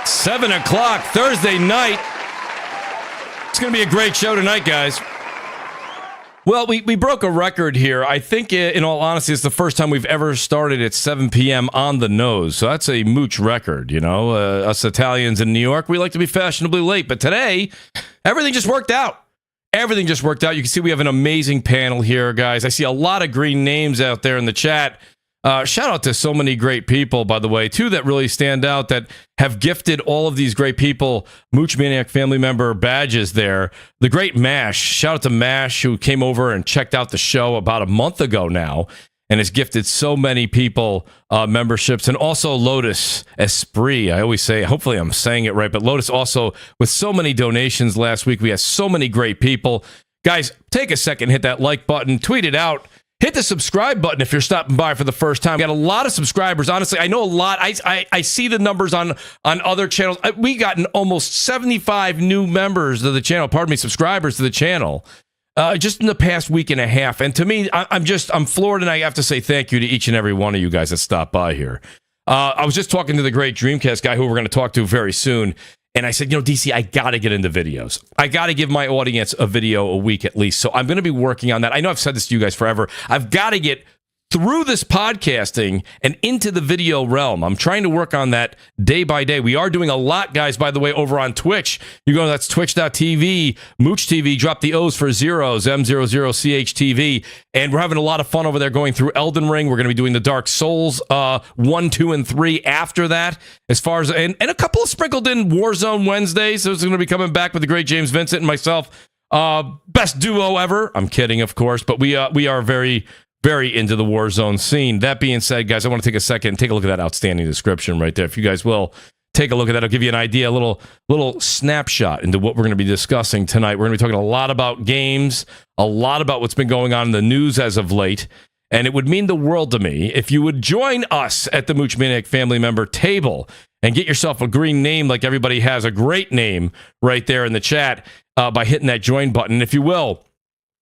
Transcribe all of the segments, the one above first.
7 o'clock Thursday night. It's going to be a great show tonight, guys. Well, we broke a record here. I think, in all honesty, it's the first time we've ever started at 7 p.m. on the nose. So that's a Mooch record, you know. Us Italians in New York, we like to be fashionably late. But today, everything just worked out. Everything just worked out. You can see we have an amazing panel here, guys. I see a lot of green names out there in the chat. Shout out to so many great people, by the way, too, that really stand out, that have gifted all of these great people Mooch Maniac family member badges there. The great Mash. Shout out to Mash, who came over and checked out the show about a month ago now and has gifted so many people memberships. And also Lotus Esprit. I always say, hopefully I'm saying it right, but Lotus also with so many donations last week. We had so many great people. Guys, take a second, hit that like button, tweet it out. Hit the subscribe button if you're stopping by for the first time. We got a lot of subscribers. Honestly, I know a lot. I see the numbers on other channels. We gotten almost 75 new members to the channel. Pardon me, subscribers to the channel. Just in the past week and a half. And to me, I'm floored, and I have to say thank you to each and every one of you guys that stopped by here. I was just talking to the great Dreamcast guy who we're going to talk to very soon. And I said, DC, I got to get into videos. I got to give my audience a video a week at least. So I'm going to be working on that. I know I've said this to you guys forever. I've got to get through this podcasting and into the video realm. I'm trying to work on that day by day. We are doing a lot, guys, by the way, over on Twitch. You go, that's twitch.tv, Mooch TV, drop the O's for zeros, M00CHTV. And we're having a lot of fun over there going through Elden Ring. We're going to be doing the Dark Souls 1, 2, and 3 after that. As far as, and a couple of sprinkled in Warzone Wednesdays. So it's going to be coming back with the great James Vincent and myself. Best duo ever. I'm kidding, of course, but we are very into the Warzone scene. That being said, guys, I want to take a second and take a look at that outstanding description right there. If you guys will take a look at that, I'll give you an idea, a little snapshot into what we're going to be discussing tonight. We're going to be talking a lot about games, a lot about what's been going on in the news as of late, and it would mean the world to me if you would join us at the Mooch Maniac family member table and get yourself a green name like everybody has a great name right there in the chat by hitting that join button. If you will,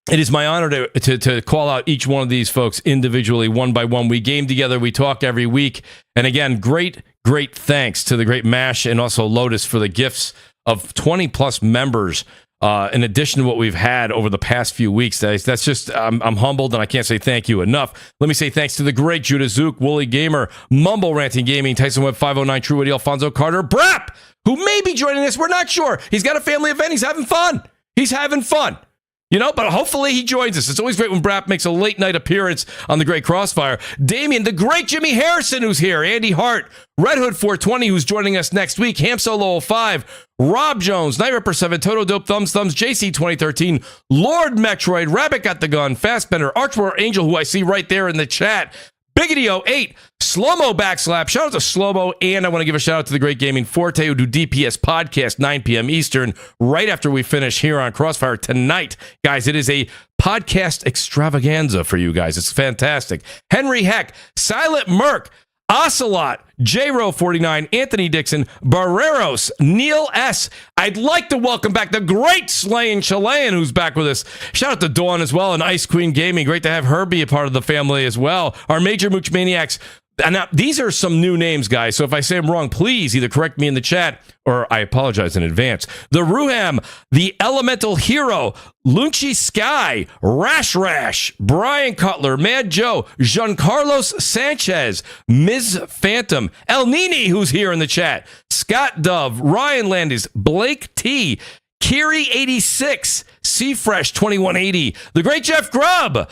it is my honor to call out each one of these folks individually, one by one. We game together. We talk every week. And again, great thanks to the great Mash and also Lotus for the gifts of 20-plus members in addition to what we've had over the past few weeks. That's just, I'm humbled, and I can't say thank you enough. Let me say thanks to the great JudaZuk, WoolleyGamer, MumbleRanting Gaming, Tyson Web 509, TrueWiddy, Alphonso Carter, BRAP, who may be joining us. We're not sure. He's got a family event. He's having fun. You know, but hopefully he joins us. It's always great when BRAP makes a late night appearance on the Great Crossfire. Damion, the great Jimmy Harrison, who's here. Andy Hart, Red Hood 420, who's joining us next week. Hamsolo05, Rob Jones, Night Ripper 7, Totodope, ThumbsThumbs, JC 2013, Lord Metroid, Rabbit-Got-The-Gun, Fassbender, ArchWarAngel, who I see right there in the chat. Biggity08, SloMoBackSlap. Shout out to SloMo, and I want to give a shout out to the great Gaming Forte, who do DPS podcast 9 p.m. Eastern right after we finish here on Crossfire tonight. Guys, it is a podcast extravaganza for you guys. It's fantastic. HenriHeck, Silent Merc, Ocelot, JRO49, Anthony Dixon, Briareos, Neal S. I'd like to welcome back the great SlaynChilean, who's back with us. Shout out to Dawn as well, and Ice Queen Gaming. Great to have her be a part of the family as well. Our major Mooch Maniacs. And now, these are some new names, guys, so if I say them wrong, please either correct me in the chat or I apologize in advance. The Ruham, the Elemental Hero, Loonchie Sky, Rash Rash, Brian Cutler, Mad Joe, Giancarlos Sanchez, Ms. Phantom, El Nini, who's here in the chat, Scott Dove, Ryan Landis, Blake T, Kiri86, Seafresh 2180, the great Jeff Grubb,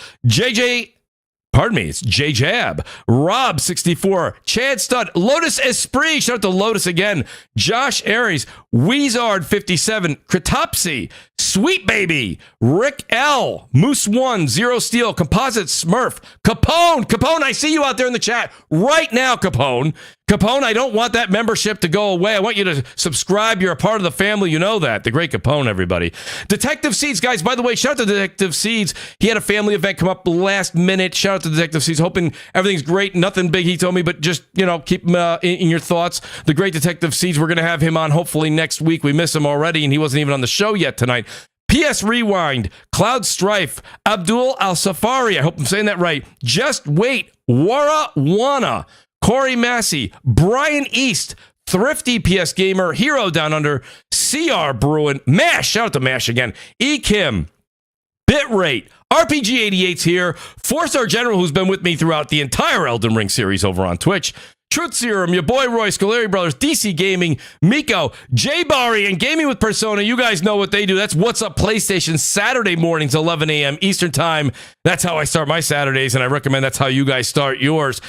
it's J-Jab, Rob64, Chad Stud, Lotus Esprit, shout out to Lotus again, Josh Aries, Weezard57, Kratopsy, Sweet Baby, Rick L, Moose1, Zero Steel, Composite Smurf, Capone, I see you out there in the chat right now, Capone, I don't want that membership to go away. I want you to subscribe. You're a part of the family. You know that. The great Capone, everybody. Detective Seeds, guys, by the way, shout out to Detective Seeds. He had a family event come up last minute. Shout out to Detective Seeds. Hoping everything's great. Nothing big, he told me, but just, keep him in your thoughts. The great Detective Seeds, we're going to have him on hopefully next week. We miss him already, and he wasn't even on the show yet tonight. PS Rewind, Cloud Strife, Abdul Alsafri, I hope I'm saying that right. Just Wait, Wara Wana, Corey Massey, Brian East, Thrisfty PS Gamer, Hero Down Under, CR Bruin, Mash, shout out to Mash again, E Kim, Bitrate, RPG88's here, 4-Star General, who's been with me throughout the entire Elden Ring series over on Twitch, Truth Serum, your boy Roy, Scolari Brothers, DC Gaming, Miko, J Barry, and Gaming with Persona. You guys know what they do. That's What's Up PlayStation, Saturday mornings, 11 a.m. Eastern Time. That's how I start my Saturdays, and I recommend that's how you guys start yours.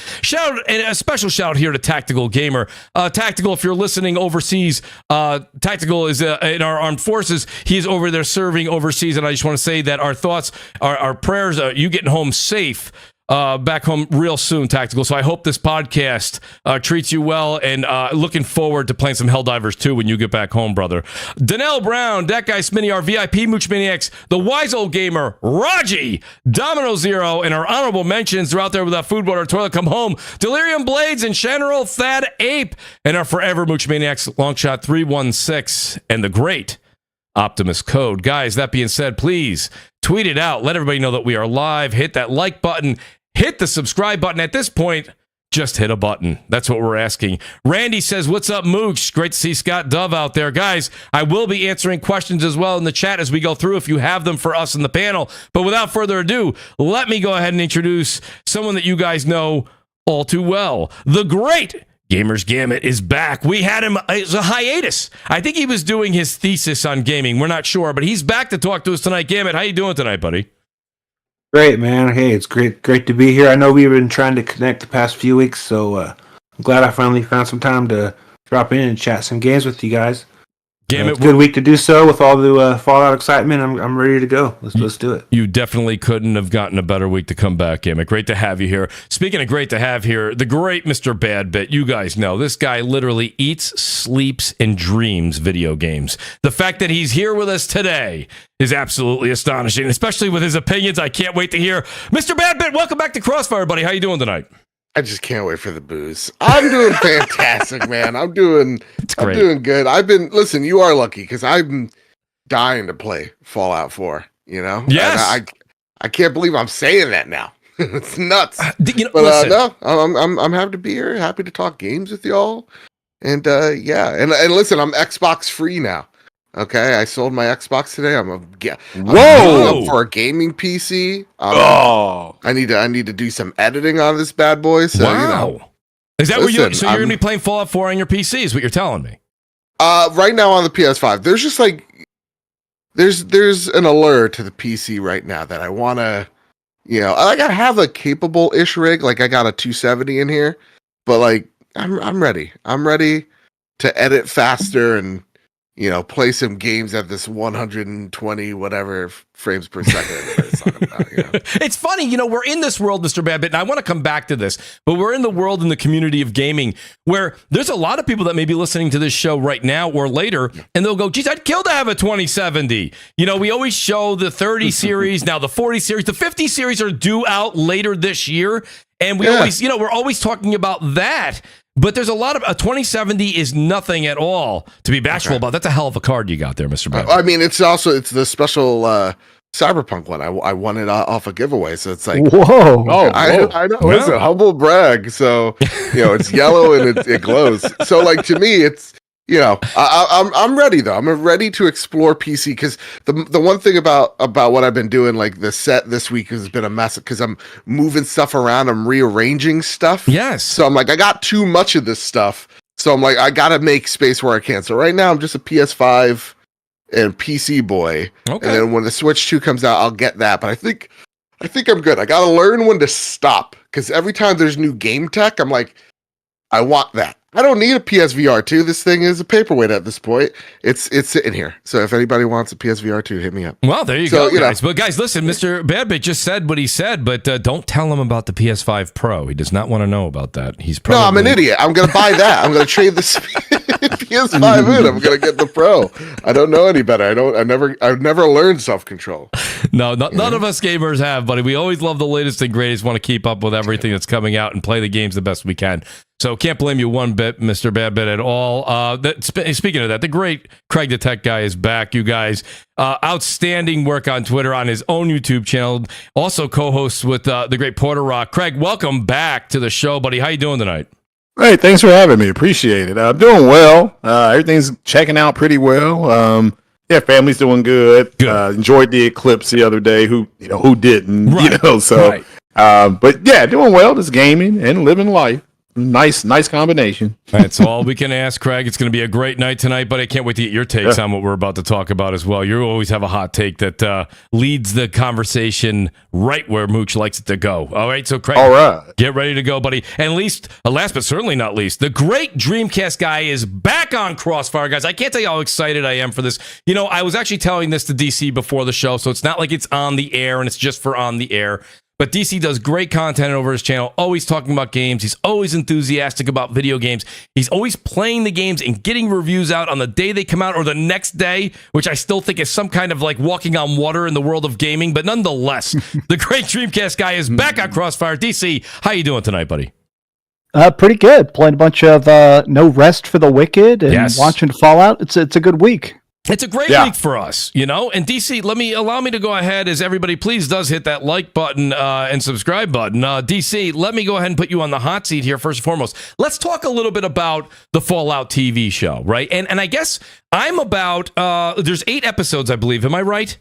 And a special shout here to Tactical Gamer. Tactical, if you're listening overseas, Tactical is in our armed forces. He's over there serving overseas, and I just want to say that our thoughts, our prayers, you getting home safe. Back home real soon, Tactical. So I hope this podcast treats you well, and looking forward to playing some Helldivers 2 when you get back home, brother. Danelle Brown, That Guy Smitty, our VIP Mooch Maniacs, the Wise Old Gamer, Raji, Domino Zero, and our honorable mentions. They're out there without food, water, toilet, come home. Delirium Blades and General Thad Ape, and our forever Mooch Maniacs, Longshot 316, and the great Optimus Code. Guys, that being said, please tweet it out. Let everybody know that we are live. Hit that like button. Hit the subscribe button. At this point, just hit a button. That's what we're asking. Randy says, what's up, Mooch? Great to see Scott Dove out there. Guys, I will be answering questions as well in the chat as we go through if you have them for us in the panel. But without further ado, let me go ahead and introduce someone that you guys know all too well. The great Gamer's Gamut is back. We had him, it was a hiatus. I think he was doing his thesis on gaming. We're not sure, but he's back to talk to us tonight. Gamut, how you doing tonight, buddy? Great, man. Hey, it's great to be here. I know we've been trying to connect the past few weeks, so I'm glad I finally found some time to drop in and chat some games with you guys. It's a good week to do so with all the Fallout excitement. I'm ready to go. Let's do it. You definitely couldn't have gotten a better week to come back, Gamut. Great to have you here. Speaking of great to have here, the great Mr. Badbit. You guys know this guy literally eats, sleeps, and dreams video games. The fact that he's here with us today is absolutely astonishing, especially with his opinions. I can't wait to hear. Mr. Badbit, welcome back to Crossfire, buddy. How you doing tonight? I just can't wait for the booze. I'm doing fantastic, man. I'm doing good. Listen, you are lucky because I'm dying to play Fallout 4, you know? Yes. I can't believe I'm saying that now. It's nuts. No, I'm happy to be here, happy to talk games with y'all. And and listen, I'm Xbox free now. Okay, I sold my Xbox today. I'm up for a gaming PC. I need to do some editing on this bad boy. So, wow. Is that listen, you're going to be playing Fallout 4 on your PC? Is what you're telling me? Right now on the PS5, there's just there's an allure to the PC right now that I want to, I have a capable-ish rig. Like I got a 270 in here, but like I'm ready. I'm ready to edit faster and play some games at this 120 whatever frames per second. It's funny, we're in this world, Mr. Babbitt, and I want to come back to this, but we're in the world in the community of gaming where there's a lot of people that may be listening to this show right now or later, and they'll go, geez, I'd kill to have a 2070. We always show the 30 series, now the 40 series, the 50 series are due out later this year, and we always, we're always talking about that. But there's a lot of a 2070 is nothing at all to be bashful about. That's a hell of a card you got there, Mr. Brown. I mean, it's the special Cyberpunk one. I won it off a giveaway, so it's like, whoa! I know. It's a humble brag. So it's yellow and it glows. So like to me, it's I'm ready though. I'm ready to explore PC because the one thing about what I've been doing, like the set this week has been a mess because I'm moving stuff around, I'm rearranging stuff. Yes. So I'm like, I got too much of this stuff. So I'm like, I gotta make space where I can. So right now I'm just a PS5 and PC boy. Okay. And then when the Switch 2 comes out, I'll get that. But I think I'm good. I gotta learn when to stop because every time there's new game tech, I'm like, I want that. I don't need a PSVR 2. This thing is a paperweight at this point. It's sitting here. So if anybody wants a PSVR 2, hit me up. Well, there you go, guys. But guys, listen, Mr. Badbit just said what he said, but don't tell him about the PS5 Pro. He does not want to know about that. He's probably... No, I'm an idiot. I'm going to buy that. I'm going to trade this PS5 in. I'm going to get the Pro. I don't know any better. I've never learned self-control. No, none of us gamers have, buddy. We always love the latest and greatest, want to keep up with everything that's coming out and play the games the best we can. So can't blame you one bit, Mr. Badbit, at all. Speaking of that, the great Craig the Tech Guy is back, you guys. Outstanding work on Twitter, on his own YouTube channel. Also co-hosts with the great Porter Rock. Craig, welcome back to the show, buddy. How you doing tonight? Hey, thanks for having me. Appreciate it. I'm doing well. Everything's checking out pretty well. Yeah, family's doing good. Enjoyed the eclipse the other day. Who didn't? Right. So. Right. But yeah, doing well. Just gaming and living life. Nice combination. That's all we can ask, Craig. It's going to be a great night tonight, but I can't wait to get your takes on what we're about to talk about as well. You always have a hot take that leads the conversation right where Mooch likes it to go. All right, so Craig, get ready to go, buddy. And last but certainly not least, the great Dreamcast guy is back on Crossfire, guys. I can't tell you how excited I am for this. I was actually telling this to DC before the show, so it's not like it's on the air and it's just for on the air. But DC does great content over his channel, always talking about games. He's always enthusiastic about video games. He's always playing the games and getting reviews out on the day they come out or the next day, which I still think is some kind of like walking on water in the world of gaming. But nonetheless, the great Dreamcast guy is back on Crossfire. DC, how you doing tonight, buddy? Pretty good. Playing a bunch of No Rest for the Wicked and watching Fallout. It's a good week. It's a great week for us, And DC, allow me to go ahead as everybody please does hit that like button and subscribe button. DC, let me go ahead and put you on the hot seat here first and foremost. Let's talk a little bit about the Fallout TV show, right? And I guess I'm about there's 8 episodes, I believe. Am I right?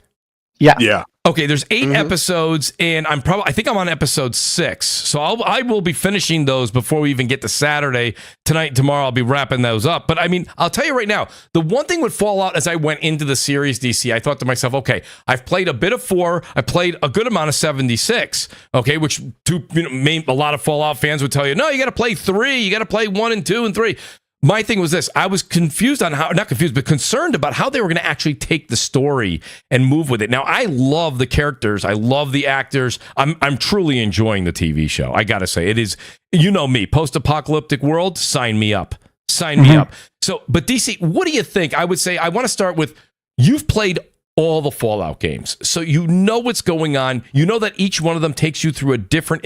Yeah. Okay, there's 8 episodes, and I think I'm on episode 6. So I will be finishing those before we even get to Saturday. Tonight and tomorrow, I'll be wrapping those up. But I mean, I'll tell you right now, the one thing with Fallout as I went into the series, DC, I thought to myself, okay, I've played a bit of 4, I played a good amount of 76, okay, which a lot of Fallout fans would tell you, no, you got to play 3, you got to play 1 and 2 and 3. My thing was this. I was confused on not confused, but concerned about how they were going to actually take the story and move with it. Now, I love the characters. I love the actors. I'm truly enjoying the TV show. I got to say, it is, me, post-apocalyptic world, sign me up. Sign me up. So, but DC, what do you think? I would say, I want to start with, you've played all the Fallout games. So you know what's going on. You know that each one of them takes you through a different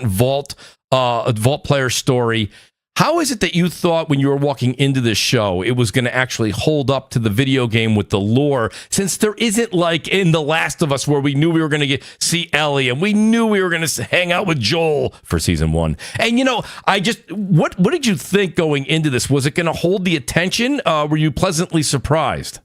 vault player story. How is it that you thought when you were walking into this show it was going to actually hold up to the video game with the lore, since there isn't like in The Last of Us where we knew we were going to see Ellie and we knew we were going to hang out with Joel for season 1? And what did you think going into this? Was it going to hold the attention? Were you pleasantly surprised?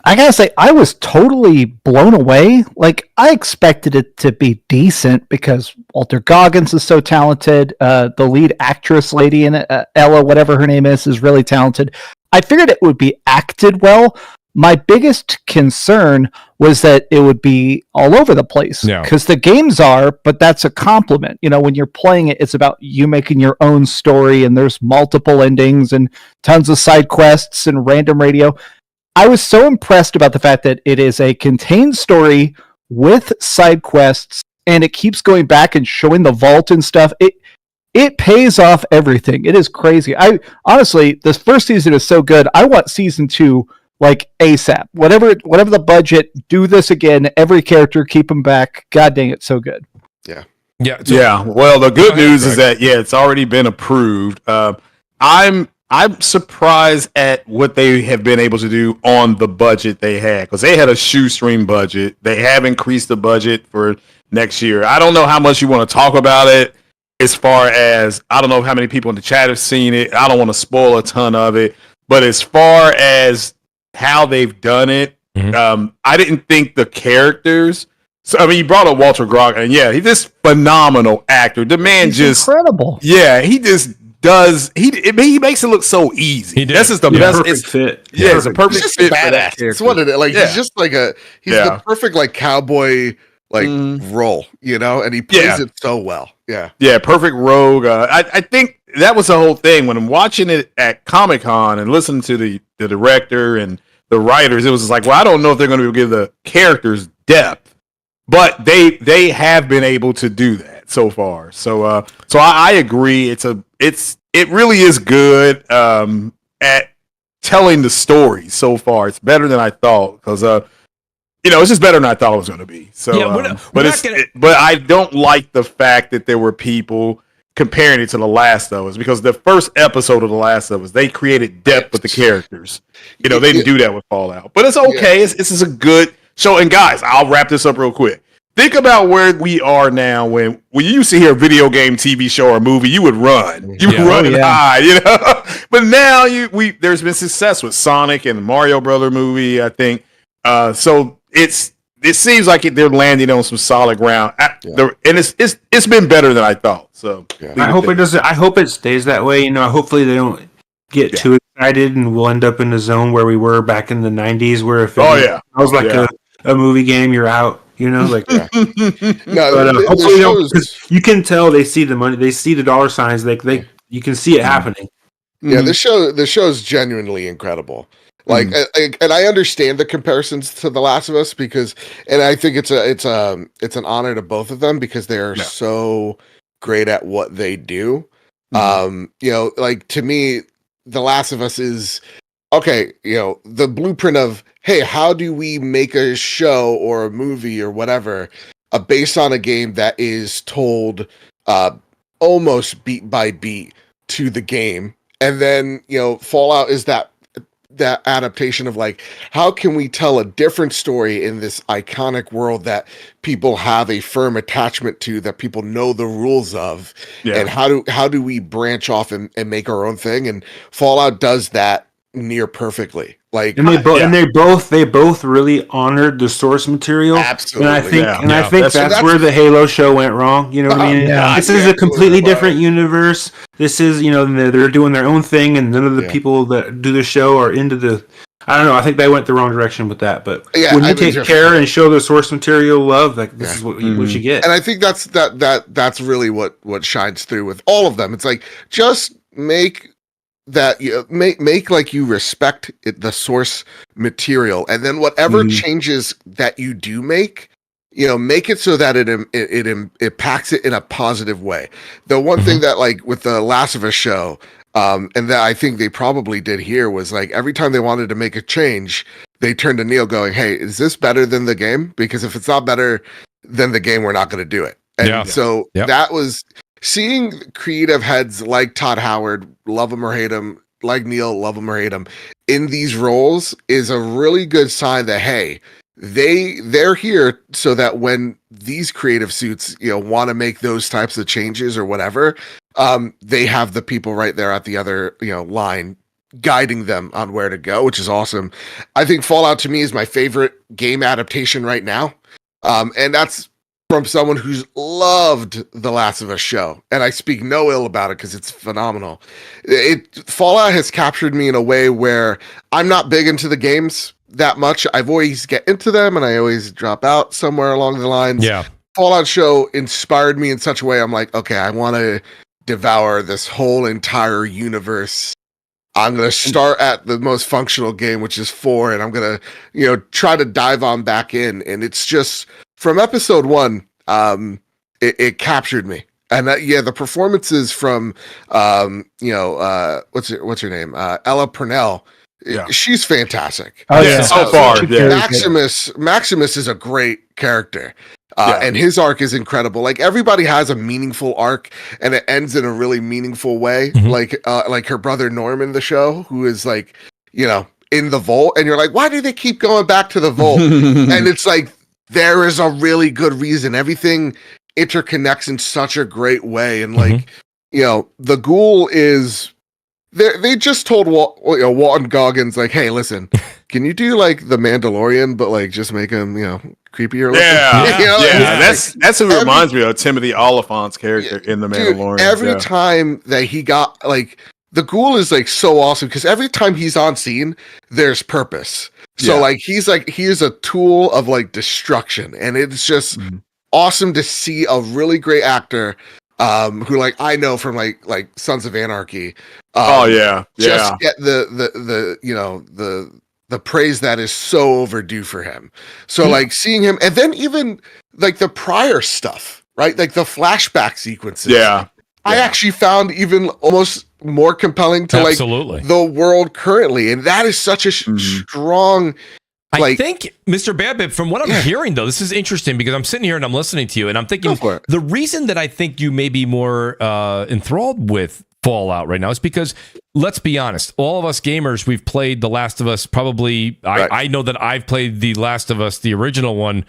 I gotta say, I was totally blown away. Like, I expected it to be decent because Walter Goggins is so talented. The lead actress lady in it, Ella, whatever her name is really talented. I figured it would be acted well. My biggest concern was that it would be all over the place. Because the games are, but that's a compliment. When you're playing it, it's about you making your own story, and there's multiple endings and tons of side quests and random radio. I was so impressed about the fact that it is a contained story with side quests, and it keeps going back and showing the vault and stuff. It pays off everything. It is crazy. Honestly, this first season is so good. I want season 2 like ASAP. Whatever the budget, do this again. Every character, keep them back. God dang, it's so good. Yeah. Well, the good news is that it's already been approved. I'm surprised at what they have been able to do on the budget they had, because they had a shoestring budget. They have increased the budget for next year. I don't know how much you want to talk about it, as far as, I don't know how many people in the chat have seen it. I don't want to spoil a ton of it, but as far as how they've done it, I didn't think the characters. So I mean, you brought up Walter Grog, and he's this phenomenal actor. The man He's just incredible. Yeah, he just. He makes it look so easy. This is the best. Perfect fit. Yeah, it's a perfect fit for that character. It's what it is. Like he's just like he's the perfect like cowboy role, and he plays it so well. Yeah, perfect rogue. I think that was the whole thing when I'm watching it at Comic-Con and listening to the director and the writers. It was just like, well, I don't know if they're going to give the characters depth, but they have been able to do that so far. So I agree. It really is good at telling the story so far. It's better than I thought, because it's just better than I thought it was going to be. So, but I don't like the fact that there were people comparing it to The Last of Us, because the first episode of The Last of Us, they created depth with the characters. They didn't do that with Fallout, but it's okay. This is a good show. And guys, I'll wrap this up real quick. think about where we are now. When you used to hear a video game, TV show, or movie, you would run. You would run and hide, you know. But now there's been success with Sonic and the Mario Brother movie, I think. So it seems like they're landing on some solid ground, and it's been better than I thought. So I hope it doesn't. I hope it stays that way. You know, hopefully they don't get too excited, and we'll end up in the zone where we were back in the '90s, where if it was like a movie game, you're out. You know, like hopefully because you can tell they see the money, they see the dollar signs. Like you can see it happening. Yeah, the show is genuinely incredible. Like, and I understand the comparisons to The Last of Us and I think it's an honor to both of them because they're so great at what they do. You know, like to me, The Last of Us is okay. You know, the blueprint of hey, how do we make a show or a movie or whatever based on a game that is told almost beat by beat to the game, and then you know, Fallout is that adaptation of like how can we tell a different story in this iconic world that people have a firm attachment to, that people know the rules of, and how do we branch off and make our own thing, and Fallout does that near perfectly. Like, and they both really honored the source material. Absolutely. And I think that's where the Halo show went wrong. You know what I mean? This is a completely different universe. This is, you know, they're doing their own thing, and none of the people that do the show are into the. I don't know. I think they went the wrong direction with that. But when you take care and show the source material love, like this is what you get. And I think that's really what shines through with all of them. It's like just make that make like you respect the source material, and then whatever changes that you do make, you know, make it so that it packs it in a positive way. The one thing that like with the Last of Us show, and that I think they probably did here was like every time they wanted to make a change, they turned to Neal going, "Hey, is this better than the game? Because if it's not better than the game, we're not going to do it." And so that was. Seeing creative heads like Todd Howard, love him or hate him, like Neal, love him or hate him, in these roles is a really good sign that, hey, they're here so that when these creative suits, you know, want to make those types of changes or whatever, they have the people right there at the other, you know, line guiding them on where to go, which is awesome. I think Fallout to me is my favorite game adaptation right now. And that's from someone who's loved The Last of Us show, and I speak no ill about it because it's phenomenal. Fallout has captured me in a way where I'm not big into the games that much. I've always get into them, and I always drop out somewhere along the lines. Yeah, Fallout show inspired me in such a way. I'm like, okay, I want to devour this whole entire universe. I'm going to start at the most functional game, which is 4, and I'm going to, you know, try to dive on back in, and it's just. From episode 1, it captured me, and the performances from what's her name, Ella Purnell, she's fantastic. So far, Maximus is a great character, and his arc is incredible. Like everybody has a meaningful arc, and it ends in a really meaningful way. Like her brother Norman, the show, who is like, you know, in the vault, and you're like, why do they keep going back to the vault? And it's like. There is a really good reason. Everything interconnects in such a great way. And like, you know, the ghoul is they just told Walton Goggins, like, hey, listen, can you do like the Mandalorian, but like just make him, you know, creepier looking? That's who reminds me of Timothy Oliphant's character in the Mandalorian. Every time that he got like the ghoul is like so awesome because every time he's on scene, there's purpose. So like he is a tool of like destruction, and it's just awesome to see a really great actor who like I know from like Sons of Anarchy. Just get the you know the praise that is so overdue for him. So like seeing him, and then even like the prior stuff, right? Like the flashback sequences. I actually found even almost more compelling to like the world currently, and that is such a strong. I think, Mr. Babbitt, from what I'm hearing, though, this is interesting because I'm sitting here and I'm listening to you, and I'm thinking the reason that I think you may be more enthralled with Fallout right now is because, let's be honest, all of us gamers, we've played The Last of Us probably. I know that I've played The Last of Us, the original one,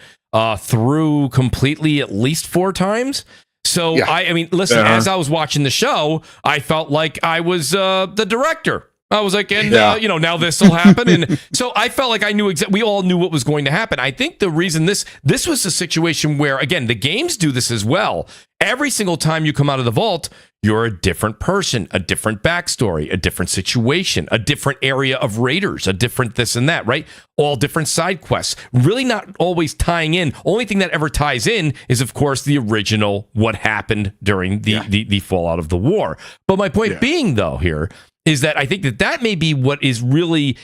through completely at least 4 times. So, I mean, listen, as I was watching the show, I felt like I was the director. I was like, and now this will happen, and so I felt like I knew we all knew what was going to happen. I think the reason this was a situation where, again, the games do this as well. Every single time you come out of the vault, you're a different person, a different backstory, a different situation, a different area of raiders, a different this and that, right? All different side quests. Really not always tying in. Only thing that ever ties in is, of course, the original what happened during the fallout of the war. But my point being, though, here is that I think that may be what is really,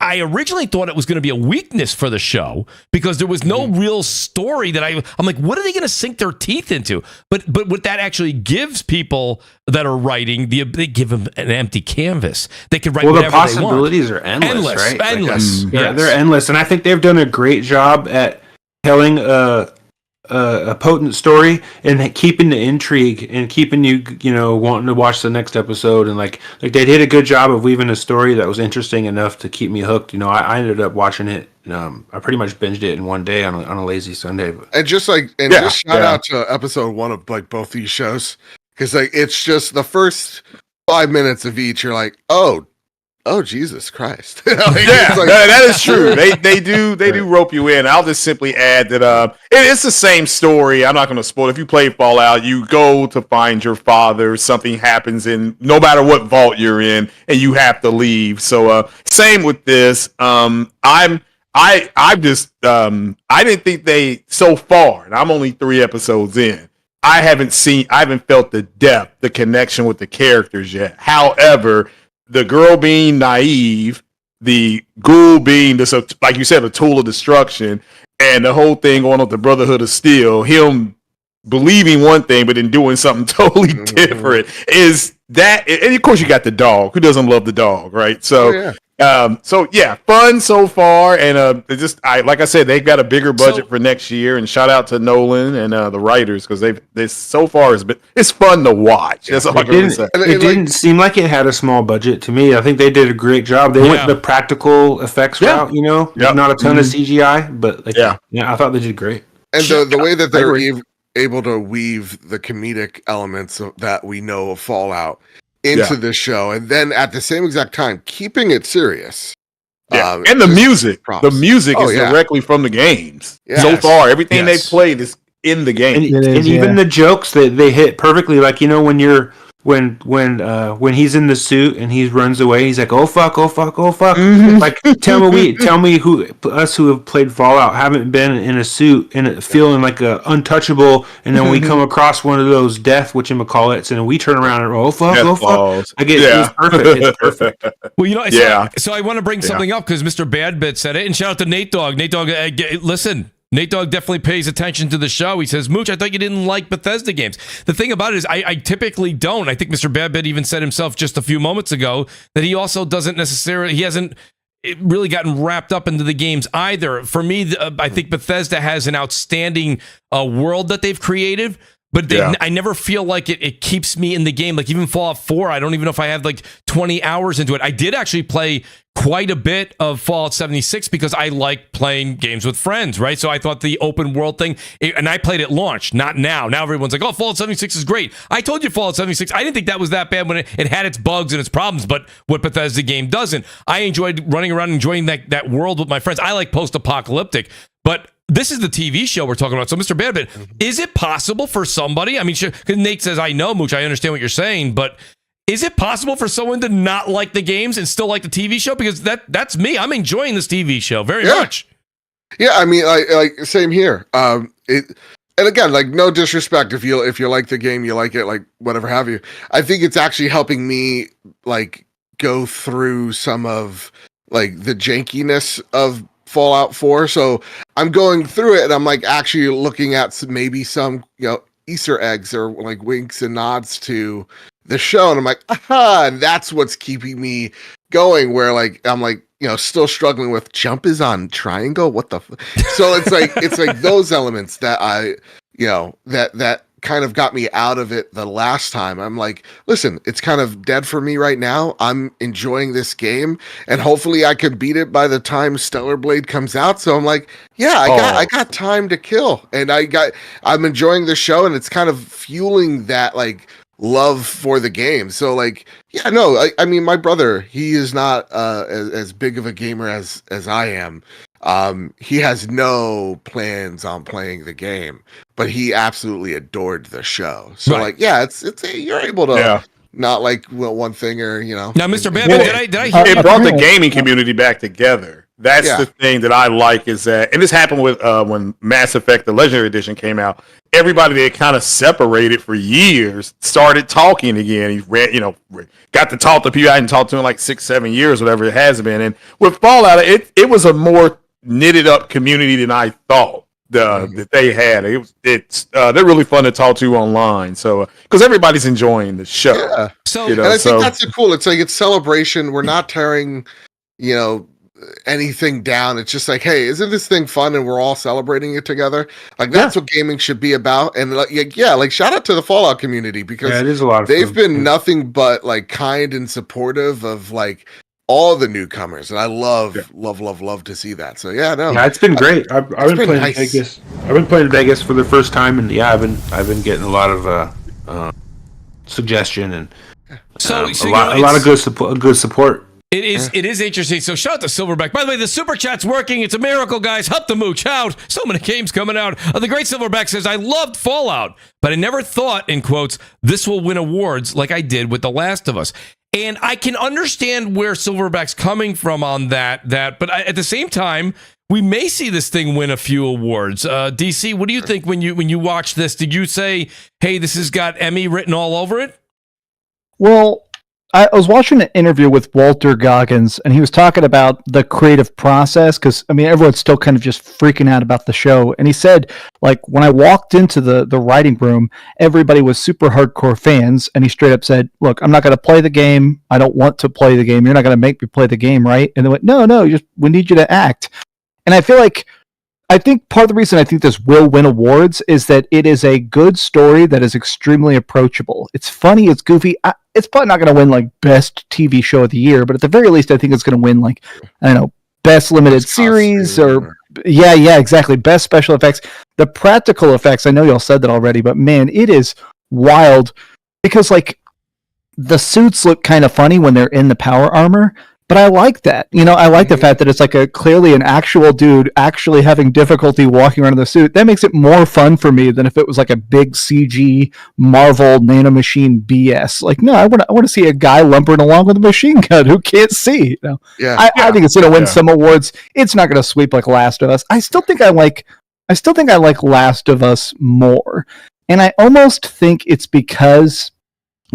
I originally thought it was going to be a weakness for the show because there was no real story that I'm like, what are they going to sink their teeth into? But what that actually gives people that are writing, they give them an empty canvas. They can write whatever they want. The possibilities are endless, right? Endless. They're endless. And I think they've done a great job at telling a potent story and keeping the intrigue and keeping you wanting to watch the next episode, and like they did a good job of weaving a story that was interesting enough to keep me hooked. I ended up watching it. I pretty much binged it in one day on a lazy Sunday. And just shout out to episode 1 of like both these shows, because like it's just the first 5 minutes of each. You're like, oh Jesus Christ! That is true. They do rope you in. I'll just simply add that it's the same story. I'm not going to spoil. If you play Fallout, you go to find your father. Something happens in no matter what vault you're in, and you have to leave. So same with this. I didn't think they so far, and I'm only 3 episodes in. I haven't felt the depth, the connection with the characters yet. However, the girl being naive, the ghoul being this, like you said, a tool of destruction, and the whole thing going on with the Brotherhood of Steel, him believing one thing but then doing something totally different, is that. And of course, you got the dog. Who doesn't love the dog, right? So, fun so far, and like I said, they've got a bigger budget for next year. And shout out to Nolan and the writers, because they so far it's fun to watch. That's all I can say. It didn't seem like it had a small budget to me. I think they did a great job. They went the practical effects route, not a ton of CGI, but I thought they did great. And the way that they're able to weave the comedic elements that we know of Fallout into this show, and then at the same exact time keeping it serious. And the music. Props. The music is directly from the games. So far, everything they've played is in the game. And even the jokes that they hit perfectly, like when you're when he's in the suit and he runs away, he's like, oh fuck. Mm-hmm. Like tell me who have played Fallout haven't been in a suit and feeling like a untouchable, and then we come across one of those death whatchamacallits and we turn around and oh fuck. I get it's perfect. Well, so I want to bring something up because Mr. Badbit said it, and shout out to Nate Dogg. Nate Dogg, listen. Nate Dogg definitely pays attention to the show. He says, Mooch, I thought you didn't like Bethesda games. The thing about it is I typically don't. I think Mr. Badbit even said himself just a few moments ago that he also doesn't necessarily, he hasn't really gotten wrapped up into the games either. For me, I think Bethesda has an outstanding world that they've created, but I never feel like it keeps me in the game. Like even Fallout 4, I don't even know if I have like 20 hours into it. I did actually play quite a bit of Fallout 76 because I like playing games with friends, right? So I thought the open world thing, and I played at launch, not now. Now everyone's like, oh, Fallout 76 is great. I told you Fallout 76, I didn't think that was that bad when it had its bugs and its problems, but what Bethesda game doesn't. I enjoyed running around enjoying that world with my friends. I like post-apocalyptic, but this is the TV show we're talking about. So, Mr. Badbit, is it possible for somebody, I mean, because Nate says, I know, Mooch, I understand what you're saying, but is it possible for someone to not like the games and still like the TV show? Because that's me. I'm enjoying this TV show very much. Yeah, I mean, like same here. And again, like no disrespect if you like the game, you like it, like whatever have you. I think it's actually helping me like go through some of like the jankiness of Fallout 4. So I'm going through it and I'm like actually looking at some Easter eggs or like winks and nods to the show, and I'm like, aha, and that's what's keeping me going, where like I'm like, still struggling with jump is on triangle, what the so it's like those elements that I that kind of got me out of it the last time. I'm like, listen, it's kind of dead for me right now. I'm enjoying this game, and hopefully I could beat it by the time Stellar Blade comes out. So I'm like, yeah, I got time to kill, and I'm enjoying the show, and it's kind of fueling that like love for the game. So like, yeah, no, I mean, my brother, he is not as big of a gamer as I am. He has no plans on playing the game, but he absolutely adored the show. So like, yeah, it's you're able to not like one thing or Now, Mr. Bambi, did I hear it brought the gaming community back together. That's the thing that I like is that, and this happened with when Mass Effect the Legendary Edition came out. Everybody that kind of separated for years started talking again. He read, got to talk to people I hadn't talked to in like 6-7 years, whatever it has been. And with Fallout, it was a more knitted up community than I thought that they had. They're really fun to talk to online. So because everybody's enjoying the show. Yeah. So and I think that's cool. It's like it's celebration. We're not tearing, anything down. It's just like, hey, isn't this thing fun? And we're all celebrating it together. Like that's what gaming should be about. And like shout out to the Fallout community because it is a lot of they've fun. been nothing but like kind and supportive of like all the newcomers, and I love to see that. So yeah, it's been great. I've been playing Vegas. I've been playing Vegas for the first time, and I've been getting a lot of suggestion and a lot of good support. It is interesting. So shout out to Silverback. By the way, the super chat's working. It's a miracle, guys. Help the Mooch out. So many games coming out. The great Silverback says, I loved Fallout, but I never thought, in quotes, this will win awards like I did with The Last of Us. And I can understand where Silverback's coming from on that, but at the same time, we may see this thing win a few awards. DC, what do you think when you watch this? Did you say, hey, this has got Emmy written all over it? Well, I was watching an interview with Walter Goggins, and he was talking about the creative process, because, I mean, everyone's still kind of just freaking out about the show. And he said, like, when I walked into the writing room, everybody was super hardcore fans, and he straight up said, look, I'm not going to play the game. I don't want to play the game. You're not going to make me play the game, right? And they went, no, we need you to act. And I think part of the reason I think this will win awards is that it is a good story that is extremely approachable. It's funny, it's goofy. It's probably not going to win like best TV show of the year, but at the very least, I think it's going to win like, I don't know, best limited series or exactly, best special effects. The practical effects, I know y'all said that already, but man, it is wild because like the suits look kind of funny when they're in the power armor. But I like that. I like the fact that it's like clearly an actual dude actually having difficulty walking around in the suit. That makes it more fun for me than if it was like a big CG Marvel nanomachine BS. Like, no, I want to see a guy lumbering along with a machine gun who can't see. I think it's going to win some awards. It's not going to sweep like Last of Us. I still think I like Last of Us more. And I almost think it's because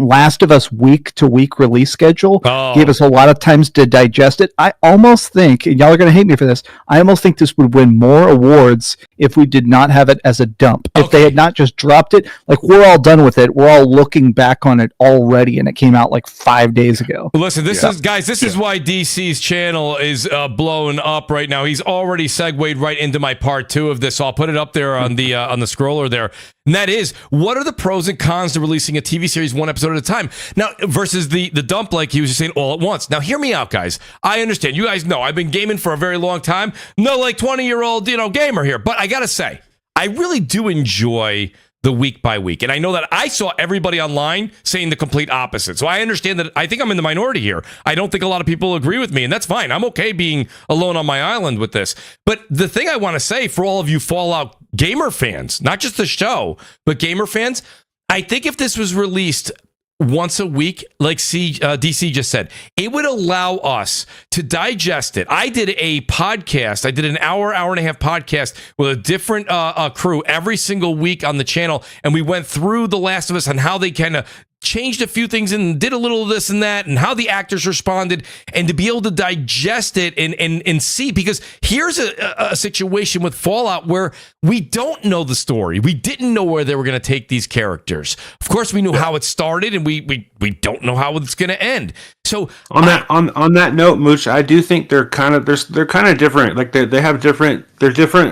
Last of Us week-to-week release schedule gave us a lot of times to digest it. I almost think, and y'all are going to hate me for this, I almost think this would win more awards if we did not have it as a dump. Okay. If they had not just dropped it, like we're all done with it. We're all looking back on it already, and it came out like 5 days ago. Listen, this is why DC's channel is blowing up right now. He's already segued right into my part 2 of this, so I'll put it up there on the scroller there. And that is, what are the pros and cons to releasing a TV series one episode at a time? Now, versus the dump, like he was just saying, all at once. Now, hear me out, guys. I understand. You guys know I've been gaming for a very long time. No, like 20-year-old, gamer here. But I got to say, I really do enjoy the week by week. And I know that I saw everybody online saying the complete opposite. So I understand that I think I'm in the minority here. I don't think a lot of people agree with me, and that's fine. I'm okay being alone on my island with this. But the thing I want to say for all of you Fallout gamer fans, not just the show, but gamer fans, I think if this was released once a week, like DC just said, it would allow us to digest it. I did a podcast. I did an hour and a half podcast with a different crew every single week on the channel, and we went through The Last of Us and how they kind of changed a few things and did a little of this and that and how the actors responded, and to be able to digest it and see, because here's a situation with Fallout where we don't know the story. We didn't know where they were going to take these characters. Of course, we knew how it started, and we don't know how it's going to end. So on that note, Mooch, I do think they're kind of different. Like they have different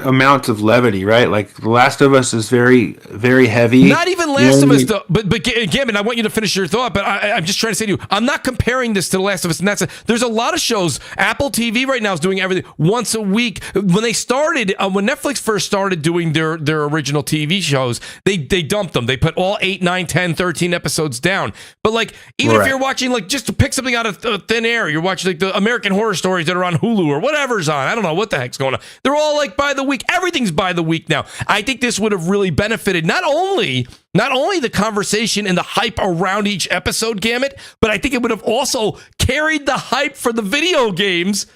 amounts of levity, right? Like The Last of Us is very, very heavy. Not even Last of Us, though. But Gavin, I want you to finish your thought. But I'm just trying to say to you, I'm not comparing this to The Last of Us. And there's a lot of shows. Apple TV right now is doing everything once a week. When they started, when Netflix first started doing their original TV shows, they dumped them. They put all 8, 9, 10, 13 episodes down. But like, even if you're watching, like, just to pick something out of thin air, you're watching like the American Horror Stories that are on Hulu or whatever's on. I don't know what the heck's going on. They're all like by the week. Everything's by the week now. I think this would have really benefited not only the conversation and the hype around each episode, Gamut, but I think it would have also carried the hype for the video games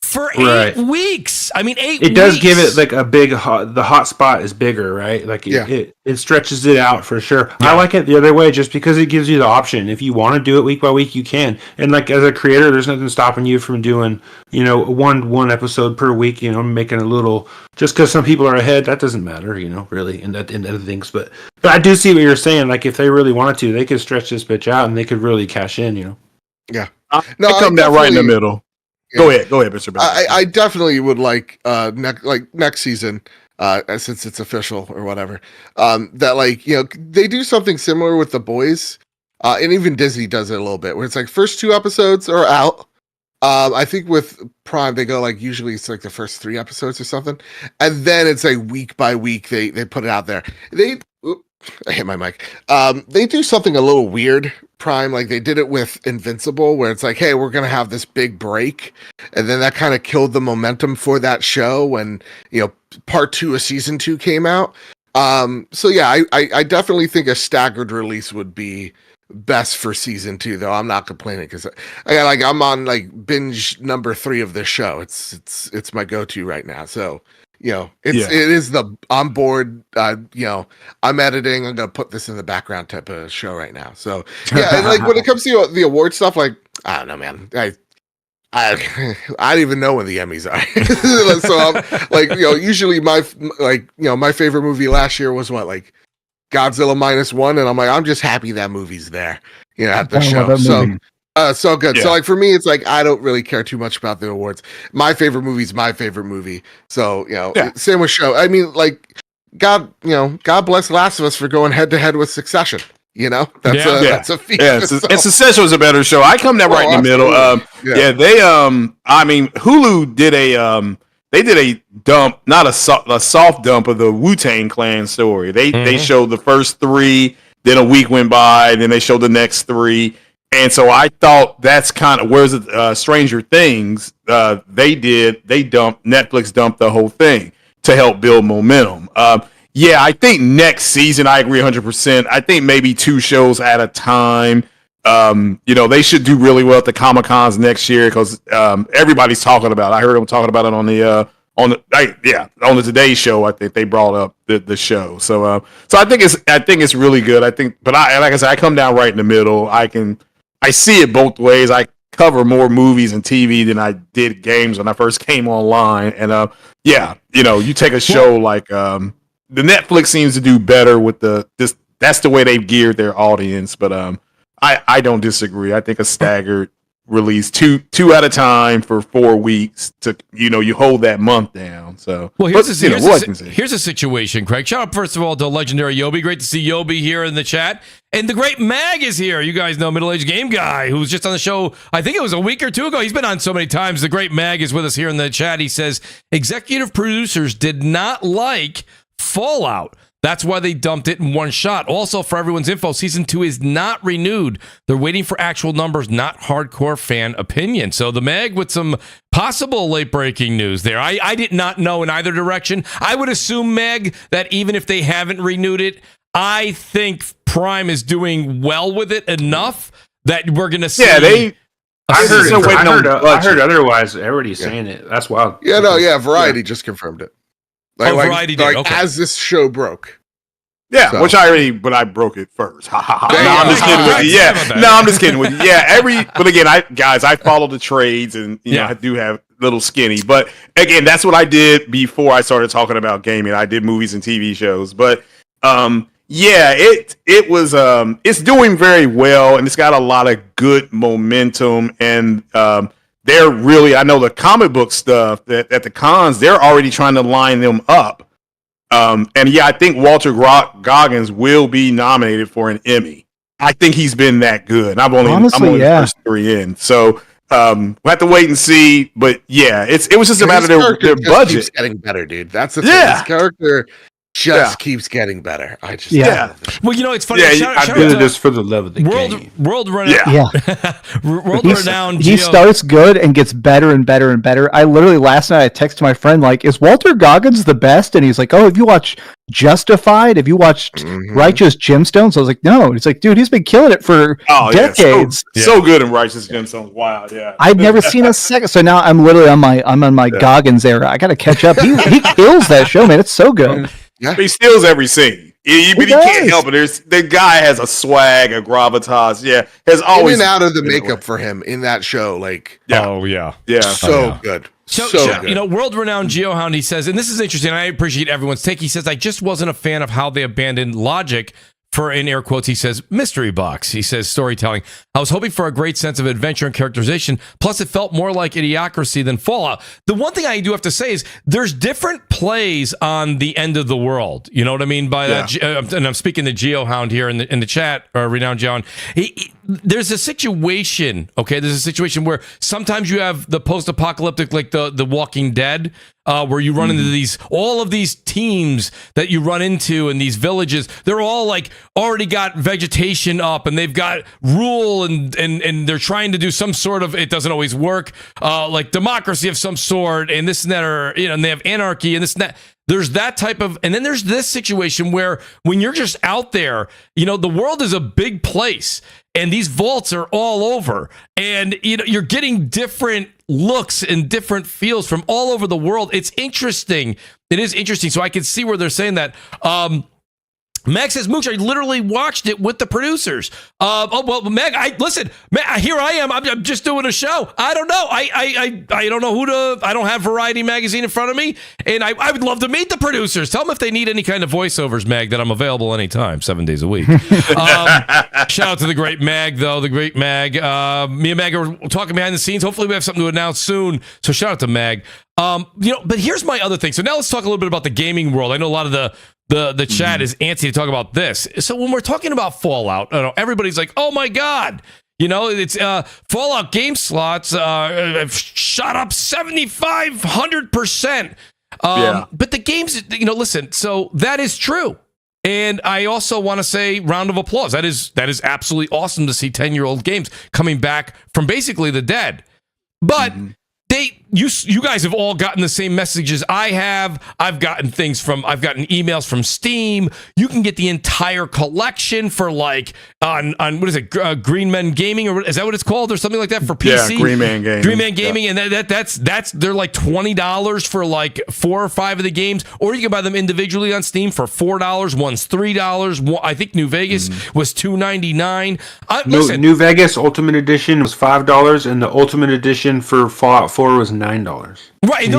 for 8 weeks. I mean, 8 weeks. It does give it like a big the hot spot is bigger, right? Like it stretches it out for sure. Yeah. I like it the other way just because it gives you the option. If you want to do it week by week, you can. And like as a creator, there's nothing stopping you from doing, one episode per week, making a little, just because some people are ahead, that doesn't matter, really in other things. But I do see what you're saying. Like if they really wanted to, they could stretch this bitch out and they could really cash in, Yeah. I come down right in the middle. Yeah. Go ahead, Mr. I definitely would like next season, since it's official or whatever. That they do something similar with The Boys, and even Disney does it a little bit, where it's like first 2 episodes are out. I think with Prime they go like usually it's like the first 3 episodes or something, and then it's like week by week they put it out there. I hit my mic. They do something a little weird, Prime, like they did it with Invincible, where it's like, hey, we're gonna have this big break, and then that kind of killed the momentum for that show when part 2 of season 2 came out. So yeah, I definitely think a staggered release would be best for season 2, though. I'm not complaining because I'm on like binge number 3 of this show. It's my go-to right now. So it is the on board. I'm editing. I'm gonna put this in the background type of show right now. So yeah, and like when it comes to the award stuff, like I don't know, man. I don't even know when the Emmys are. So I'm like, usually my favorite movie last year was like Godzilla -1, and I'm just happy that movie's there, at the show. So good. Yeah. So like for me, it's like I don't really care too much about the awards. My favorite movie is my favorite movie. So same with show. I mean, like God bless Last of Us for going head to head with Succession. That's a feat. Yeah, Succession was a better show. I come down right in the middle. Hulu did a dump, not a soft dump of the Wu-Tang Clan story. They showed the first 3, then a week went by, then they showed the next 3. And so I thought that's kind of, whereas Stranger Things, Netflix dumped the whole thing to help build momentum. I think next season, I agree 100%. I think maybe 2 shows at a time. They should do really well at the Comic-Cons next year because everybody's talking about it. I heard them talking about it on the Today Show. I think they brought up the show. So I think it's really good. But like I said, I come down right in the middle. I see it both ways. I cover more movies and TV than I did games when I first came online. And you take a show like the Netflix seems to do better with that's the way they've geared their audience. But I don't disagree. I think a staggered release, two at a time for 4 weeks to you hold that month down. So here's a situation, Craig. Shout out first of all to legendary Yobi. Great to see Yobi here in the chat. And the great Mag is here. You guys know middle-aged game guy who was just on the show, I think it was a week or 2 ago. He's been on so many times. The great Mag is with us here in the chat. He says executive producers did not like Fallout. That's why they dumped it in one shot. Also, for everyone's info, season 2 is not renewed. They're waiting for actual numbers, not hardcore fan opinion. So the Mag with some possible late-breaking news there. I did not know in either direction. I would assume, Mag, that even if they haven't renewed it, I think Prime is doing well with it enough that we're going to see... Yeah, I heard otherwise. Everybody's saying it. That's wild. Variety just confirmed it. Variety did. Okay. As this show broke. Yeah, so. But I broke it first. I'm just kidding with you. Yeah, no, I'm just kidding with you. Yeah, but again, I follow the trades and I do have little skinny. But again, that's what I did before I started talking about gaming. I did movies and TV shows. But Yeah, it was it's doing very well, and it's got a lot of good momentum, and they're really, I know the comic book stuff that at the cons, they're already trying to line them up. And yeah, I think Walter Goggins will be nominated for an Emmy. I think he's been that good. I'm only the first 3 in, so we'll have to wait and see. But yeah, it was just a matter of their budget. Keeps getting better, dude. That's the thing. His character just keeps getting better. I just Well, you know, it's funny. I did it just for the love of the game. World renowned. He starts good and gets better and better and better. I literally last night I texted my friend like, "Is Walter Goggins the best?" And he's like, "Oh, have you watched Justified? Have you watched Righteous Gemstones?" I was like, "No." He's like, "Dude, he's been killing it for decades. So good in Righteous Gemstones. Wow, yeah. I've never seen a second. So now I'm literally on my Goggins era. I got to catch up. He kills that show, man. It's so good. Yeah. He steals every scene. He can't help it. The guy has a swag, a gravitas. Yeah, has always in and out of the makeup for him in that show. Like, so good. So good. You know, world-renowned GeoHound, he says, and this is interesting, I appreciate everyone's take. He says, I just wasn't a fan of how they abandoned logic for, in air quotes, he says, mystery box. He says, storytelling. I was hoping for a great sense of adventure and characterization. Plus, it felt more like Idiocracy than Fallout. The one thing I do have to say is there's different plays on the end of the world. You know what I mean by that? And I'm speaking to GeoHound here in the chat, or renowned John. There's a situation, okay? There's a situation where sometimes you have the post-apocalyptic, like the Walking Dead, where you run into all of these teams that you run into in these villages. They're all like already got vegetation up, and they've got rule, and they're trying to do some sort of, it doesn't always work, like democracy of some sort, and this and that, or and they have anarchy and this and that. There's that type of, and then there's this situation where when you're just out there, the world is a big place, and these vaults are all over, and you're getting different looks and different feels from all over the world. It's interesting. It is interesting. So I can see where they're saying that. Meg says, Mooch, I literally watched it with the producers. Meg, listen, here I am. I'm just doing a show. I don't know. I don't know who to. I don't have Variety Magazine in front of me, and I would love to meet the producers. Tell them if they need any kind of voiceovers, Meg, that I'm available anytime, 7 days a week. Shout out to the great Mag, though, the great Mag. Me and Mag are talking behind the scenes. Hopefully, we have something to announce soon. So shout out to Mag. But here's my other thing. So now let's talk a little bit about the gaming world. I know a lot of the chat is antsy to talk about this. So when we're talking about Fallout, everybody's like, oh my God, it's Fallout game slots have shot up 7,500%. But the games, listen, so that is true. And I also want to say round of applause. That is absolutely awesome to see 10-year-old games coming back from basically the dead. But you guys have all gotten the same messages I have. I've gotten emails from Steam. You can get the entire collection for like on what is it, Green Men Gaming, or is that what it's called, or something like that for PC? Yeah, Green Man Gaming. And that's they're like $20 for like 4 or 5 of the games, or you can buy them individually on Steam for $4. One's $3. I think New Vegas was $2.99. New Vegas Ultimate Edition was $5, and the Ultimate Edition for Fallout 4 was $9. Right.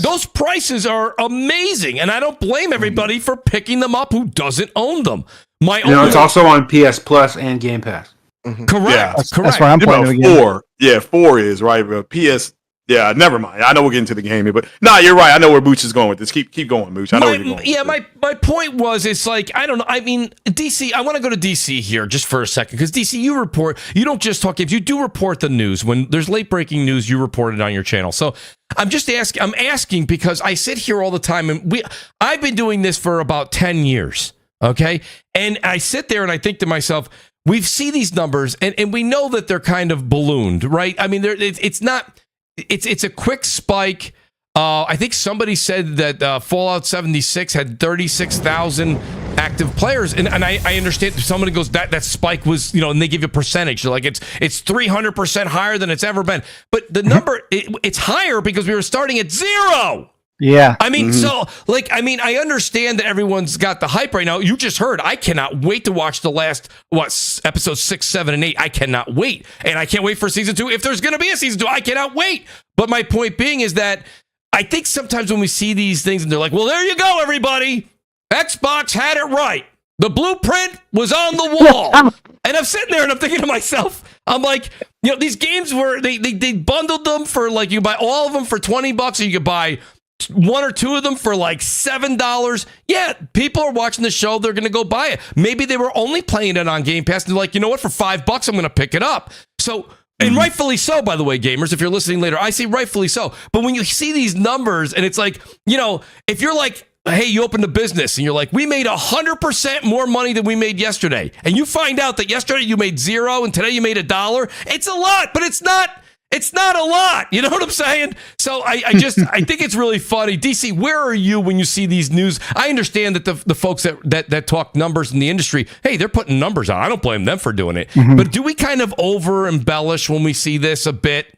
Those prices are amazing, and I don't blame everybody for picking them up who doesn't own them. It's also on PS Plus and Game Pass. Mm-hmm. Correct. Yeah, correct. That's where I'm playing again. 4. Yeah, 4 is right. But PS. Yeah, never mind. I know we're getting to the gaming, but you're right. I know where Mooch is going with this. Keep going, Mooch. I know where you're going. Yeah, my point was, it's like, I don't know. I mean, DC, I want to go to DC here just for a second, because DC, you don't just talk games, you do report the news. When there's late breaking news, you report it on your channel. So I'm asking because I sit here all the time, and I've been doing this for about 10 years. Okay. And I sit there and I think to myself, we see these numbers and we know that they're kind of ballooned, right? I mean, it's a quick spike. I think somebody said that Fallout 76 had 36,000 active players, and I understand. Somebody goes, that spike was, and they give you a percentage. They're like, it's 300% higher than it's ever been. But the number, it's higher because we were starting at 0. Yeah. I mean, I understand that everyone's got the hype right now. You just heard, I cannot wait to watch the last, episodes 6, 7, and 8. I cannot wait. And I can't wait for season 2. If there's going to be a season 2, I cannot wait. But my point being is that I think sometimes when we see these things and they're like, well, there you go, everybody. Xbox had it right. The blueprint was on the wall. And I'm sitting there and I'm thinking to myself, I'm like, these games were, they bundled them for like, you buy all of them for $20 or you could buy one or two of them for like $7. Yeah, people are watching the show. They're going to go buy it. Maybe they were only playing it on Game Pass and they're like, you know what, for $5, I'm going to pick it up. So, and rightfully so, by the way, gamers, if you're listening later, I say rightfully so. But when you see these numbers and it's like, if you're like, hey, you opened a business and you're like, we made 100% more money than we made yesterday. And you find out that yesterday you made $0 and today you made $1. It's a lot, but it's not a lot. You know what I'm saying? So I think it's really funny. DC, where are you when you see these news? I understand that the folks that talk numbers in the industry, hey, they're putting numbers out. I don't blame them for doing it. But do we kind of over embellish when we see this a bit?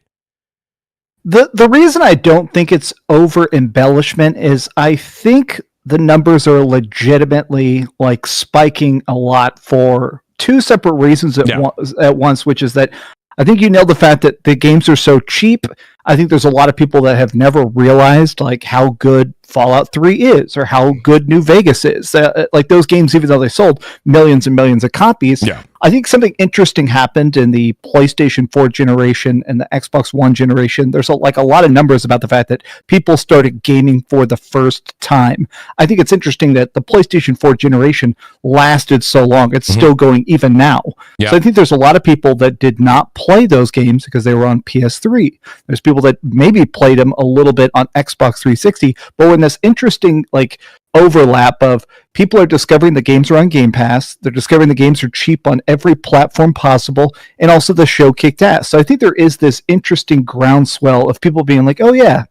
The reason I don't think it's over embellishment is I think the numbers are legitimately like spiking a lot for two separate reasons at once, which is that I think you nailed the fact that the games are so cheap. I think there's a lot of people that have never realized like how good Fallout 3 is or how good New Vegas is. Like those games, even though they sold millions and millions of copies, I think something interesting happened in the PlayStation 4 generation and the Xbox One generation. There's a lot of numbers about the fact that people started gaming for the first time. I think it's interesting that the PlayStation 4 generation lasted so long. It's still going even now. So I think there's a lot of people that did not play those games because they were on PS3. There's people that maybe played them a little bit on Xbox 360, but when this interesting like overlap of people are discovering the games are on Game Pass, they're discovering the games are cheap on every platform possible, and also the show kicked ass. So I think there is this interesting groundswell of people being like, oh yeah,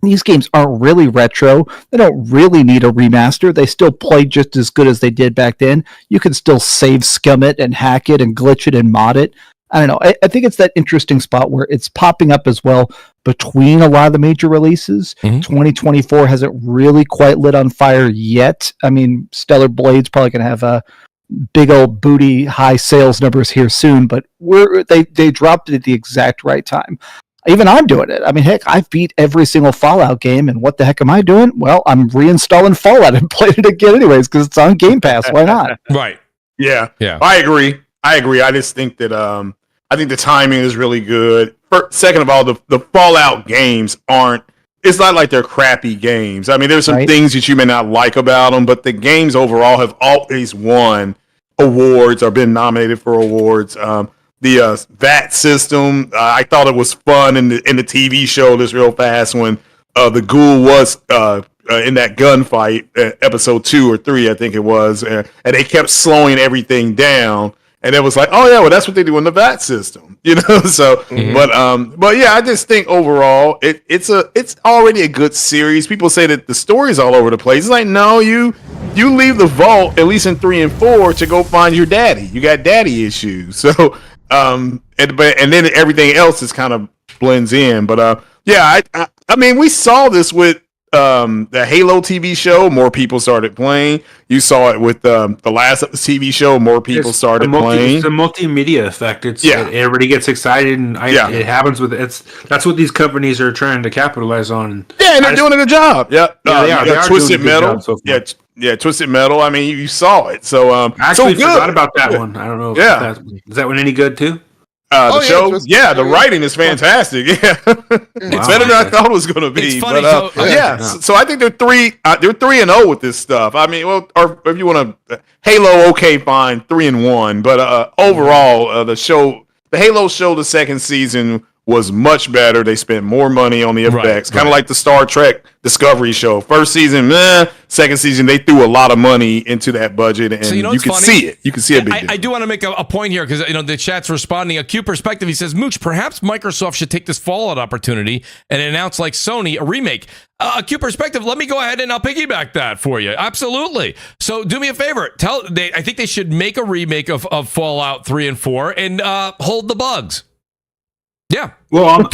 these games aren't really retro. They don't really need a remaster. They still play just as good as they did back then. You can still save scum it and hack it and glitch it and mod it. I don't know. I think it's that interesting spot where it's popping up as well between a lot of the major releases. 2024 hasn't really quite lit on fire yet. I mean, Stellar Blade's probably going to have a big old booty high sales numbers here soon, but they dropped it at the exact right time. Even I'm doing it. I mean, heck, I've beat every single Fallout game, and what the heck am I doing? Well, I'm reinstalling Fallout and playing it again anyways because it's on Game Pass. Why not? Right. Yeah. I agree. I just think that I think the timing is really good. Second of all, the Fallout games it's not like they're crappy games. I mean, there's some things that you may not like about them, but the games overall have always won awards or been nominated for awards. The VAT system, I thought it was fun in the TV show this real fast when the ghoul was in that gunfight, episode 2 or 3, I think it was, and they kept slowing everything down. And it was like, oh yeah, well that's what they do in the VAT system, So, but yeah, I just think overall it's already a good series. People say that the story's all over the place. It's like, no, you leave the vault at least in 3 and 4 to go find your daddy. You got daddy issues, so and then everything else is kind of blends in. But yeah, I mean, we saw this with the Halo TV show. More people started playing. You saw it with the Last of Us TV show. More people started playing. It's a multimedia effect. Everybody gets excited, and it happens with that's what these companies are trying to capitalize on. Yeah, and they're doing a good job. Yeah, they are Twisted Metal. Yeah, Twisted Metal. I mean, you saw it. So I actually forgot about that one. I don't know. Is that one any good too? The show, the writing is fantastic. Yeah, it's better than I thought it was going to be. It's funny, so I think they're 3-0 with this stuff. I mean, well, or if you want to Halo, okay, fine, 3-1. But overall, the Halo show, the second season was much better. They spent more money on the effects, kind of like the Star Trek Discovery show. First season, second season, they threw a lot of money into that budget, and you can see it. You can see a big deal. I do want to make a point here because the chat's responding. A Q Perspective, he says, Mooch, perhaps Microsoft should take this Fallout opportunity and announce, like Sony, a remake. A Q Perspective, let me go ahead and I'll piggyback that for you. Absolutely. So do me a favor. I think they should make a remake of Fallout 3 and 4 and hold the bugs. Yeah. Well, on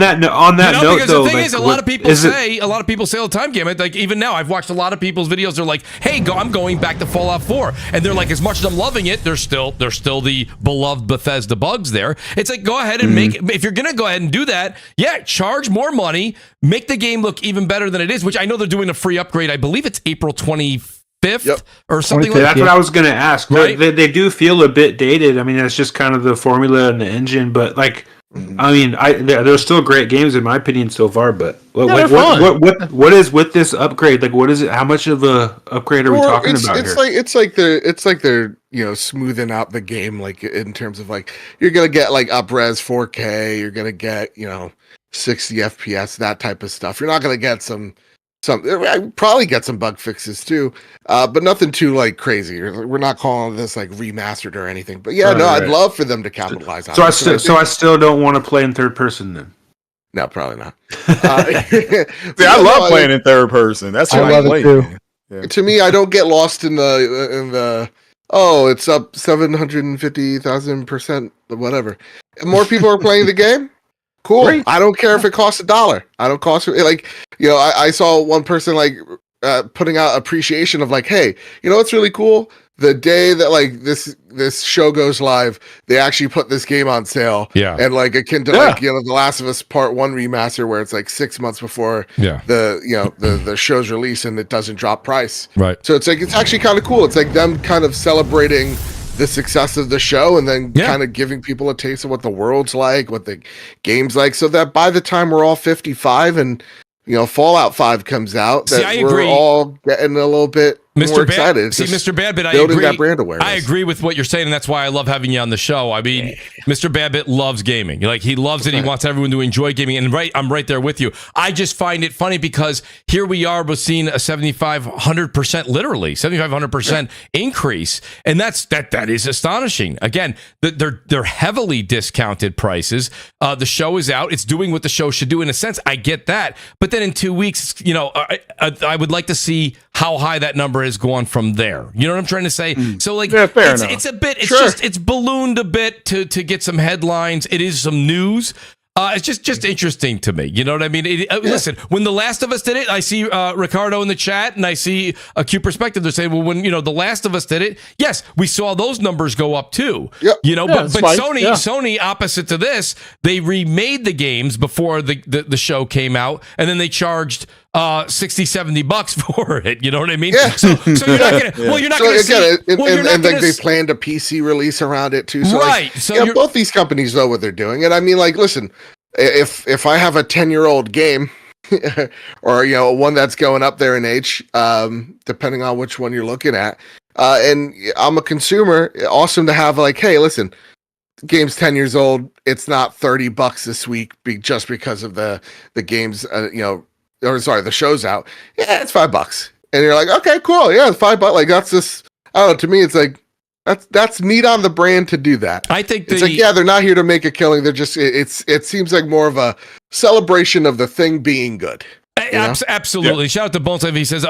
that note, because the thing is, a lot of people say all the time, Game. Like even now, I've watched a lot of people's videos. They're like, "Hey, I'm going back to Fallout 4," and they're like, as much as I'm loving it, there's still the beloved Bethesda bugs there. It's like, go ahead and make. If you're gonna go ahead and do that, charge more money, make the game look even better than it is. Which I know they're doing a free upgrade. I believe it's April 25th 25th or something like that. That's what I was going to ask. Right? They do feel a bit dated. I mean, that's just kind of the formula and the engine, but like, I mean, they're still great games in my opinion so far. But what is with this upgrade? Like, what is it? How much of a upgrade are we talking about here? It's like they're smoothing out the game, like in terms of like you're gonna get like up-res 4K, you're gonna get 60 FPS, that type of stuff. You're not gonna get some. I probably get some bug fixes too, but nothing too like crazy. We're not calling this like remastered or anything. But I'd love for them to capitalize on it. I still don't want to play in third person then. No, probably not. I love playing in third person. That's what I love it too. Yeah. To me, I don't get lost in the it's up 750,000%, whatever. And more people are playing the game. Cool. Great. I don't care if it costs $1. I don't cost like I saw one person like putting out appreciation of like, hey, what's really cool? The day that like this show goes live, they actually put this game on sale. Yeah. And like akin to like The Last of Us Part 1 remaster, where it's like 6 months before the show's release and it doesn't drop price. Right. So it's like it's actually kind of cool. It's like them kind of celebrating the success of the show and then kind of giving people a taste of what the world's like, what the game's like, so that by the time we're all 55 and Fallout 5 comes out, that we're all getting a little bit more excited. Mr. Badbit, I building agree. That brand awareness. I agree with what you're saying, and that's why I love having you on the show. I mean, Mr. Badbit loves gaming. Like, he loves it. He wants everyone to enjoy gaming, and I'm right there with you. I just find it funny because here we are, we're seeing a 7,500%, literally 7,500% increase, and that is astonishing. Again, they're heavily discounted prices. The show is out. It's doing what the show should do in a sense. I get that, but then in 2 weeks, I would like to see how high that number has gone from there. You know what I'm trying to say? So like, it's a bit, it's ballooned a bit to get some headlines. It is some news. It's just interesting to me. You know what I mean? Listen, when The Last of Us did it, I see Ricardo in the chat, and I see a Q Perspective. They're saying, well, when The Last of Us did it, yes, we saw those numbers go up too. Yep. But Sony, opposite to this, they remade the games before the show came out, and then they charged $60-$70 for it. You know what I mean? Yeah. So you're not gonna. Well, you're not gonna see it. And they planned a PC release around it too. So right. So both these companies know what they're doing, and I mean, like, listen. If I have a 10-year-old game, or one that's going up there in age, depending on which one you're looking at, and I'm a consumer, awesome to have like, hey, listen, game's 10 years old, it's not $30 this week just because of the game's the show's out. Yeah, it's $5, and you're like, okay, cool, yeah, $5. Like that's just, I don't know. To me, it's like. That's neat on the brand to do that. I think it's like, they're not here to make a killing. They're just it seems like more of a celebration of the thing being good. Absolutely. Shout out to Bones. He says,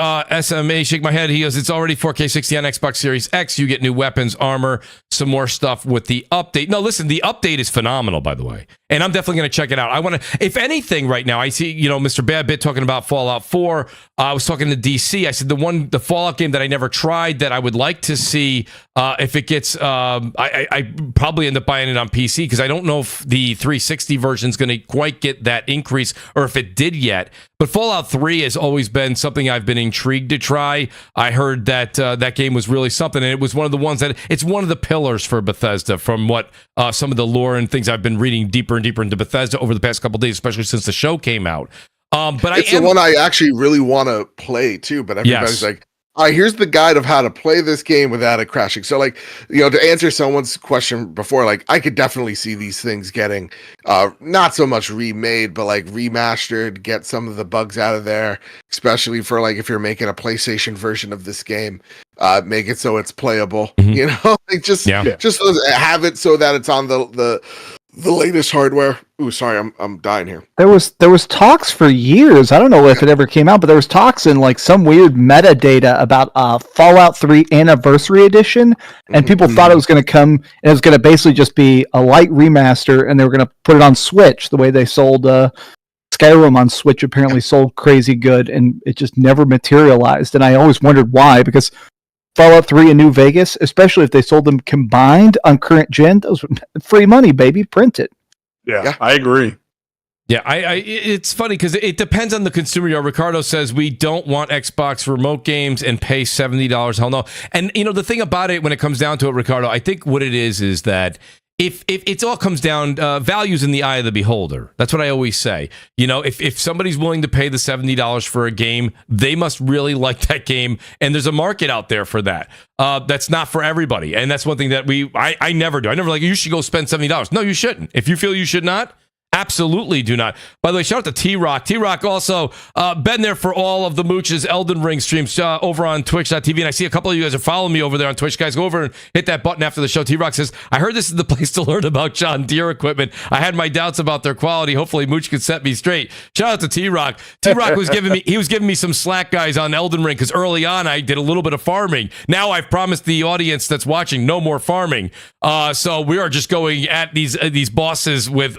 SMA, shake my head. He goes, it's already 4K 60 on Xbox Series X. You get new weapons, armor, some more stuff with the update. No, listen, the update is phenomenal, by the way. And I'm definitely going to check it out. I want to, if anything, right now, I see, Mr. Badbit talking about Fallout 4. I was talking to DC. I said the Fallout game that I never tried that I would like to see if it gets, I probably end up buying it on PC because I don't know if the 360 version is going to quite get that increase or if it did yet. But Fallout 3 has always been something I've been intrigued to try. I heard that that game was really something, and it was one of the ones that it's one of the pillars for Bethesda from what some of the lore and things I've been reading deeper and deeper into Bethesda over the past couple of days, especially since the show came out. But it's the one I actually really want to play too, but everybody's like, all right, here's the guide of how to play this game without it crashing. So like, to answer someone's question before, like I could definitely see these things getting not so much remade, but like remastered, get some of the bugs out of there, especially for like if you're making a PlayStation version of this game, make it so it's playable, like just have it so that it's on the latest hardware. Ooh, sorry, I'm dying here. There was talks for years. I don't know if it ever came out, but there was talks in like some weird metadata about Fallout 3 Anniversary Edition, and people thought it was going to come and it was going to basically just be a light remaster, and they were going to put it on Switch the way they sold Skyrim on Switch. Apparently sold crazy good, and it just never materialized. And I always wondered why, because Fallout 3 and New Vegas, especially if they sold them combined on current gen, those were free money, baby. Print it. Yeah, I agree. Yeah, it's funny because it depends on the consumer. Ricardo says we don't want Xbox remote games and pay $70. Hell no. And the thing about it, when it comes down to it, Ricardo, I think what it is that if it all comes down, values in the eye of the beholder. That's what I always say. If somebody's willing to pay the $70 for a game, they must really like that game, and there's a market out there for that. That's not for everybody, and that's one thing that I never do. I never like, you should go spend $70. No, you shouldn't. If you feel you should not, absolutely do not. By the way, shout out to T-Rock. T-Rock also been there for all of the Mooch's Elden Ring streams over on Twitch.tv. And I see a couple of you guys are following me over there on Twitch. Guys, go over and hit that button after the show. T-Rock says, I heard this is the place to learn about John Deere equipment. I had my doubts about their quality. Hopefully Mooch could set me straight. Shout out to T-Rock. T-Rock was giving me some slack, guys, on Elden Ring, because early on I did a little bit of farming. Now I've promised the audience that's watching no more farming. So we are just going at these bosses with,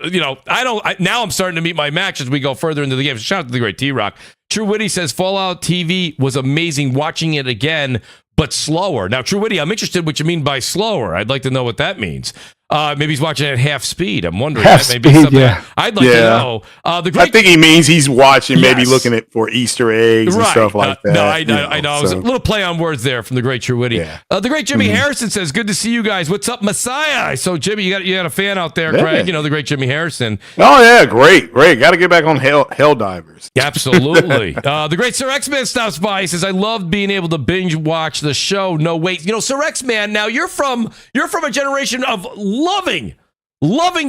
now I'm starting to meet my match as we go further into the game. Shout out to the great T-Rock. TrueWiddy says Fallout TV was amazing, watching it again, but slower. Now, TrueWiddy, I'm interested what you mean by slower. I'd like to know what that means. Maybe he's watching it at half speed. I'm wondering. Half that may be speed, something yeah. I'd like to know. I think he means he's watching, maybe looking at for Easter eggs and stuff like that. No, I know. It was a little play on words there from the great TrueWiddy. Yeah. The great Jimmy Harrison says, "Good to see you guys. What's up, Messiah?" So, Jimmy, you got a fan out there, Craig. The great Jimmy Harrison. Oh yeah, great. Got to get back on Helldivers. Absolutely. The great Sir X-Man stops by. He says, "I love being able to binge watch the show. No wait, Sir X-Man. Now you're from a generation of loving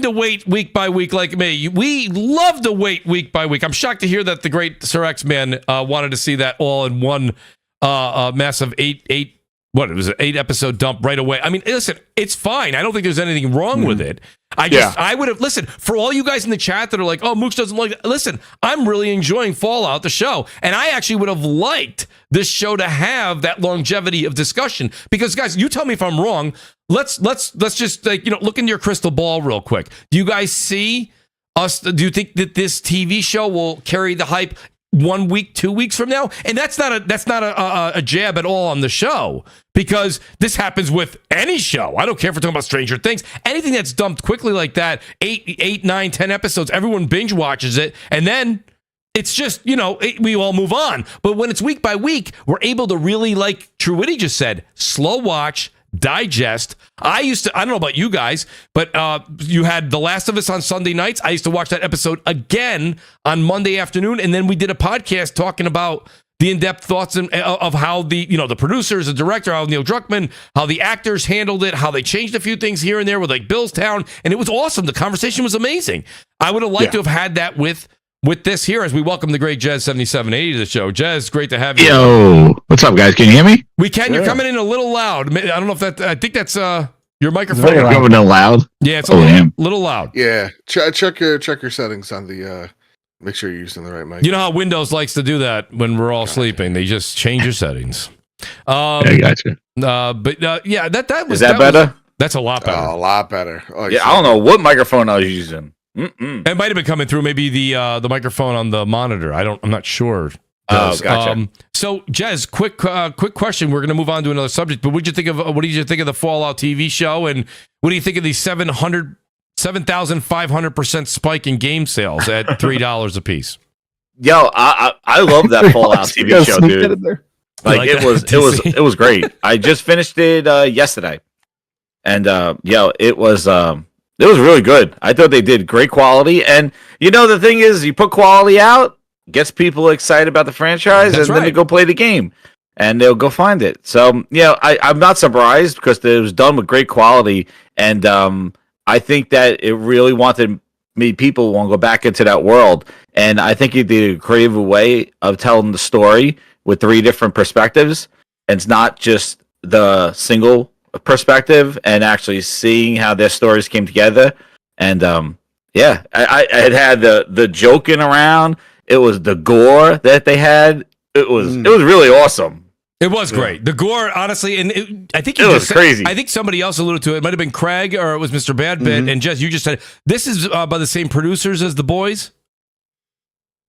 to wait week by week like me. We love to wait week by week. I'm shocked to hear that the great Sir X-Man wanted to see that all in one massive eight episode dump right away. I mean, listen, it's fine. I don't think there's anything wrong with it. I would have, listen, for all you guys in the chat that are like, oh, Mooch doesn't like that. Listen, I'm really enjoying Fallout, the show. And I actually would have liked this show to have that longevity of discussion. Because, guys, you tell me if I'm wrong. Let's just look into your crystal ball real quick. Do you guys see us? Do you think that this TV show will carry the hype 1 week, 2 weeks from now? And that's not a jab at all on the show, because this happens with any show. I don't care if we're talking about Stranger Things. Anything that's dumped quickly like that, 8, 9, 10 episodes, everyone binge watches it, and then it's just, we all move on. But when it's week by week, we're able to really, like TrueWiddy just said, slow watch, digest. I don't know about you guys, but you had The Last of Us on Sunday nights. I used to watch that episode again on Monday afternoon, and then we did a podcast talking about the in-depth thoughts of how the producers, the director, how Neil Druckmann, how the actors handled it, how they changed a few things here and there with like Billstown, and it was awesome. The conversation was amazing. I would have liked to have had that with this here, as we welcome the great Jez7780 to the show. Jez, great to have you. Yo, what's up, guys? Can you hear me? We can. You're coming in a little loud. I don't know if I think that's your microphone. Very loud. Coming in loud? Yeah, it's little loud. Yeah, check your settings on the. Make sure you're using the right mic. You know how Windows likes to do that when we're all sleeping. They just change your settings. I got you. Yeah, that was. Is that better? That's a lot better. Oh, a lot better. Oh, yeah, I don't know what microphone I was using. It might have been coming through maybe the microphone on the monitor. I'm not sure. Oh, gotcha. So, Jez, quick question. We're going to move on to another subject. But what did you think of the Fallout TV show, and what do you think of the 7,500% spike in game sales at $3 a piece? Yo, I love that Fallout TV show, dude. Like it was great. I just finished it yesterday, and it was really good. I thought they did great quality, and the thing is, you put quality out, gets people excited about the franchise, and then they go play the game, and they'll go find it. So I'm not surprised, because it was done with great quality, and I think that it really made people want to go back into that world, and I think it did a creative way of telling the story with 3 different perspectives, and it's not just the single perspective, and actually seeing how their stories came together. And I had the joking around. It was the gore that they had. It was really awesome. It was great. The gore, honestly, and I think it was crazy. I think somebody else alluded to it. It might have been Craig, or it was Mr. Badbit. And Jess, you just said this is by the same producers as The Boys.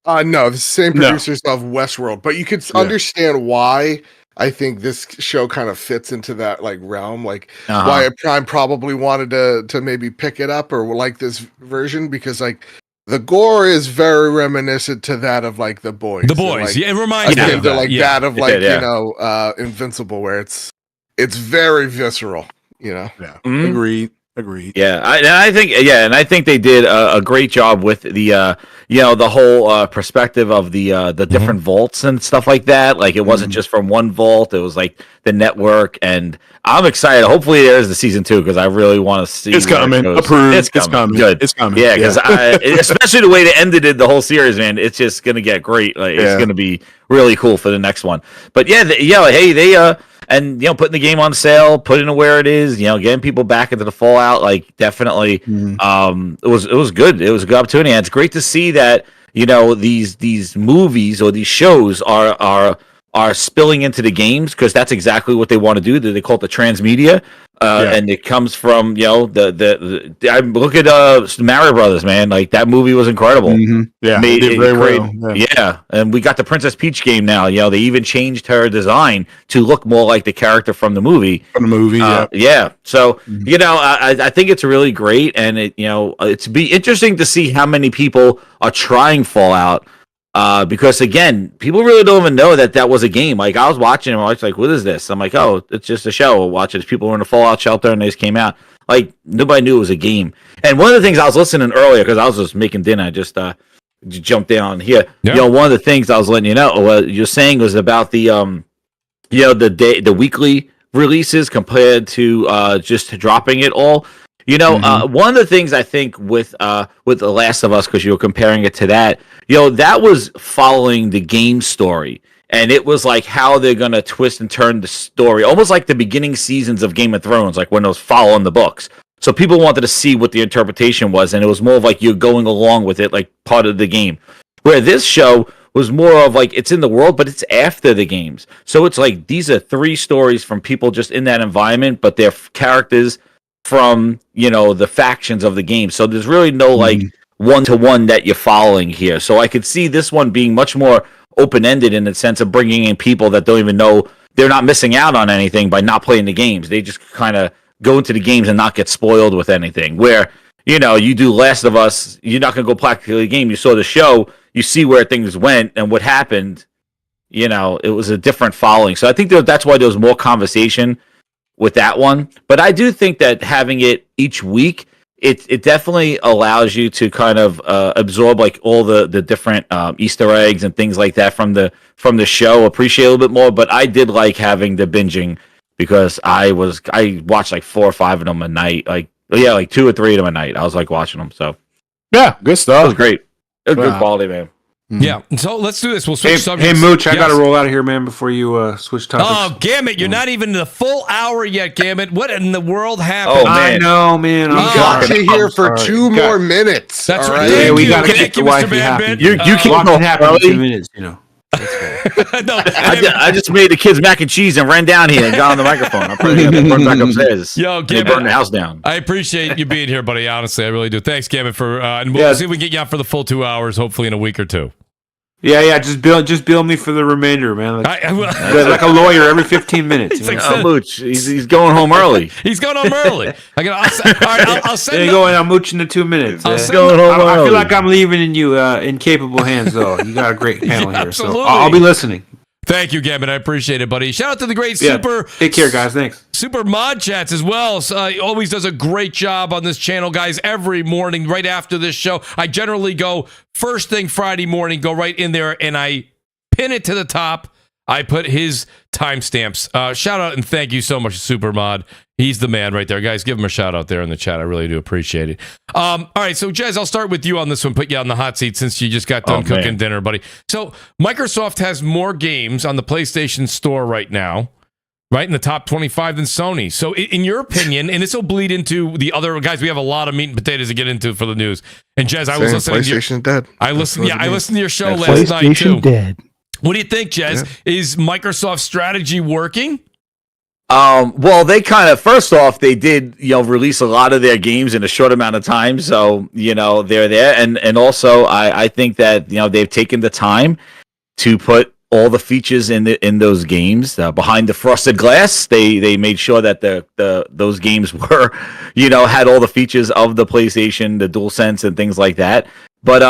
No, the same producers of Westworld, but you could understand why. I think this show kind of fits into that realm, why Prime probably wanted to maybe pick it up or like this version, because The gore is very reminiscent to that of like The Boys. The Boys, like, yeah, it reminds me of that. Like that of like Invincible, where it's very visceral. Yeah. Agreed. Yeah, I think they did a great job with the the whole perspective of the different vaults and stuff like that. Like it wasn't just from one vault; it was like the network. And I'm excited. Hopefully, there's the season 2 because I really want to see. It's coming. Approved. It's coming. Good. It's coming. Yeah, because especially the way they ended it, the whole series, man. It's just gonna get great. Like it's gonna be really cool for the next one. But hey, and putting the game on sale, putting it where it is, getting people back into the Fallout, like definitely, it was good. It was a good opportunity, and it's great to see that these movies or these shows are spilling into the games because that's exactly what they want to do. They call it the transmedia, and it comes from I look at Mario Brothers, man. Like that movie was incredible. Yeah, made it very well. Yeah, and we got the Princess Peach game now. They even changed her design to look more like the character from the movie. Yeah. So I think it's really great, and it's be interesting to see how many people are trying Fallout. Because again, people really don't even know that was a game. Like I was watching, I was like, "What is this?" I'm like, "Oh, it's just a show." We'll watch it. People were in a Fallout shelter and they just came out. Like nobody knew it was a game. And one of the things I was listening earlier because I was just making dinner, I just jumped down here. Yeah. One of the things I was letting you know, what you're saying was about the the weekly releases compared to just dropping it all. One of the things I think with The Last of Us, because you were comparing it to that, that was following the game story. And it was like how they're going to twist and turn the story, almost like the beginning seasons of Game of Thrones, like when it was following the books. So people wanted to see what the interpretation was, and it was more of like you're going along with it, like part of the game. Where this show was more of like it's in the world, but it's after the games. So it's like these are 3 stories from people just in that environment, but they're characters from the factions of the game. So there's really no like one-to-one that you're following here. So I could see this one being much more open-ended in the sense of bringing in people that don't even know they're not missing out on anything by not playing the games. They just kind of go into the games and not get spoiled with anything. Where you do Last of Us, you're not going to go play the game. You saw the show, you see where things went and what happened. It was a different following. So I think that's why there was more conversation with that one. But I do think that having it each week, it definitely allows you to kind of absorb like all the different Easter eggs and things like that from the show, appreciate a little bit more. But I did like having the binging because I watched like 4 or 5 of them a night, like 2 or 3 of them a night. I was like watching them. So yeah, good stuff. It was great. It was good quality, man. Yeah, so let's do this. We'll switch Hey, subjects. Mooch, I got to roll out of here, man, before you switch topics. Oh, Gamut, you're not even the full hour yet, Gamut. What in the world happened? Oh, man. I know, man. We got you here for 2 more minutes. That's all right. right. Yeah, we got to Thank keep you, the Mr. wifey happy. You can't go happy in 2 minutes, No, I just made the kids mac and cheese and ran down here and got on the microphone. I probably got to run back upstairs. Yo, they burned the house down. I appreciate you being here, buddy. Honestly, I really do. Thanks, Gamut, for and we'll see if we can get you out for the full 2 hours, hopefully in a week or 2. Yeah. Just bill me for the remainder, man. Like a lawyer every 15 minutes. Mooch, he's going home early. He's going home early. I'll send. There you go, and I'm mooching in 2 minutes. I feel like I'm leaving in you in capable hands, though. You got a great panel here, absolutely. so I'll be listening. Thank you, Gamut. I appreciate it, buddy. Shout out to the great Super. Take care, guys. Thanks. Super Mod Chats as well. He always does a great job on this channel, guys. Every morning, right after this show, I generally go first thing Friday morning, go right in there, and I pin it to the top. I put his timestamps. Shout out and thank you so much, Super Mod. He's the man right there. Guys, give him a shout out there in the chat. I really do appreciate it. All right, so Jez, I'll start with you on this one. Put you on the hot seat since you just got done cooking dinner, buddy. So Microsoft has more games on the PlayStation Store right now, right, in the top 25 than Sony. So in your opinion, and this will bleed into the other guys, we have a lot of meat and potatoes to get into for the news. And Jez, I was listening to PlayStation dead. I listened to your show last night too. Dead. What do you think, Jez? Yeah. Is Microsoft's strategy working? Well, they kind of, first off, they did, release a lot of their games in a short amount of time. So, they're there. And also, I think that, they've taken the time to put all the features in those games behind the frosted glass. They made sure that those games were, had all the features of the PlayStation, the DualSense and things like that. But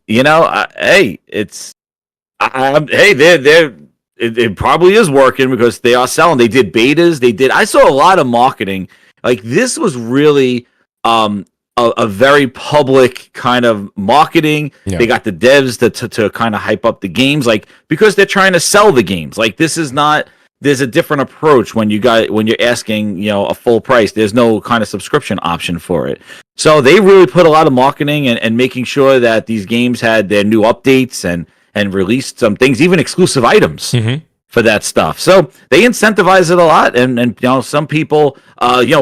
hey, it's it probably is working because they are selling. They did betas. I saw a lot of marketing. Like this was really a very public kind of marketing. Yeah. They got the devs to kind of hype up the games, like because they're trying to sell the games. Like this is not. There's a different approach when you're asking, a full price. There's no kind of subscription option for it. So they really put a lot of marketing and making sure that these games had their new updates and released some things, even exclusive items for that stuff. So they incentivize it a lot. And some people,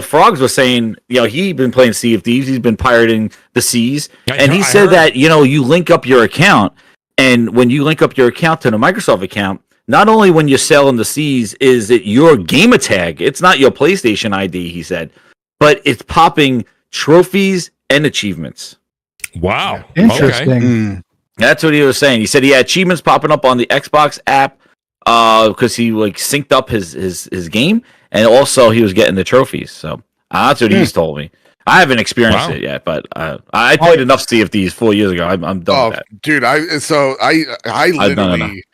Frogs was saying, he'd been playing Sea of Thieves. He's been pirating the seas. And he said that, you link up your account. And when you link up your account to the Microsoft account, not only when you're selling the seas is it your gamer tag, it's not your PlayStation ID, he said, but it's popping trophies and achievements. Wow. Interesting. Okay. That's what he was saying. He said he had achievements popping up on the Xbox app because he synced up his game, and also he was getting the trophies. So that's what he's told me. I haven't experienced it yet, but I played enough Sea of Thieves 4 years ago. I'm done with that. Dude, I literally...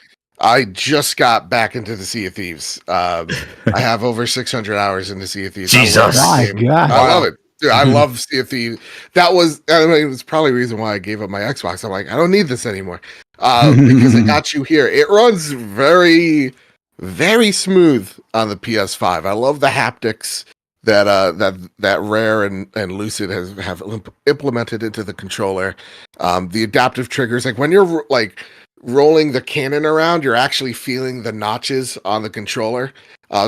I just got back into the Sea of Thieves. I have over 600 hours in the Sea of Thieves. Jesus. I love it. Dude, I love Sea of Thieves. It was probably the reason why I gave up my Xbox. I'm like, I don't need this anymore. Because it got you here. It runs very, very smooth on the PS5. I love the haptics that Rare and Lucid have implemented into the controller. The adaptive triggers, like when you're rolling the cannon around, you're actually feeling the notches on the controller.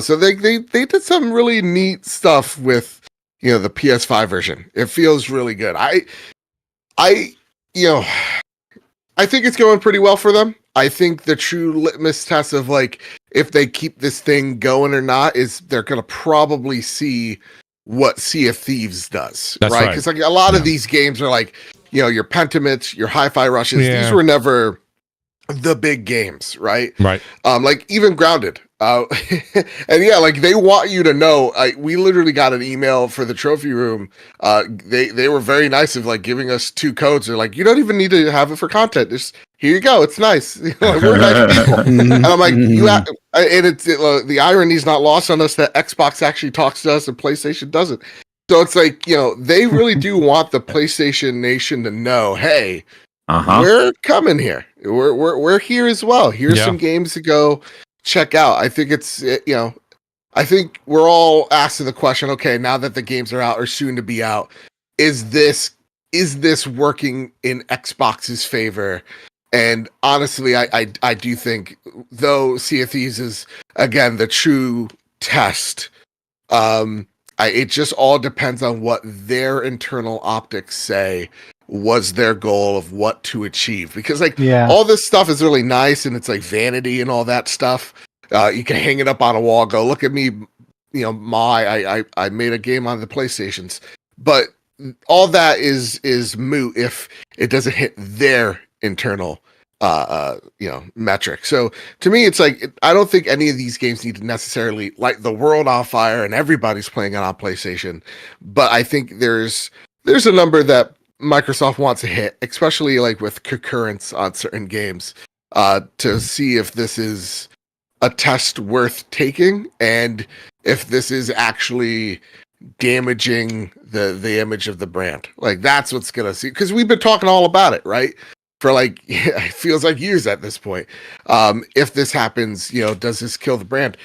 So they did some really neat stuff with the PS5 version. It feels really good. I think it's going pretty well for them. I think the true litmus test of if they keep this thing going or not is they're gonna probably see what Sea of Thieves does. That's right? Because a lot of these games are your Pentiments, your Hi-Fi Rushes. Yeah. These were never the big games, right? Even Grounded, and they want you to know. We literally got an email for the trophy room. They were very nice of giving us 2 codes. They're like, you don't even need to have it for content. Just here you go. It's nice. We're nice people. And I'm like, the irony is not lost on us that Xbox actually talks to us and PlayStation doesn't. So it's they really do want the PlayStation Nation to know, hey. We're coming here. We're here as well. Here's some games to go check out. I think I think we're all asking the question, okay, now that the games are out or soon to be out, is this working in Xbox's favor? And honestly, I do think, though Sea of Thieves is again the true test, it just all depends on what their internal optics say was their goal of what to achieve, because all this stuff is really nice and it's vanity and all that stuff. You can hang it up on a wall, go look at me, I made a game on the PlayStations, but all that is moot if it doesn't hit their internal metric. So to me, it's I don't think any of these games need to necessarily light the world on fire and everybody's playing it on PlayStation, but I think there's a number that Microsoft wants to hit, especially with concurrence on certain games, to see if this is a test worth taking and if this is actually damaging the image of the brand. That's what's gonna see, because we've been talking all about it, right? For it feels like years at this point. If this happens, does this kill the brand?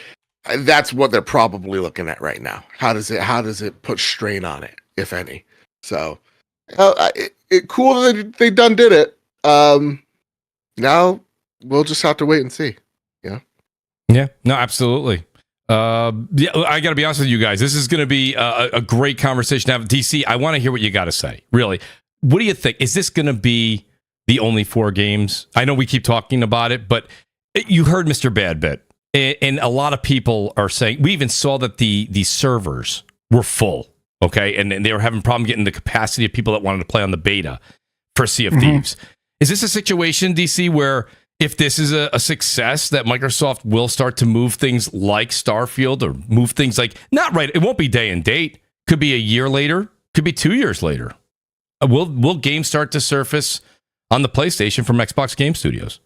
That's what they're probably looking at right now. How does it put strain on it, if any? So. Cool that they done did it. Now we'll just have to wait and see. Yeah. No, absolutely. I got to be honest with you guys. This is going to be a great conversation to have. DC, I want to hear what you got to say. Really, what do you think? Is this going to be the only 4 games? I know we keep talking about it, but you heard Mr. Badbit, and a lot of people are saying. We even saw that the servers were full. Okay, and they were having a problem getting the capacity of people that wanted to play on the beta for Sea of Thieves. Is this a situation, DC, where if this is a success, that Microsoft will start to move things like Starfield, or move things not right? It won't be day and date. Could be a year later. Could be 2 years later. Will games start to surface on the PlayStation from Xbox Game Studios.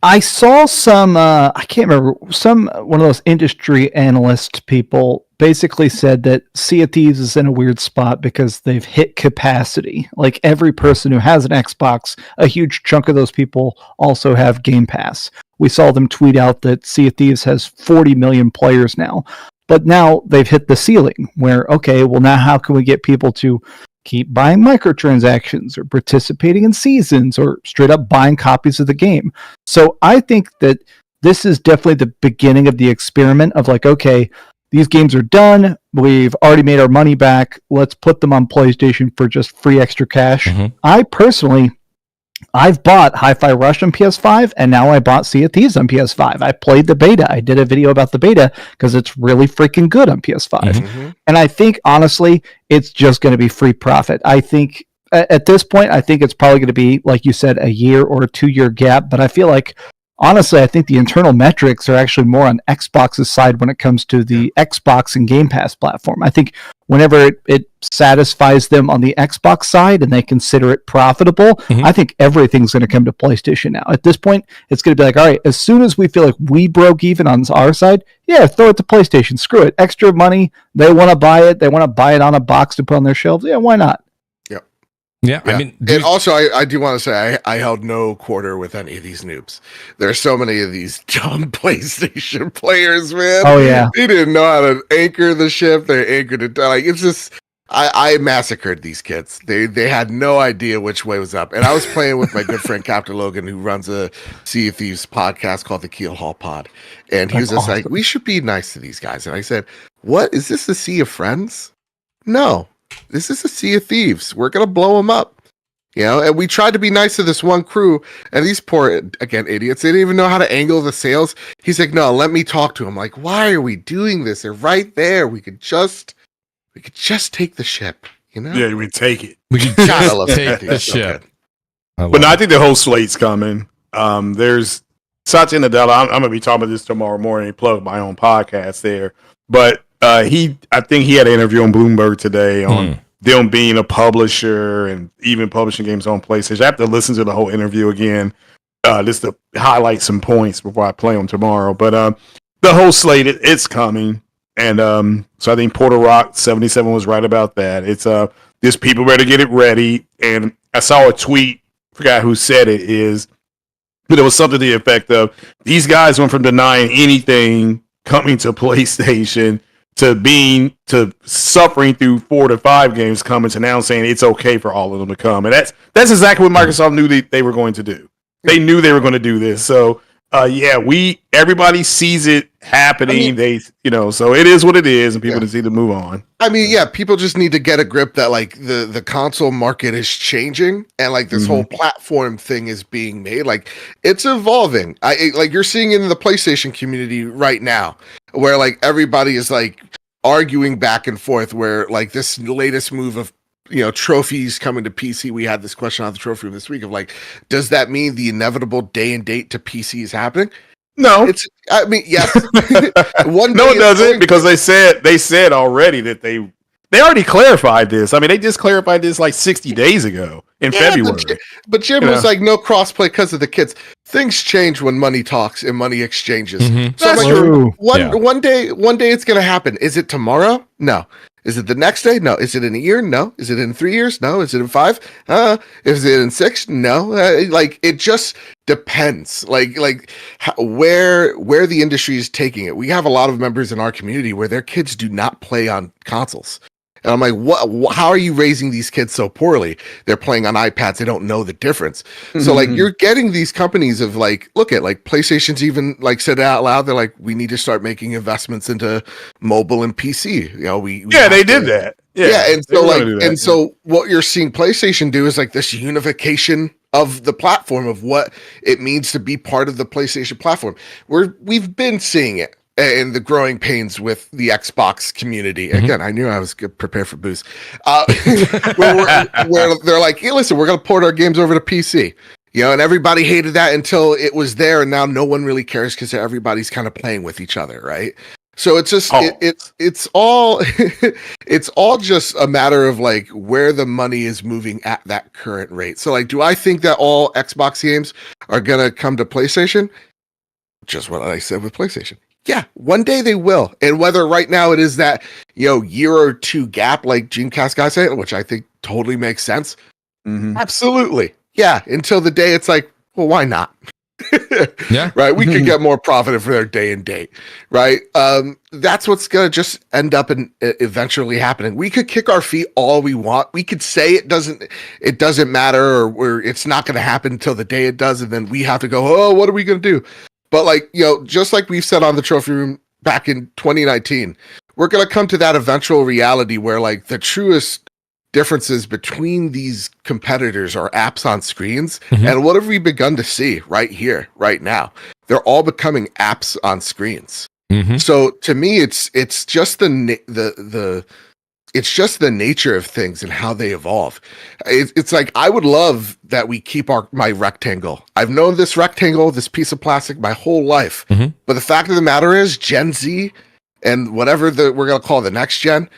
I saw some, I can't remember, one of those industry analyst people basically said that Sea of Thieves is in a weird spot because they've hit capacity. Like every person who has an Xbox, a huge chunk of those people also have Game Pass. We saw them tweet out that Sea of Thieves has 40 million players now. But now they've hit the ceiling where, okay, well now how can we get people to keep buying microtransactions or participating in seasons or straight up buying copies of the game? So I think that this is definitely the beginning of the experiment of like, okay, these games are done. We've already made our money back. Let's put them on PlayStation for just free extra cash. I've bought Hi-Fi Rush on PS5, and now I bought Sea of Thieves on PS5. I played the beta. I did a video about the beta because it's really freaking good on PS5. And I think, honestly, it's just going to be free profit. I think, at this point, I think it's probably going to be, like you said, a year or a 2-year gap. But I feel like, honestly, I think the internal metrics are actually more on Xbox's side when it comes to the Xbox and Game Pass platform. I think whenever it satisfies them on the Xbox side and they consider it profitable, I think everything's going to come to PlayStation now. At this point, it's going to be like, all right, as soon as we feel like we broke even on our side, yeah, throw it to PlayStation. Screw it. Extra money. They want to buy it. They want to buy it on a box to put on their shelves. Yeah, why not? Yeah, I mean, and also I do want to say I held no quarter with any of these noobs. There are so many of these dumb PlayStation players, man. Oh yeah, they didn't know how to anchor the ship. They anchored it like it's just. I massacred these kids. They had no idea which way was up. And I was playing with my good friend Captain Logan, who runs a Sea of Thieves podcast called the Keel Hall Pod, and he was just like, "We should be nice to these guys." And I said, "What is this? A Sea of Friends? No." This is a Sea of Thieves. We're gonna blow them up, And we tried to be nice to this one crew, and these poor idiots. They didn't even know how to angle the sails. He's like, "No, let me talk to him." Like, why are we doing this? They're right there. We could just take the ship. Yeah, we take it. We could just take the ship. But no, I think the whole slate's coming. There's Satya Nadella. I'm gonna be talking about this tomorrow morning. Plug my own podcast there, but. I think he had an interview on Bloomberg today on them being a publisher and even publishing games on PlayStation. I have to listen to the whole interview again just to highlight some points before I play them tomorrow. But the whole slate, it's coming. And so I think Porter Rock 77 was right about that. It's there's people better get it ready. And I saw a tweet, forgot who said it, but it was something to the effect of these guys went from denying anything coming to PlayStation to suffering through 4 to 5 games coming to now saying it's okay for all of them to come. And that's exactly what Microsoft knew they were going to do. They knew they were going to do this. So everybody sees it happening. So it is what it is, and people just need to move on. I mean, people just need to get a grip that like the console market is changing, and like this whole platform thing is being made. Like it's evolving. Like you're seeing it in the PlayStation community right now, where like everybody is like arguing back and forth. Where like this latest move of trophies coming to PC. We had this question on the trophy room this week of like, does that mean the inevitable day and date to PC is happening? No, yes. No, it doesn't, because they said already that they already clarified this. I mean, they just clarified this like 60 days ago in February. But Jim was like, no crossplay because of the kids. Things change when money talks and money exchanges. So I'm like, one day it's gonna happen. Is it tomorrow? No. Is it the next day? No. Is it in a year? No. Is it in 3 years? No. Is it in 5? Is it in 6? No. Like it just depends. Like where the industry is taking it. We have a lot of members in our community where their kids do not play on consoles. And I'm like, what? How are you raising these kids so poorly? They're playing on iPads. They don't know the difference. So like you're getting these companies of like, look at like PlayStation's even like said out loud. They're like, we need to start making investments into mobile and PC. They did that. Yeah. And so like, so what you're seeing PlayStation do is like this unification of the platform of what it means to be part of the PlayStation platform. We've been seeing it. And the growing pains with the Xbox community. Again, I knew I was prepared for booze. Where they're like, hey, listen, we're going to port our games over to PC. And everybody hated that until it was there. And now no one really cares because everybody's kind of playing with each other, right? So it's just it's all it's all just a matter of like where the money is moving at that current rate. So like, do I think that all Xbox games are gonna come to PlayStation? Just what I said with PlayStation. Yeah, one day they will. And whether right now it is that, year or two gap, like Dreamcast guys say, which I think totally makes sense. Mm-hmm. Absolutely. Yeah. Until the day it's like, well, why not? Yeah. Right. We could get more profit for their day and date. Right. That's what's going to just end up in eventually happening. We could kick our feet all we want. We could say it doesn't matter, or it's not going to happen until the day it does. And then we have to go, oh, what are we going to do? But like, just like we've said on the Trophy Room back in 2019, we're going to come to that eventual reality where like the truest differences between these competitors are apps on screens. Mm-hmm. And what have we begun to see right here, right now? They're all becoming apps on screens. Mm-hmm. So to me, it's just it's just the nature of things and how they evolve. It's like, I would love that we keep my rectangle. I've known this rectangle, this piece of plastic, my whole life. Mm-hmm. But the fact of the matter is, Gen Z and whatever we're going to call the next gen.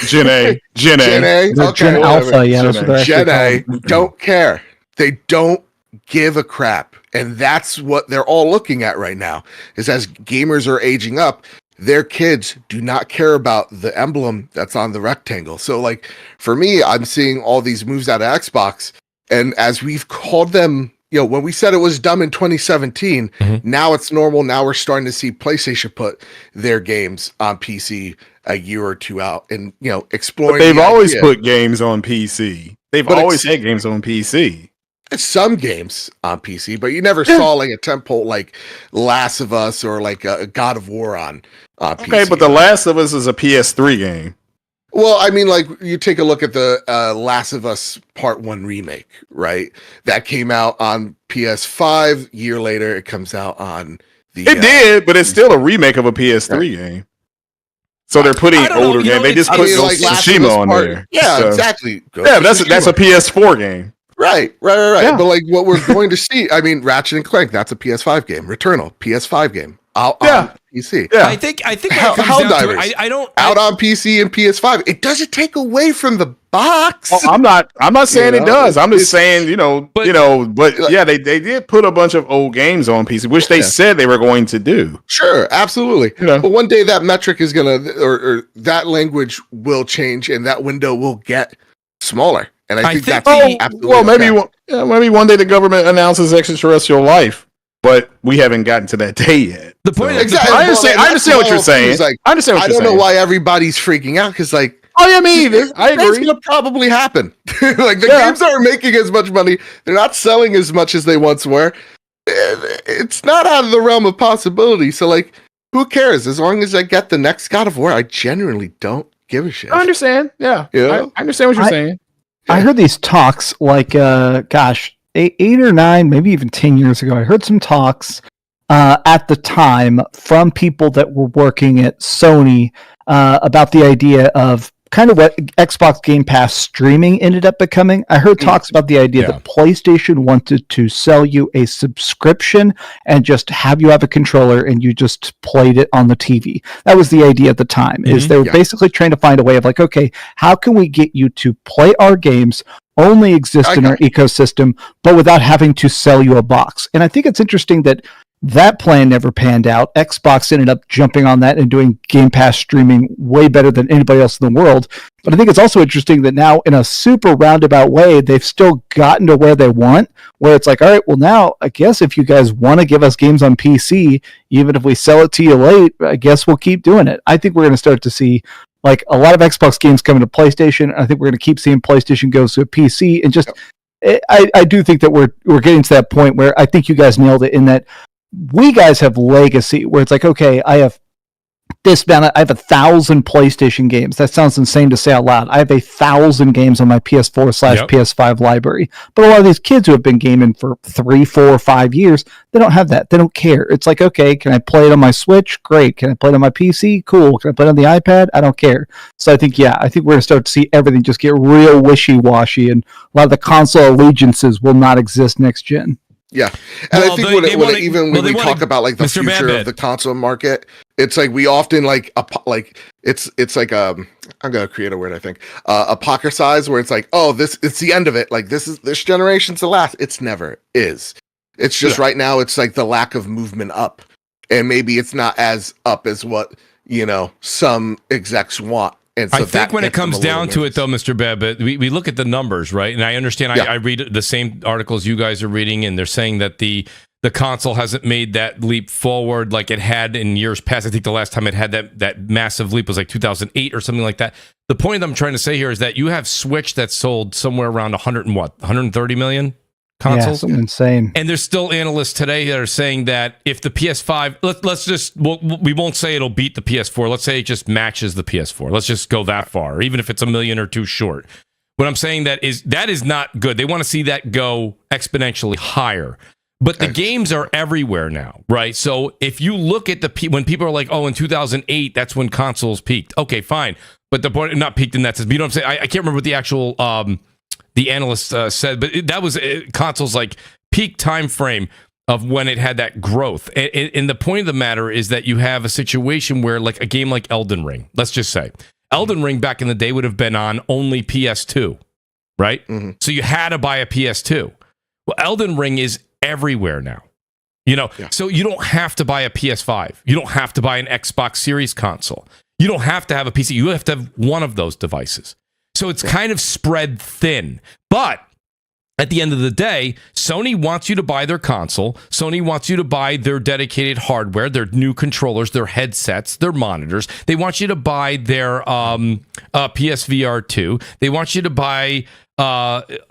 Gen A. Gen Alpha, yeah. Gen A don't care. They don't give a crap. And that's what they're all looking at right now, is as gamers are aging up, their kids do not care about the emblem that's on the rectangle. So like for me, I'm seeing all these moves out of Xbox, and as we've called them, when we said it was dumb in 2017, mm-hmm. now it's normal. Now we're starting to see PlayStation put their games on PC a year or two out and, exploring. But they've always put games on PC. They've always had games on PC. Some games on PC, but you never saw like a template like Last of Us or like a God of War on PC. Okay, but The Last of Us is a PS3 game. Well, I mean, like you take a look at the Last of Us Part 1 remake, right? That came out on PS5. Year later, it comes out on the... It did, but it's still a remake of a PS3 game. So they're putting older games. They just put Ghost of Tsushima on there. Yeah, so. Exactly. That's a PS4 game. Right. Yeah. But like what we're going to see, I mean, Ratchet and Clank, that's a PS5 game. Returnal, PS5 game. On PC. Yeah. I think Helldivers, I don't out on PC and PS5. It doesn't take away from the box. I'm not saying it does. I'm just saying, they did put a bunch of old games on PC, which they said they were going to do. Sure, absolutely. But one day that metric is gonna or that language will change and that window will get smaller. And I think that's maybe one day the government announces extraterrestrial life, but we haven't gotten to that day yet. The point exactly. I understand what you're saying. Like, I don't know why everybody's freaking out because, like, me either. I agree. It's gonna probably happen. Like the games aren't making as much money. They're not selling as much as they once were. It's not out of the realm of possibility. So, like, who cares? As long as I get the next God of War, I genuinely don't give a shit. I understand. Yeah, I understand what you're saying. I heard these talks like, 8 or 9, maybe even 10 years ago. I heard some talks at the time from people that were working at Sony about the idea of kind of what Xbox Game Pass streaming ended up becoming. I heard talks about the idea that PlayStation wanted to sell you a subscription and just have you have a controller and you just played it on the TV. That was the idea at the time, is they were basically trying to find a way of like, okay, how can we get you to play our games, only exist in our ecosystem, but without having to sell you a box? And I think it's interesting that plan never panned out. Xbox ended up jumping on that and doing Game Pass streaming way better than anybody else in the world. But I think it's also interesting that now, in a super roundabout way, they've still gotten to where they want, where it's like, all right, well, now, I guess if you guys want to give us games on PC, even if we sell it to you late, I guess we'll keep doing it. I think we're going to start to see like a lot of Xbox games coming to PlayStation. I think we're going to keep seeing PlayStation go to a PC. And just, I do think that we're getting to that point where I think you guys nailed it in that we guys have legacy where it's like, okay, I have 1,000 PlayStation games. That sounds insane to say out loud. I have 1,000 games on my PS4/PS5 library. But a lot of these kids who have been gaming for 3, 4, 5 years, they don't have that. They don't care. It's like, okay, can I play it on my Switch? Great. Can I play it on my PC? Cool. Can I play it on the iPad? I don't care. So I think we're going to start to see everything just get real wishy-washy, and a lot of the console allegiances will not exist next gen. Yeah, and I think when we talk about like the Mr. future Babbitt. of the console market, it's like we often like it's like I'm gonna create a word, I think apocryphalize, where it's like, oh, it's the end of it, like this generation's the last. It's never is. It's just right now it's like the lack of movement up, and maybe it's not as up as what some execs want. And so I think when it comes down to it, though, Mr. Babbitt, we look at the numbers, right? And I understand. I read the same articles you guys are reading, and they're saying that the console hasn't made that leap forward like it had in years past. I think the last time it had that massive leap was like 2008 or something like that. The point I'm trying to say here is that you have Switch that sold somewhere around 130 million consoles. Yeah, something insane. And there's still analysts today that are saying that if the PS5, we won't say it'll beat the PS4. Let's say it just matches the PS4. Let's just go that far, even if it's $1 million or $2 short. What I'm saying that is not good. They want to see that go exponentially higher. But the games are everywhere now, right? So if you look at when people are like, oh, in 2008, that's when consoles peaked. Okay, fine. But the point, not peaked in that sense. But you know what I'm saying? I can't remember what the actual the analyst said, but that was consoles like peak time frame of when it had that growth. And the point of the matter is that you have a situation where like a game like Elden Ring, let's just say Elden Ring back in the day would have been on only PS2, right? Mm-hmm. So you had to buy a PS2. Well, Elden Ring is everywhere now, so you don't have to buy a PS5. You don't have to buy an Xbox Series console. You don't have to have a PC. You have to have one of those devices. So it's kind of spread thin. But at the end of the day, Sony wants you to buy their console. Sony wants you to buy their dedicated hardware, their new controllers, their headsets, their monitors. They want you to buy their PSVR 2. They want you to buy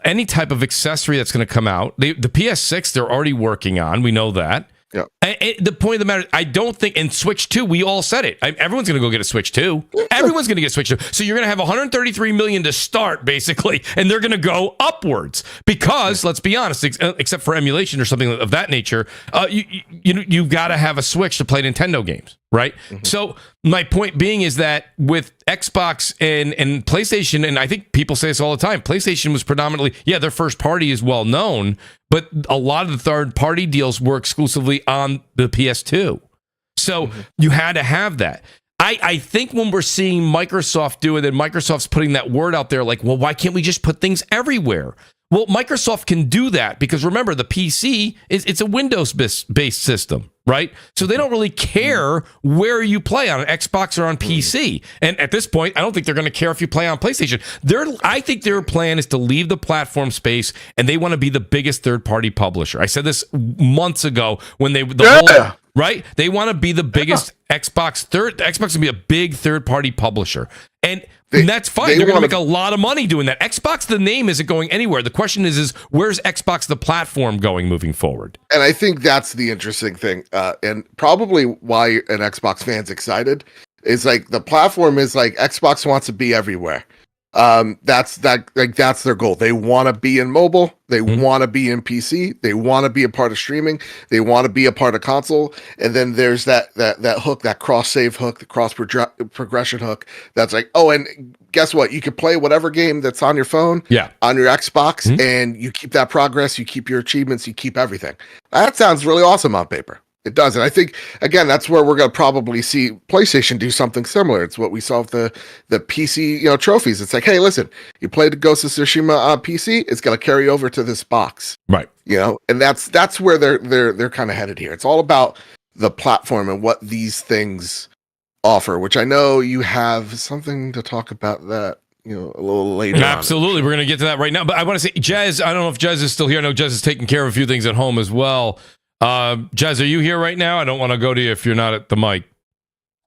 any type of accessory that's going to come out. The PS6, they're already working on. We know that. Yeah. And the point of the matter, I don't think, and Switch 2, we all said it. Everyone's going to go get a Switch 2. Everyone's going to get a Switch 2. So you're going to have 133 million to start, basically, and they're going to go upwards because, let's be honest, except for emulation or something of that nature, you've got to have a Switch to play Nintendo games, right? Mm-hmm. So my point being is that with Xbox and PlayStation, and I think people say this all the time, PlayStation was predominantly, their first party is well known, but a lot of the third party deals were exclusively on the PS2. So you had to have that. I think when we're seeing Microsoft do it, and Microsoft's putting that word out there like, well, why can't we just put things everywhere? Well, Microsoft can do that because remember, the PC it's a Windows-based system, right? So they don't really care where you play on an Xbox or on PC. And at this point, I don't think they're going to care if you play on PlayStation. I think their plan is to leave the platform space, and they want to be the biggest third-party publisher. I said this months ago when right? They want to be the biggest Xbox to be a big third-party publisher. And that's fine. They're going to make a lot of money doing that. Xbox, the name, isn't going anywhere. The question is where's Xbox, the platform, going moving forward? And I think that's the interesting thing. And probably why an Xbox fan's excited is like the platform is like Xbox wants to be everywhere. That's their goal. They want to be in mobile. They want to be in PC. They want to be a part of streaming. They want to be a part of console. And then there's that hook, that cross save hook, the cross progression hook. That's like, oh, and guess what? You can play whatever game that's on your phone, on your Xbox, and you keep that progress. You keep your achievements. You keep everything. That sounds really awesome on paper. It does. And I think, again, that's where we're going to probably see PlayStation do something similar. It's what we saw with the PC, trophies. It's like, hey, listen, you played Ghost of Tsushima on PC, it's going to carry over to this box. Right. And that's where they're kind of headed here. It's all about the platform and what these things offer, which I know you have something to talk about that, a little later. Absolutely. We're going to get to that right now. But I want to say, Jez, I don't know if Jez is still here. I know Jez is taking care of a few things at home as well. Jez, are you here right now? I don't want to go to you if you're not at the mic.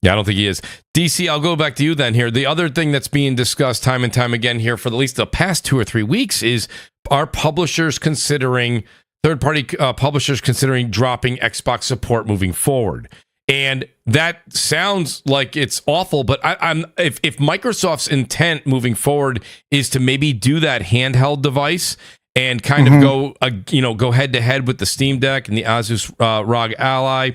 Yeah, I don't think he is. DC, I'll go back to you then here. The other thing that's being discussed time and time again here for at least the past 2 or 3 weeks is are publishers considering, third-party publishers considering dropping Xbox support moving forward. And that sounds like it's awful, but if Microsoft's intent moving forward is to maybe do that handheld device and kind of go head to head with the Steam Deck and the Asus ROG Ally.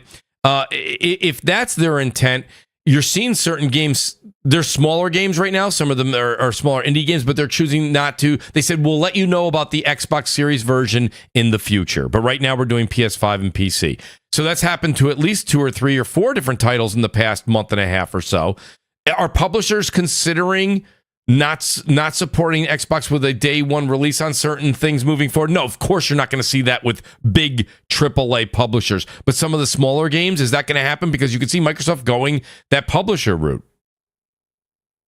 If that's their intent, you're seeing certain games. They're smaller games right now. Some of them are smaller indie games, but they're choosing not to. They said, we'll let you know about the Xbox Series version in the future. But right now we're doing PS5 and PC. So that's happened to at least 2 or 3 or 4 different titles in the past month and a half or so. Are publishers considering not supporting Xbox with a day one release on certain things moving forward? No, of course you're not going to see that with big AAA publishers. But some of the smaller games, is that going to happen? Because you can see Microsoft going that publisher route.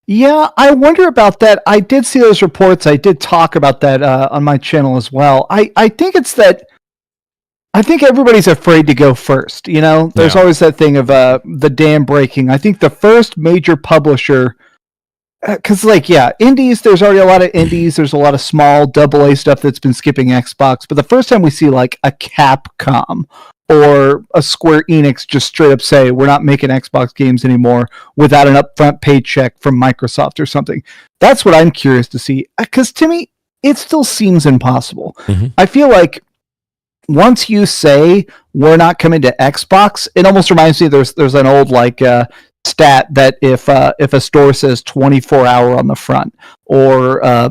Yeah, I wonder about that. I did see those reports. I did talk about that on my channel as well. I think it's that I think everybody's afraid to go first. You know, there's always that thing of the dam breaking. I think the first major publisher, because indies, there's already a lot of indies. There's a lot of small AA stuff that's been skipping Xbox. But the first time we see like a Capcom or a Square Enix just straight up say, we're not making Xbox games anymore without an upfront paycheck from Microsoft or something. That's what I'm curious to see. Because to me, it still seems impossible. Mm-hmm. I feel like once you say we're not coming to Xbox, it almost reminds me there's an old stat that if a store says 24-hour on the front, or a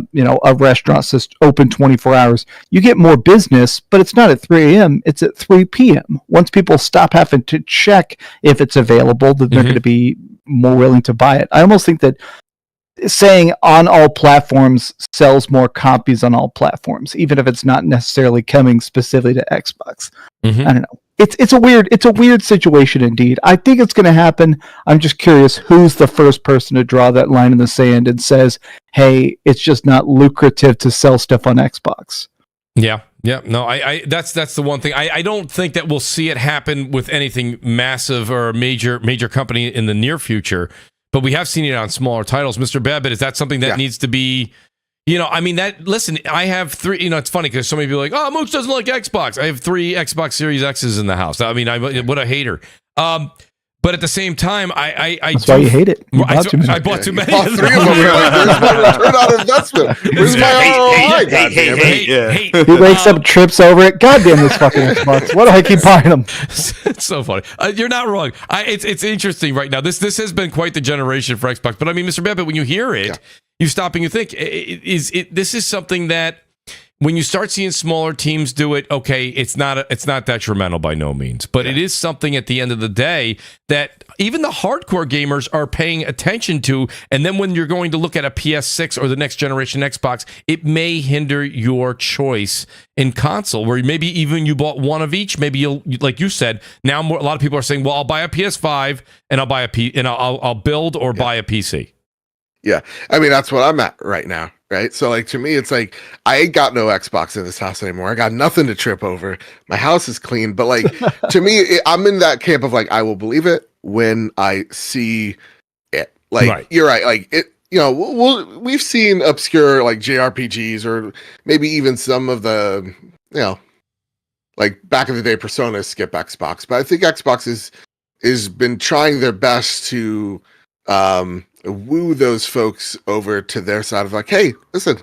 restaurant says open 24 hours, you get more business, but it's not at 3 a.m., it's at 3 p.m. Once people stop having to check if it's available, then they're going to be more willing to buy it. I almost think that saying on all platforms sells more copies on all platforms, even if it's not necessarily coming specifically to Xbox. I don't know. It's a weird situation indeed. I think it's going to happen. I'm just curious who's the first person to draw that line in the sand and says, "Hey, it's just not lucrative to sell stuff on Xbox." Yeah. No, I that's the one thing. I don't think that we'll see it happen with anything massive or a major company in the near future, but we have seen it on smaller titles. Mr. Babbitt, is that something that needs to be? Listen, I have 3, it's funny because so many people are like, oh, Mooch doesn't like Xbox. I have 3 Xbox Series X's in the house. I mean, what a hater. But at the same time, That's why you hate it. I bought too many. Bought 3 of them. Where's my return on investment? Where's my ROI? He wakes up, trips over it. Goddamn this fucking Xbox. Why do I keep buying them? It's so funny. You're not wrong. It's interesting right now. This has been quite the generation for Xbox. But I mean, Mr. Babbitt, when you hear it, you stop and you think, this is something that when you start seeing smaller teams do it, okay, it's not detrimental by no means, but it is something at the end of the day that even the hardcore gamers are paying attention to. And then when you're going to look at a PS6 or the next generation Xbox, it may hinder your choice in console, where maybe even you bought one of each. Maybe you'll, like you said, now a lot of people are saying, well, I'll buy a PS5 and I'll build or buy a PC. Yeah, I mean, that's what I'm at right now, right? So, like, to me, it's like, I ain't got no Xbox in this house anymore. I got nothing to trip over. My house is clean. But, like, to me, I'm in that camp of, like, I will believe it when I see it. Like, You're right. Like, it, we've seen obscure, like, JRPGs or maybe even some of the, like, back in the day Persona skip Xbox. But I think Xbox is been trying their best to woo those folks over to their side of like, hey, listen,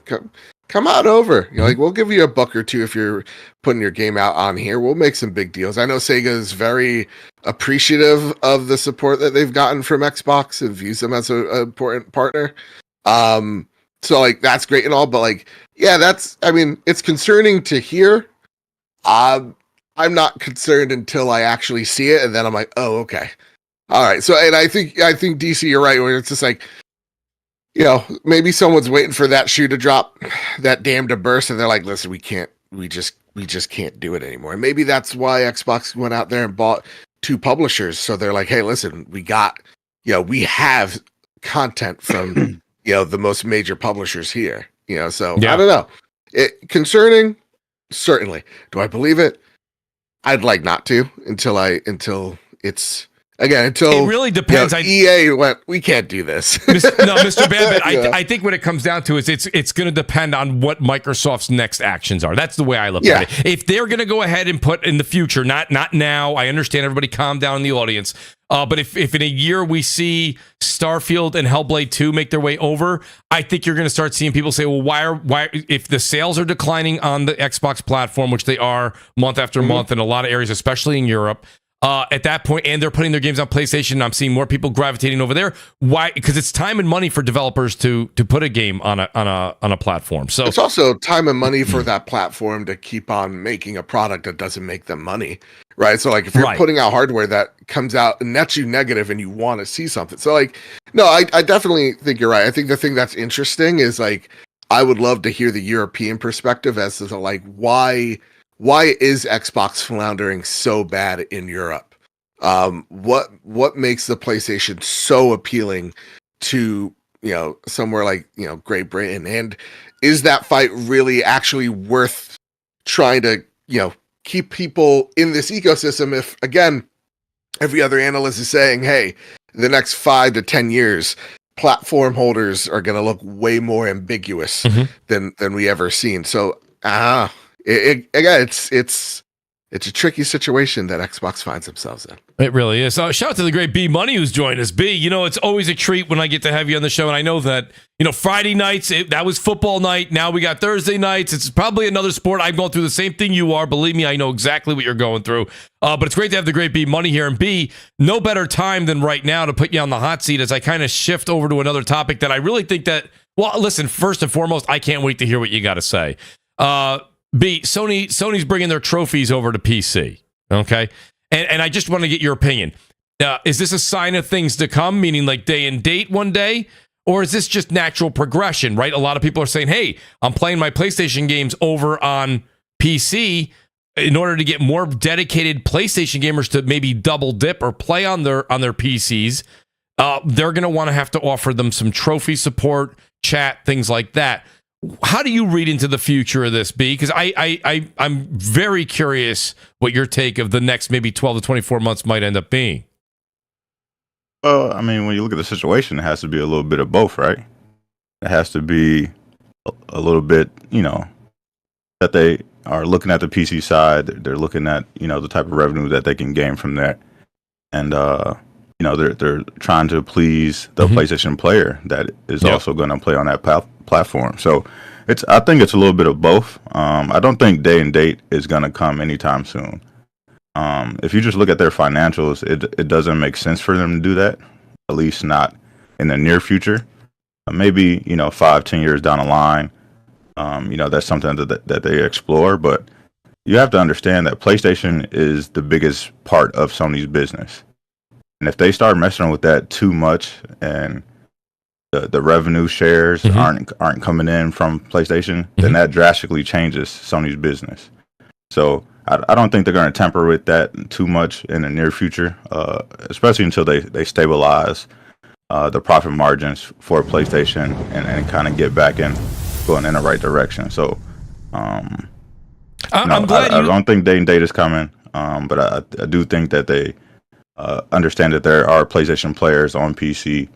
come on over. Like, we'll give you a buck or two if you're putting your game out on here. We'll make some big deals. I know Sega is very appreciative of the support that they've gotten from Xbox and views them as an important partner. So like, that's great and all, but like, it's concerning to hear. I'm not concerned until I actually see it, and then I'm like, oh, okay. All right. So, and I think DC, you're right, where it's just like, maybe someone's waiting for that shoe to drop, that dam to burst, and they're like, listen, we just can't do it anymore. And maybe that's why Xbox went out there and bought 2 publishers. So they're like, hey, listen, we have content from, the most major publishers here, so I don't know. Concerning, certainly. Do I believe it? I'd like not to until it's, again, until it really depends. EA went, we can't do this. Mr. Babbitt, I think what it comes down to is it's going to depend on what Microsoft's next actions are. That's the way I look at it. If they're going to go ahead and put in the future, not now. I understand. Everybody, calm down in the audience. But if in a year we see Starfield and Hellblade 2 make their way over, I think you're going to start seeing people say, well, why if the sales are declining on the Xbox platform, which they are month after month in a lot of areas, especially in Europe. at that point, and they're putting their games on PlayStation. I'm seeing more people gravitating over there. Why? Because it's time and money for developers to put a game on a platform. So it's also time and money for that platform to keep on making a product that doesn't make them money, right? So like if you're putting out hardware that comes out and nets you negative and you want to see something, so like no, I definitely think you're right. I think the thing that's interesting is like I would love to hear the European perspective as to like why is Xbox floundering so bad in Europe? What makes the PlayStation so appealing to, somewhere like, Great Britain? And is that fight really actually worth trying to, keep people in this ecosystem if, again, every other analyst is saying, hey, the next 5 to 10 years, platform holders are going to look way more ambiguous than we ever seen. So, it's a tricky situation that Xbox finds themselves in. It really is. Shout out to the great B Money who's joined us. B, it's always a treat when I get to have you on the show, and I know that Friday nights that was football night. Now we got Thursday nights. It's probably another sport. I'm going through the same thing you are. Believe me, I know exactly what you're going through. But it's great to have the great B Money here, and B, no better time than right now to put you on the hot seat as I kind of shift over to another topic that I really think that. Well, listen. First and foremost, I can't wait to hear what you got to say. B, Sony's bringing their trophies over to PC, okay? And I just want to get your opinion. Is this a sign of things to come, meaning like day and date one day? Or is this just natural progression, right? A lot of people are saying, hey, I'm playing my PlayStation games over on PC in order to get more dedicated PlayStation gamers to maybe double dip or play on their PCs. They're going to want to have to offer them some trophy support, chat, things like that. How do you read into the future of this, B? Because I'm very curious what your take of the next maybe 12 to 24 months might end up being. Well, I mean, when you look at the situation, it has to be a little bit of both, right? It has to be a little bit, that they are looking at the PC side. They're looking at, the type of revenue that they can gain from that. And, they're trying to please the PlayStation player that is also going to play on that platform. So I think it's a little bit of both. I don't think day and date is going to come anytime soon. If you just look at their financials, it doesn't make sense for them to do that, at least not in the near future. Maybe, 5-10 years down the line, that's something that they explore. But you have to understand that PlayStation is the biggest part of Sony's business. And if they start messing with that too much and the revenue shares aren't coming in from PlayStation, then that drastically changes Sony's business. So I don't think they're going to tamper with that too much in the near future, especially until they stabilize the profit margins for PlayStation and kind of get back going in the right direction. So I'm glad I don't think day and date is coming, but I do think that they understand that there are PlayStation players on PC.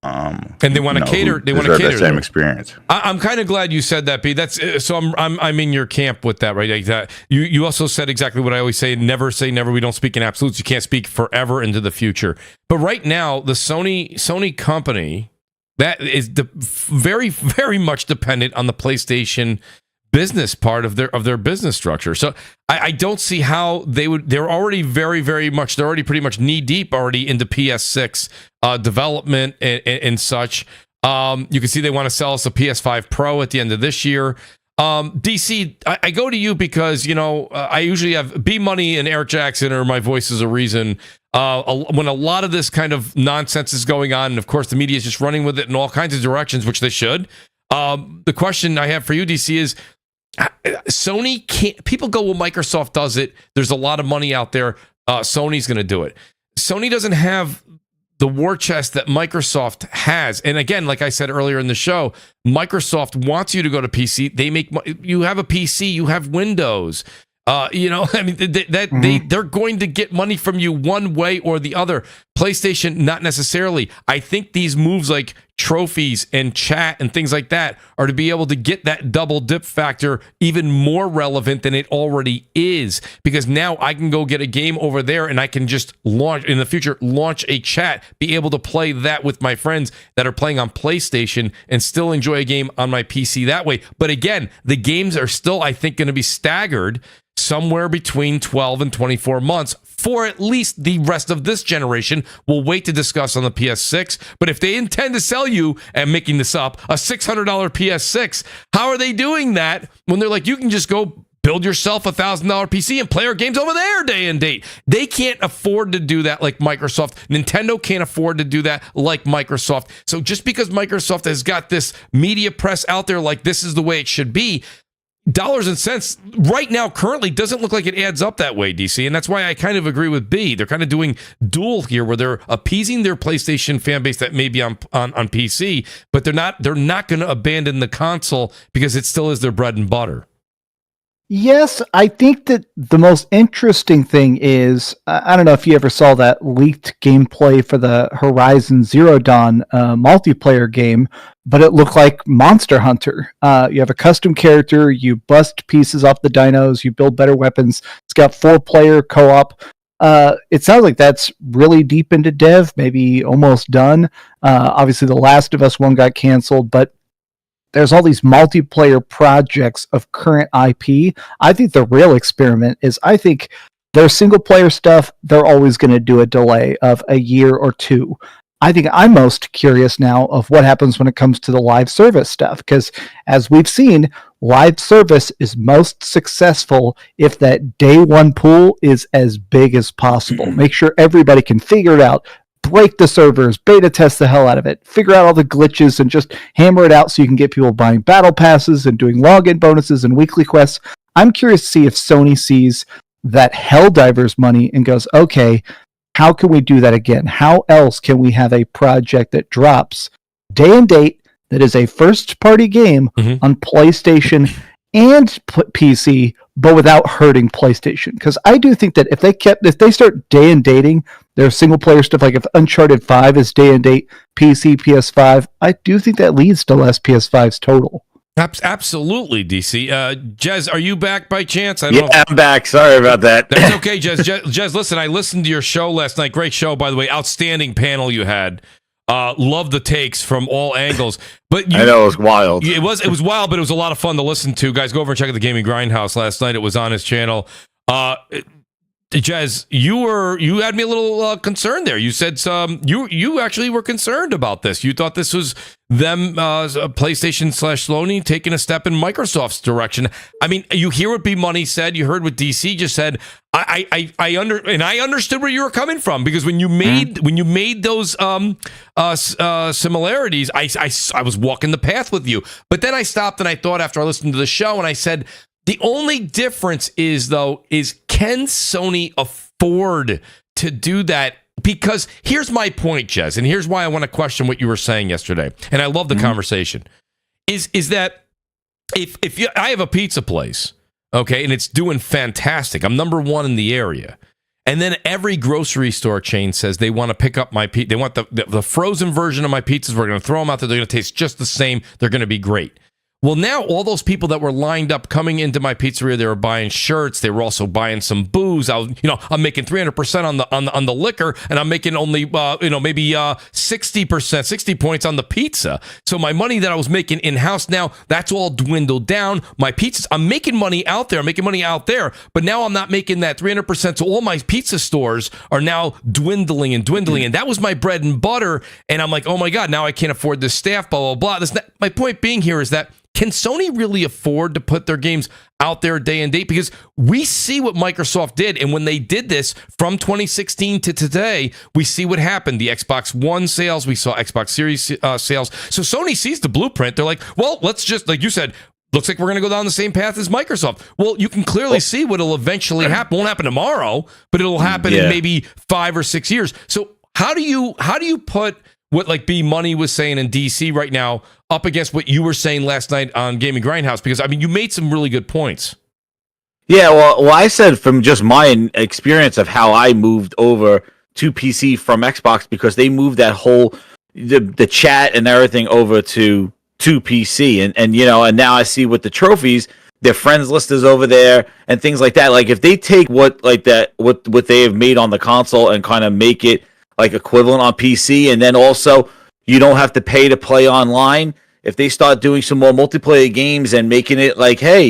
And they want to cater. They want to cater that same experience. I'm kind of glad you said that, B. That's so. I'm in your camp with that, right? Like that. You also said exactly what I always say: never say never. We don't speak in absolutes. You can't speak forever into the future. But right now, the Sony company that is very very much dependent on the PlayStation business part of their business structure. So I don't see how they would. They're already very very much. They're already pretty much knee deep already into PS6 development and such. You can see they want to sell us a PS5 Pro at the end of this year. DC, I go to you because I usually have B Money and Eric Jackson or My Voice is a Reason. When a lot of this kind of nonsense is going on, and of course the media is just running with it in all kinds of directions, which they should. The question I have for you, DC, is Sony can't. People go, well, Microsoft does it. There's a lot of money out there. Sony's going to do it. Sony doesn't have the war chest that Microsoft has. And again, like I said earlier in the show, Microsoft wants you to go to PC. You have a PC, you have Windows. I mean, they're going to get money from you one way or the other. PlayStation, not necessarily. I think these moves like trophies and chat and things like that are to be able to get that double dip factor even more relevant than it already is, because now I can go get a game over there and I can just launch a chat, be able to play that with my friends that are playing on PlayStation and still enjoy a game on my PC that way. But again, the games are still, I think, going to be staggered somewhere between 12 and 24 months for at least the rest of this generation. We'll wait to discuss on the PS6. But if they intend to sell you, and making this up, a $600 PS6, how are they doing that when they're like, you can just go build yourself a $1,000 PC and play our games over there day and date? They can't afford to do that like Microsoft. Nintendo can't afford to do that like Microsoft. So just because Microsoft has got this media press out there like this is the way it should be, dollars and cents right now currently doesn't look like it adds up that way, DC. And that's why I kind of agree with B. They're kind of doing dual here where they're appeasing their PlayStation fan base that may be on PC, but they're not going to abandon the console because it still is their bread and butter. Yes, I think that the most interesting thing is, I don't know if you ever saw that leaked gameplay for the Horizon Zero Dawn multiplayer game, but it looked like Monster Hunter. You have a custom character, you bust pieces off the dinos, you build better weapons. It's got 4-player co-op. It sounds like that's really deep into dev, maybe almost done. Obviously, The Last of Us 1 got canceled, but there's all these multiplayer projects of current IP. I think the real experiment is, I think their single player stuff, they're always going to do a delay of a year or two. I think I'm most curious now of what happens when it comes to the live service stuff, because as we've seen, live service is most successful if that day one pool is as big as possible. Make sure everybody can figure it out. Break the servers, beta test the hell out of it, figure out all the glitches, and just hammer it out so you can get people buying battle passes and doing login bonuses and weekly quests. I'm curious to see if Sony sees that Helldivers money and goes, okay, how can we do that again? How else can we have a project that drops day and date that is a first-party game on PlayStation and PC, but without hurting PlayStation? Because I do think that if they start day and dating their single player stuff, like if Uncharted 5 is day and date PC, PS5, I do think that leads to less PS5s total. Absolutely, DC. Jez, are you back by chance? I'm back. Sorry about that. That's okay, Jez. Jez, listen, I listened to your show last night. Great show, by the way. Outstanding panel you had. Love the takes from all angles. But I know it was wild. It was wild, but it was a lot of fun to listen to. Guys, go over and check out the Gaming Grindhouse last night. It was on his channel. Jez, you had me a little concerned there. You said you actually were concerned about this. You thought this was them PlayStation / Sony taking a step in Microsoft's direction. I mean, you hear what B Money said. You heard what DC just said. I understood where you were coming from, because when you made those similarities, I was walking the path with you. But then I stopped and I thought after I listened to the show, and I said, the only difference is can Sony afford to do that? Because here's my point, Jez, and here's why I want to question what you were saying yesterday. And I love the conversation. Is that if I have a pizza place, okay, and it's doing fantastic. I'm number one in the area. And then every grocery store chain says they want to pick up my pizza. They want the frozen version of my pizzas. We're going to throw them out there. They're going to taste just the same. They're going to be great. Well, now all those people that were lined up coming into my pizzeria, they were buying shirts. They were also buying some booze. I'm making 300% on the liquor, and I'm making only maybe 60%, 60 points on the pizza. So my money that I was making in house now, that's all dwindled down. My pizzas, I'm making money out there. But now I'm not making that 300%. So all my pizza stores are now dwindling, and that was my bread and butter. And I'm like, oh my god, now I can't afford this staff. Blah blah blah. My point being here is that, can Sony really afford to put their games out there day and date? Because we see what Microsoft did, and when they did this from 2016 to today, we see what happened. The Xbox One sales, we saw Xbox Series sales. So Sony sees the blueprint. They're like, well, let's just, like you said, looks like we're going to go down the same path as Microsoft. Well, you can clearly see what will eventually happen. Won't happen tomorrow, but it'll happen in maybe 5 or 6 years. So how do you put what like B Money was saying in DC right now up against what you were saying last night on Gaming Grindhouse? Because I mean, you made some really good points. Yeah, well, I said from just my experience of how I moved over to PC from Xbox, because they moved that whole the chat and everything over to PC, and now I see with the trophies, their friends list is over there and things like that. Like if they take what they have made on the console and kind of make it like equivalent on PC, and then also you don't have to pay to play online. If they start doing some more multiplayer games and making it like, hey,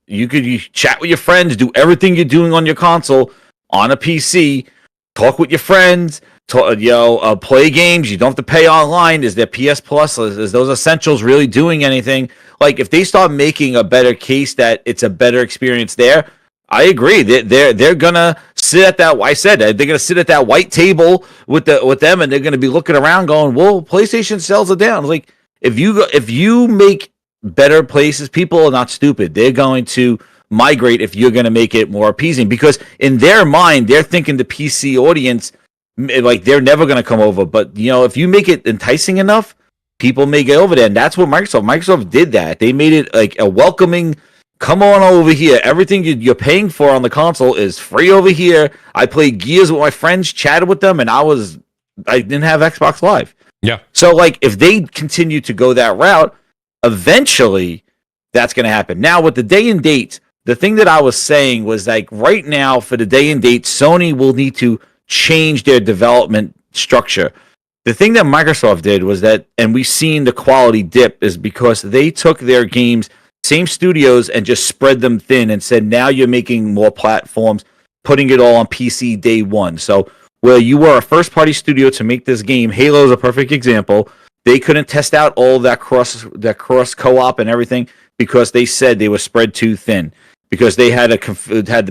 you chat with your friends, do everything you're doing on your console on a PC, talk with your friends, play games. You don't have to pay online. Is there PS Plus? Is those essentials really doing anything? Like, if they start making a better case that it's a better experience there, I agree. They're gonna sit at that. I said they're gonna sit at that white table with them, and they're gonna be looking around, going, "Well, PlayStation sales are down." Like, if you make better places, people are not stupid. They're going to migrate if you're going to make it more appeasing, because in their mind, they're thinking the PC audience, like, they're never going to come over. But if you make it enticing enough, people may get over there, and that's what Microsoft did. That they made it like a welcoming. Come on over here. Everything you're paying for on the console is free over here. I played Gears with my friends, chatted with them, and I didn't have Xbox Live. Yeah. So, like, if they continue to go that route, eventually that's going to happen. Now, with the day and date, the thing that I was saying was, like, right now for the day and date, Sony will need to change their development structure. The thing that Microsoft did was that, and we've seen the quality dip, is because they took their games, same studios, and just spread them thin and said, now you're making more platforms, putting it all on PC day one. So where you were a first-party studio to make this game, Halo is a perfect example. They couldn't test out all that cross co-op and everything because they said they were spread too thin, because they had the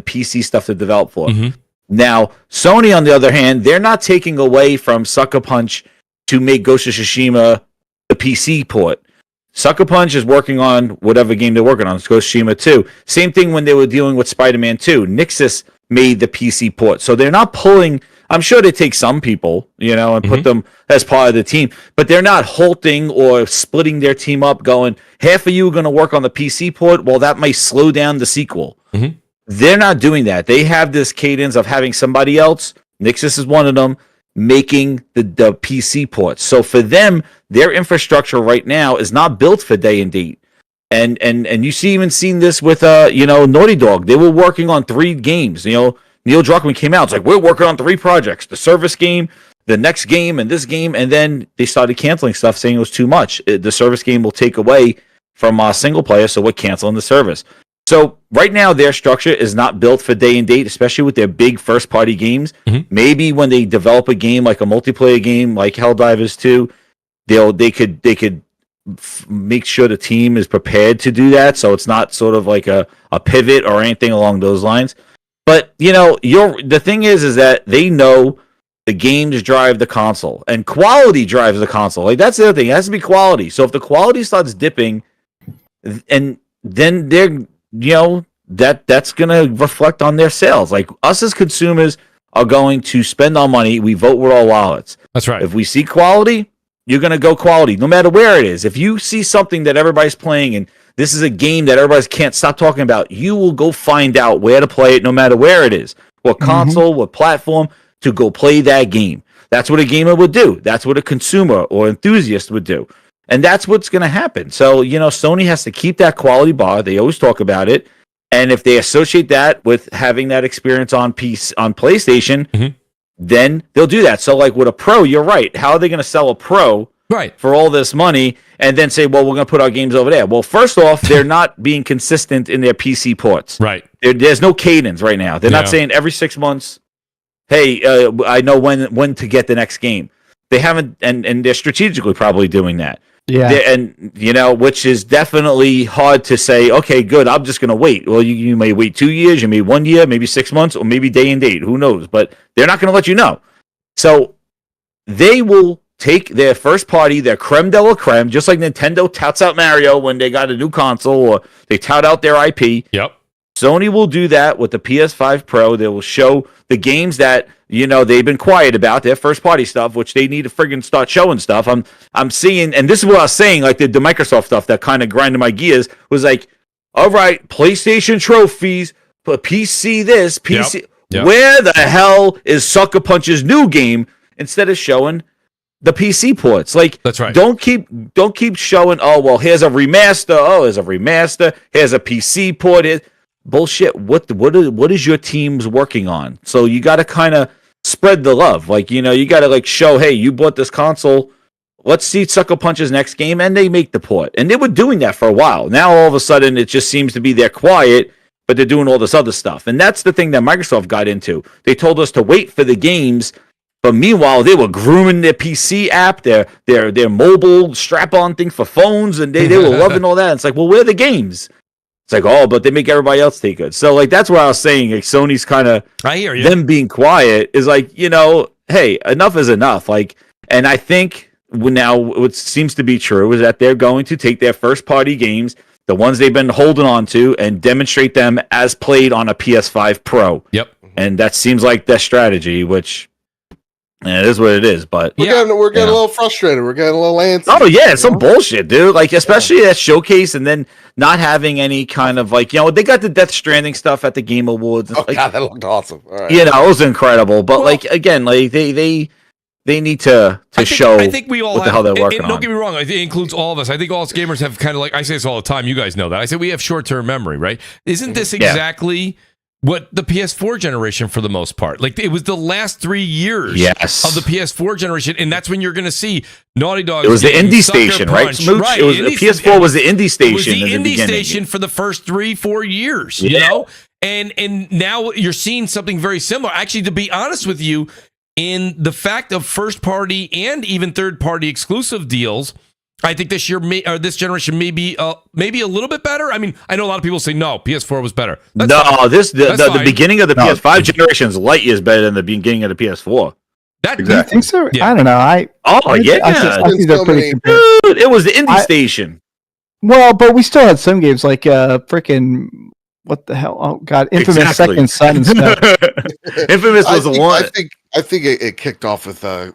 PC stuff to develop for. Mm-hmm. Now, Sony, on the other hand, they're not taking away from Sucker Punch to make Ghost of Tsushima the PC port. Sucker Punch is working on whatever game they're working on. It's Ghost of Tsushima 2. Same thing when they were dealing with Spider-Man 2. Nixxes made the PC port. So they're not pulling... I'm sure they take some people, and put them as part of the team, but they're not halting or splitting their team up, going, half of you are going to work on the PC port. Well, that might slow down the sequel. Mm-hmm. They're not doing that. They have this cadence of having somebody else, Nixxes is one of them, making the PC ports. So for them, their infrastructure right now is not built for day and date. And you even seen this with Naughty Dog. They were working on 3 games, Neil Druckmann came out. It's like, we're working on 3 projects: the service game, the next game, and this game. And then they started canceling stuff, saying it was too much. The service game will take away from single player, so we're canceling the service. So right now, their structure is not built for day and date, especially with their big first-party games. Mm-hmm. Maybe when they develop a game, like a multiplayer game, like Helldivers 2, they could make sure the team is prepared to do that, so it's not sort of like a pivot or anything along those lines. But, the thing is that they know the games drive the console, and quality drives the console. Like, that's the other thing. It has to be quality. So if the quality starts dipping, and then they're, that's going to reflect on their sales. Like, us as consumers are going to spend our money. We vote with our wallets. That's right. If we see quality, you're going to go quality, no matter where it is. If you see something that everybody's playing and this is a game that everybody can't stop talking about, you will go find out where to play it, no matter where it is, what console, what platform, to go play that game. That's what a gamer would do. That's what a consumer or enthusiast would do. And that's what's going to happen. So, Sony has to keep that quality bar. They always talk about it. And if they associate that with having that experience on PlayStation, then they'll do that. So, like with a Pro, you're right. How are they going to sell a Pro for all this money and then say, well, we're going to put our games over there? Well, first off, they're not being consistent in their PC ports. Right. There's no cadence right now. They're not saying every 6 months, hey, I know when to get the next game. They haven't, and they're strategically probably doing that. Yeah. And, which is definitely hard to say, okay, good, I'm just going to wait. Well, you may wait 2 years, you may 1 year, maybe 6 months, or maybe day and date. Who knows? But they're not going to let you know. So they will take their first party, their creme de la creme, just like Nintendo touts out Mario when they got a new console, or they tout out their IP. Yep. Sony will do that with the PS5 Pro. They will show the games that, they've been quiet about, their first party stuff, which they need to friggin' start showing stuff. I'm seeing, and this is what I was saying, like the Microsoft stuff that kind of grinded my gears, was like, all right, PlayStation trophies, PC this, PC. Yep. Where the hell is Sucker Punch's new game, instead of showing the PC ports? Like, that's right. Don't keep showing, oh, well, here's a remaster. Oh, here's a remaster. Here's a PC port. Bullshit. What is your team's working on? So you got to kind of spread the love. Like, you got to like show, hey, you bought this console. let's see Sucker Punch's next game, and they make the port. And they were doing that for a while. Now all of a sudden it just seems to be they're quiet, but they're doing all this other stuff. And that's the thing that Microsoft got into. They told us to wait for the games, but meanwhile they were grooming their PC app, their mobile strap-on thing for phones, and they were loving all that. It's like, well, where are the games? It's like, oh, but they make everybody else take it. So, like, that's what I was saying. Like, Sony's kind of, I hear you. Them being quiet is like, hey, enough is enough. Like, and I think now what seems to be true is that they're going to take their first-party games, the ones they've been holding on to, and demonstrate them as played on a PS5 Pro. Yep. And that seems like their strategy, which... it is what it is, but we're getting a little frustrated. We're getting a little antsy. Oh yeah, it's some bullshit, dude. Like especially that showcase, and then not having any kind of like they got the Death Stranding stuff at the Game Awards. Oh like, god, that looked awesome. All right. It was incredible. But like again, like they need to show. I think we all what the hell they're working on. Don't get me wrong. I think it includes all of us. I think all us gamers have kind of like I say this all the time. You guys know that. I say we have short-term memory, right? Isn't this exactly what the PS4 generation for the most part? Like it was the last 3 years of the PS4 generation, and that's when you're going to see Naughty Dog. It was the indie station, right? Smooch? Right. It was the PS4 was the indie station. It was the in indie the station for the first 3-4 years. You know, and now you're seeing something very similar. Actually, to be honest with you, in the fact of first party and even third party exclusive deals, I think this year, this generation may be maybe a little bit better. I mean, I know a lot of people say no, PS4 was better. The beginning of the PS5 generation is light years better than the beginning of the PS4. You think so? Yeah. I don't know. I think they're pretty dude, it was the indie station. Well, but we still had some games like freaking what the hell? Oh god, Infamous Second Son and stuff. Infamous was the one. I think it kicked off with the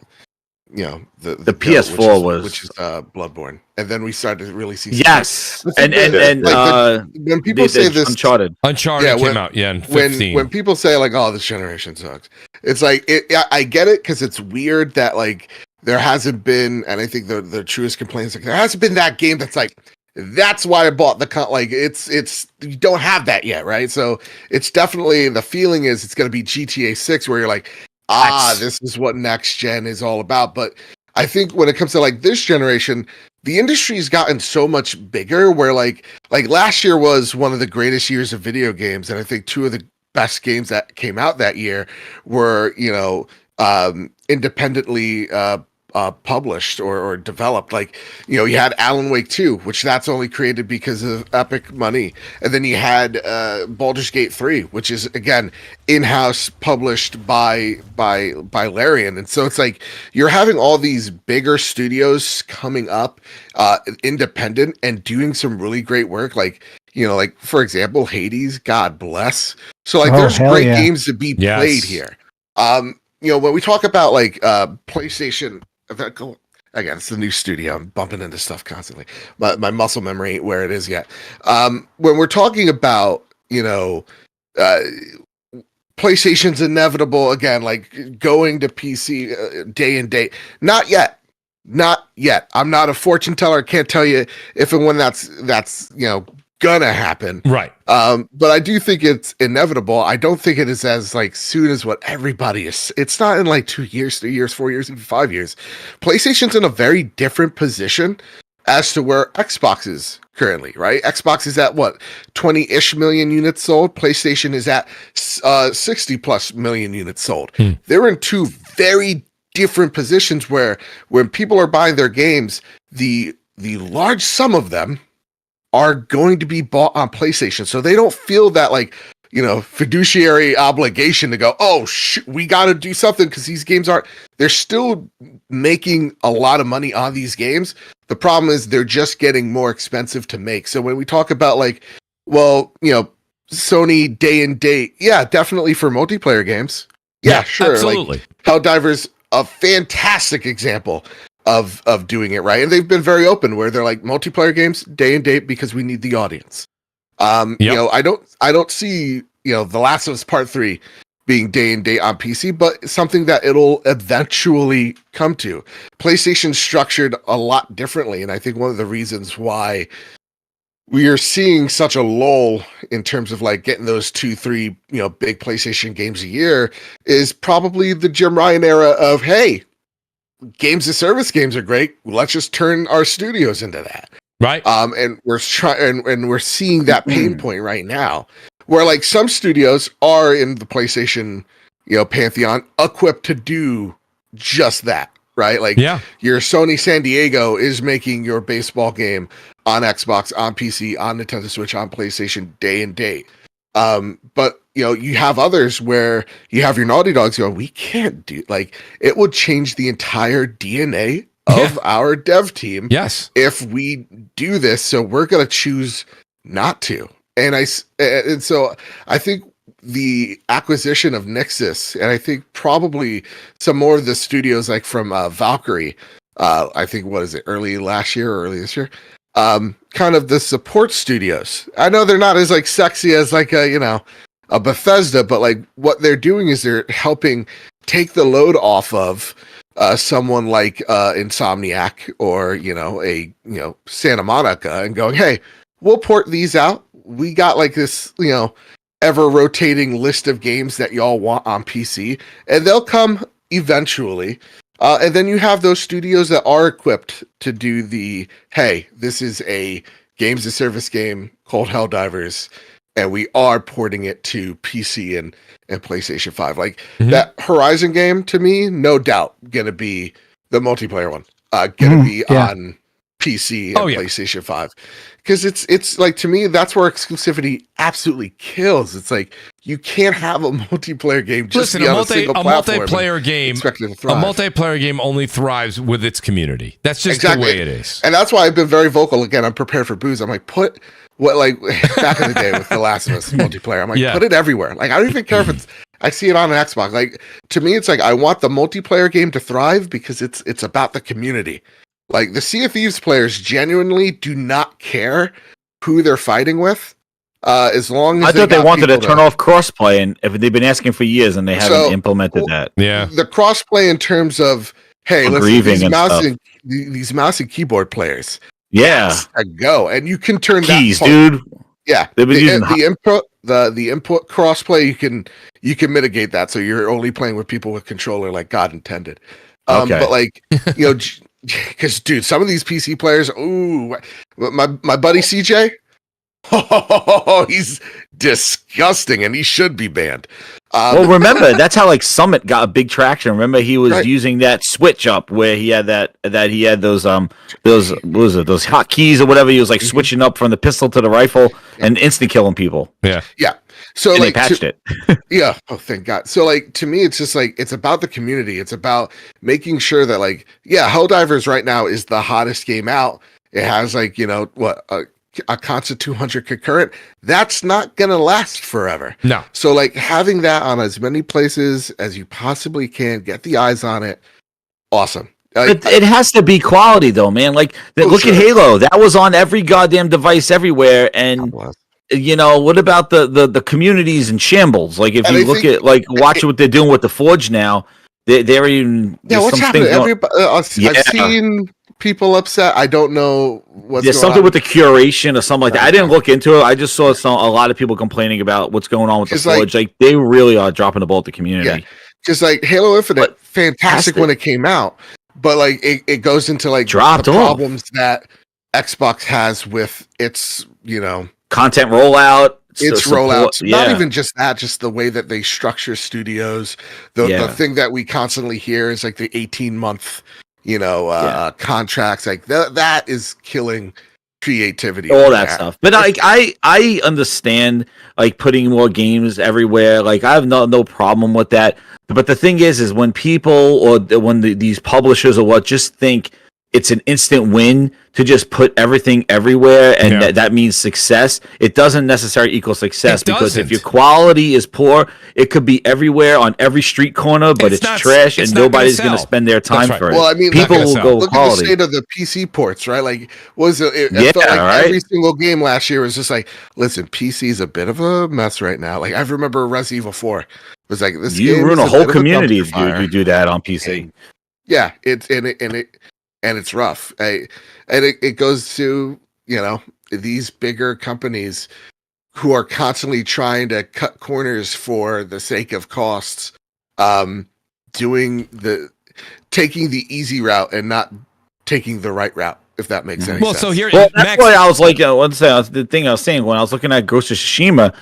PS4 which is Bloodborne, and then we started to really see. Yes, and when people say this, Uncharted came out, in 15. When people say like, "Oh, this generation sucks," it's like I get it because it's weird that like there hasn't been, and I think the truest complaint is like there hasn't been that game that's like. That's why I bought it's you don't have that yet, right? So it's definitely the feeling is it's going to be GTA 6 where you're like, this is what next gen is all about. But I think when it comes to like this generation, the industry's gotten so much bigger where like last year was one of the greatest years of video games. And I think two of the best games that came out that year were, independently published or developed. Like, you had Alan Wake 2, which that's only created because of Epic money. And then you had Baldur's Gate 3, which is again in-house published by Larian. And so it's like you're having all these bigger studios coming up independent and doing some really great work. Like, like for example, Hades, God bless. So like there's great games to be played here. When we talk about like PlayStation, again, it's the new studio. I'm bumping into stuff constantly. My muscle memory ain't where it is yet. When we're talking about, PlayStation's inevitable, again, like going to PC day and date. Not yet. I'm not a fortune teller. I can't tell you if and when that's gonna happen. Right. But I do think it's inevitable. I don't think it is as like soon as what everybody is. It's not in like 2 years, 3 years, 4 years, even 5 years. PlayStation's in a very different position as to where Xbox is currently, right? Xbox is at what, 20-ish million units sold. PlayStation is at 60 plus million units sold. They're in two very different positions where when people are buying their games, the large sum of them are going to be bought on PlayStation. So they don't feel that like, fiduciary obligation to go, oh, we got to do something because these games they're still making a lot of money on these games. The problem is they're just getting more expensive to make. So when we talk about like, well, Sony day and date, yeah, definitely for multiplayer games. Yeah, sure. Absolutely. Like Helldivers, a fantastic example of doing it right, and they've been very open where they're like multiplayer games day and date because we need the audience. I don't see The Last of Us Part 3 being day and date on PC, but something that it'll eventually come to. PlayStation's structured a lot differently, and I think one of the reasons why we are seeing such a lull in terms of like getting those 2-3 big PlayStation games a year is probably the Jim Ryan era of, hey, games as service games are great. Let's just turn our studios into that. Right. And we're trying, and we're seeing that pain point right now, where like some studios are in the PlayStation, pantheon, equipped to do just that, right? Like, your Sony San Diego is making your baseball game on Xbox, on PC, on Nintendo Switch, on PlayStation, day and date. But you have others where you have your Naughty Dogs going, we can't do, like, it would change the entire DNA of our dev team. Yes. If we do this, so we're going to choose not to. And so I think the acquisition of Nixxes, and I think probably some more of the studios like from Valkyrie, I think, what is it, early last year or early this year? Kind of the support studios. I know they're not as like sexy as like a Bethesda, but like what they're doing is they're helping take the load off of someone like Insomniac or a Santa Monica, and going, hey, we'll port these out. We got like this ever rotating list of games that y'all want on PC, and they'll come eventually. And then you have those studios that are equipped to do the, hey, this is a games as service game called Helldivers, and we are porting it to PC and PlayStation 5. Like that Horizon game, to me, no doubt gonna be the multiplayer one. Gonna be on PC and PlayStation 5. Because it's like, to me, that's where exclusivity absolutely kills. It's like, you can't have a multiplayer game just a multiplayer game. Expected to thrive. A multiplayer game only thrives with its community. That's just the way it is. And that's why I've been very vocal. Again, I'm prepared for booze. I'm like, put what, like back in the day with The Last of Us multiplayer. I'm like, put it everywhere. Like, I don't even care if it's, I see it on an Xbox. Like, to me, it's like, I want the multiplayer game to thrive because it's about the community. Like, the Sea of Thieves players genuinely do not care who they're fighting with, as long as I thought they wanted to turn off crossplay, and if they've been asking for years, and they haven't implemented that. Yeah, the crossplay in terms of, hey, listen, these mouse and keyboard players. Yeah, go, and you can turn keys, that dude. Yeah, they've been using the input crossplay. You can mitigate that, so you're only playing with people with controller like God intended. But like because dude, some of these PC players, my buddy CJ, he's disgusting, and he should be banned. Well, remember, that's how like Summit got a big traction. Remember, he was using that switch up where he had that he had those what was it, those hotkeys or whatever. He was like switching up from the pistol to the rifle and instant killing people. Yeah. So and like they patched it. Yeah. Oh, thank God. So like, to me, it's just like, it's about the community. It's about making sure that like, Helldivers right now is the hottest game out. It has like, a constant 200 concurrent. That's not going to last forever. No. So like, having that on as many places as you possibly can, get the eyes on it. Awesome. Like, it has to be quality though, man. Like look at Halo. That was on every goddamn device everywhere. And what about the communities in shambles? Like if you look at watch what they're doing with the Forge now, they're even what's happening? I've seen people upset. I don't know what's there's something with the curation or something like that. I didn't look into it. I just saw a lot of people complaining about what's going on with the Forge. Like they really are dropping the ball at the community. Yeah, because like Halo Infinite, fantastic when it came out, but like it goes into like the problems that Xbox has with its content rollout. It's rollouts. Not even just that, just the way that they structure studios. The thing that we constantly hear is like the 18-month, contracts. Like that is killing creativity. All that stuff. But I understand like putting more games everywhere. Like I have no problem with that. But the thing is when people or when these publishers or what just think it's an instant win to just put everything everywhere, and that means success. It doesn't necessarily equal success because if your quality is poor, it could be everywhere on every street corner, but it's trash and nobody's going to spend their time for it. Well, I mean, people will go look quality. At the state of the PC ports, right? Like, it felt like every single game last year was just like, listen, PC is a bit of a mess right now. Like, I remember Resident Evil 4 was like this. You ruin a whole community if you do that on PC. And it's rough. And it goes to, these bigger companies who are constantly trying to cut corners for the sake of costs, doing taking the easy route and not taking the right route, if that makes any sense. So here, well, Max, that's why I was like, the thing I was saying when I was looking at Ghost of Tsushima,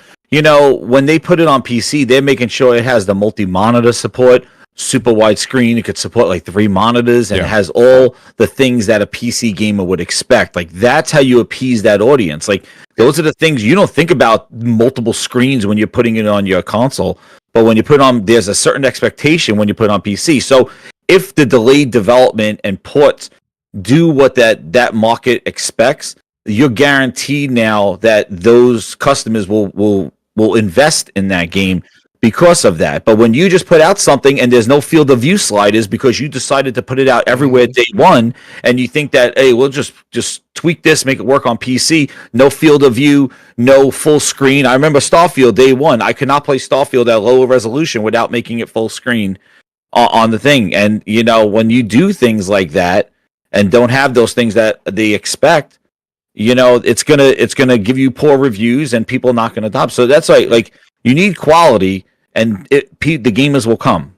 when they put it on PC, they're making sure it has the multi-monitor support, super wide screen. It could support like 3 monitors, and it has all the things that a PC gamer would expect. Like, that's how you appease that audience. Like, those are the things you don't think about multiple screens when you're putting it on your console, but when you put on, there's a certain expectation when you put it on PC. So if the delayed development and ports do what that market expects, you're guaranteed now that those customers will invest in that game because of that. But when you just put out something and there's no field of view sliders because you decided to put it out everywhere day one, and you think that, hey, we'll just tweak this, make it work on PC, no field of view, no full screen. I remember Starfield day one. I could not play Starfield at lower resolution without making it full screen on the thing. And, when you do things like that and don't have those things that they expect, it's gonna give you poor reviews and people not gonna adopt. So that's like you need quality, and the gamers will come.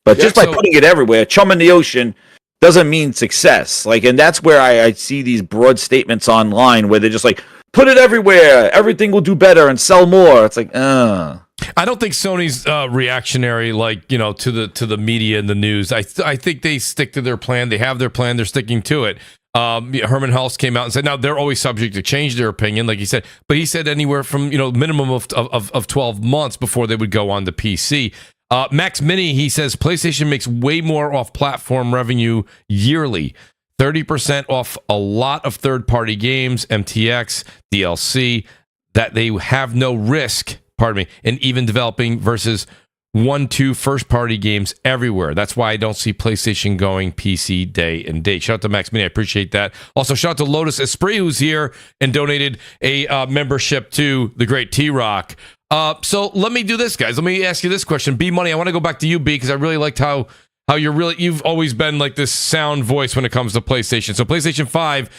But just by putting it everywhere, chum in the ocean, doesn't mean success. Like, and that's where I see these broad statements online where they're just like, put it everywhere, everything will do better and sell more. It's like, I don't think Sony's reactionary, to the media and the news. I think they stick to their plan. They have their plan. They're sticking to it. Herman Hulse came out and said, now they're always subject to change their opinion, like he said, but he said anywhere from, minimum of 12 months before they would go on the PC. Max Mini, he says PlayStation makes way more off platform revenue yearly, 30% off a lot of third-party games, MTX, DLC, that they have no risk, in even developing versus 1-2 first-party games everywhere. That's why I don't see PlayStation going PC day and date. Shout out to Max Mini. I appreciate that. Also, shout out to Lotus Esprit, who's here and donated a membership to the great T-Rock. So let me do this, guys. Let me ask you this question. B Money, I want to go back to you, B, because I really liked how you've always been like this sound voice when it comes to PlayStation. So PlayStation 5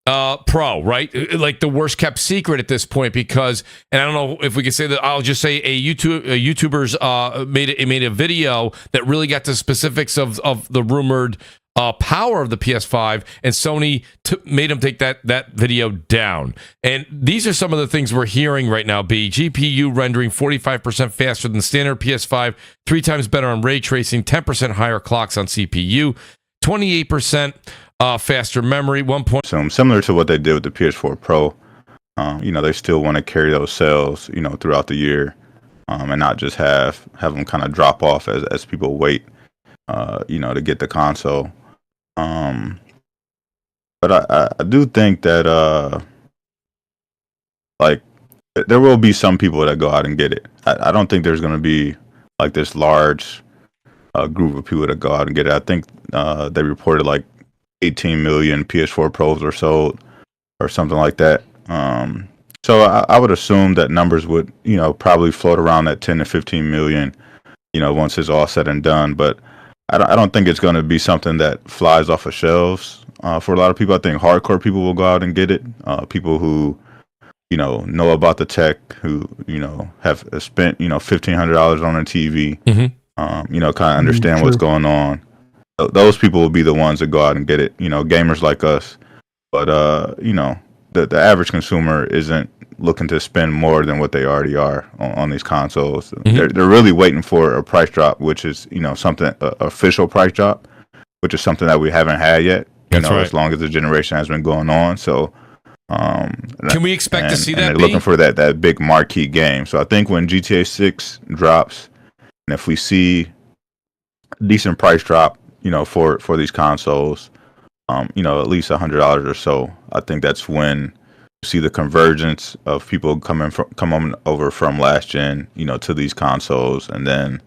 Pro, right? Like the worst kept secret at this point, because, and I don't know if we could say that, I'll just say YouTubers made a video that really got to specifics of the rumored power of the PS5, and Sony made them take that video down. And these are some of the things we're hearing right now. GPU rendering 45% faster than standard PS5, 3 times better on ray tracing, 10% higher clocks on CPU, 28% faster memory, 1 point. So similar to what they did with the PS4 Pro, they still want to carry those sales, throughout the year, and not just have them kind of drop off as people wait, to get the console. But I do think that there will be some people that go out and get it. I don't think there's going to be like this large group of people that go out and get it. I think they reported like 18 million PS4 Pros or sold, or something like that. So I would assume that numbers would, probably float around that 10 to 15 million, once it's all said and done. But I don't think it's going to be something that flies off of shelves for a lot of people. I think hardcore people will go out and get it. People who, know about the tech, who, have spent, $1,500 on a TV, kind of understand what's going on. Those people will be the ones that go out and get it, gamers like us. But, the average consumer isn't looking to spend more than what they already are on these consoles. They're really waiting for a price drop, which is, something, official price drop, which is something that we haven't had yet, right, as long as the generation has been going on. So, can we expect to see that? They're looking for that big marquee game. So I think when GTA 6 drops, and if we see a decent price drop, for these consoles, at least $100 or so, I think that's when you see the convergence of people coming over from last gen, to these consoles, and then,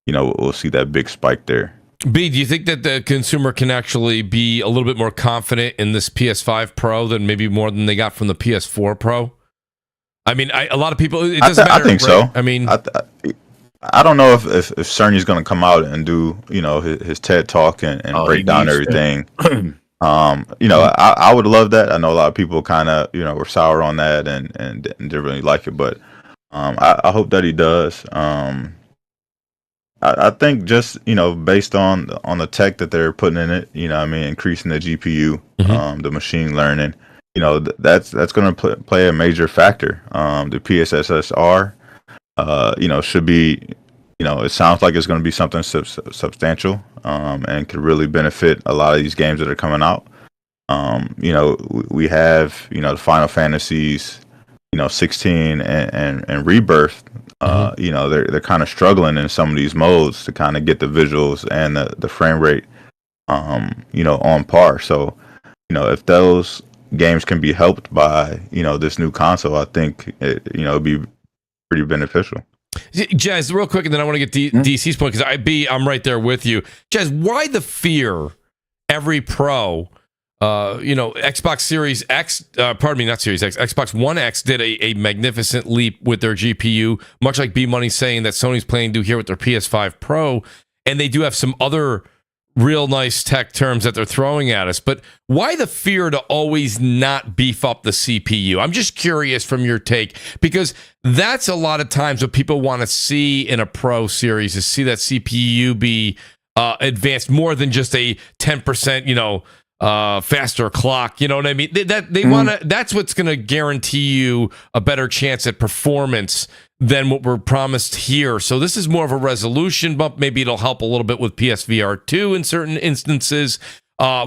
we'll see that big spike there. B, do you think that the consumer can actually be a little bit more confident in this PS5 Pro than maybe more than they got from the PS4 Pro? I mean, a lot of people, it doesn't matter. I think right? so. I mean, I don't know if Cerny's going to come out and do, his TED talk and break down everything. I would love that. I know a lot of people kind of, were sour on that and didn't really like it, but I hope that he does. I think just based on the tech that they're putting in it, increasing the GPU, the machine learning, that's going to play a major factor. The PSSSR, should be, it sounds like it's going to be something substantial, and could really benefit a lot of these games that are coming out. We have the Final Fantasies, 16 and Rebirth. They're kind of struggling in some of these modes to kind of get the visuals and the frame rate, on par. So, if those games can be helped by, this new console, I think it'd be pretty beneficial. Jazz, real quick, and then I want to get DC's point, because I'm right there with you. Jazz, why the fear every pro? Xbox Series X, not Series X, Xbox One X did a magnificent leap with their GPU, much like B-Money saying that Sony's planning to do here with their PS5 Pro, and they do have some other real nice tech terms that they're throwing at us. But why the fear to always not beef up the CPU? I'm just curious from your take, because that's a lot of times what people want to see in a Pro series, is see that CPU be advanced more than just a 10%, faster clock, you know what I mean? They want to. That's what's going to guarantee you a better chance at performance than what we're promised here. So this is more of a resolution bump. Maybe it'll help a little bit with PSVR 2 in certain instances.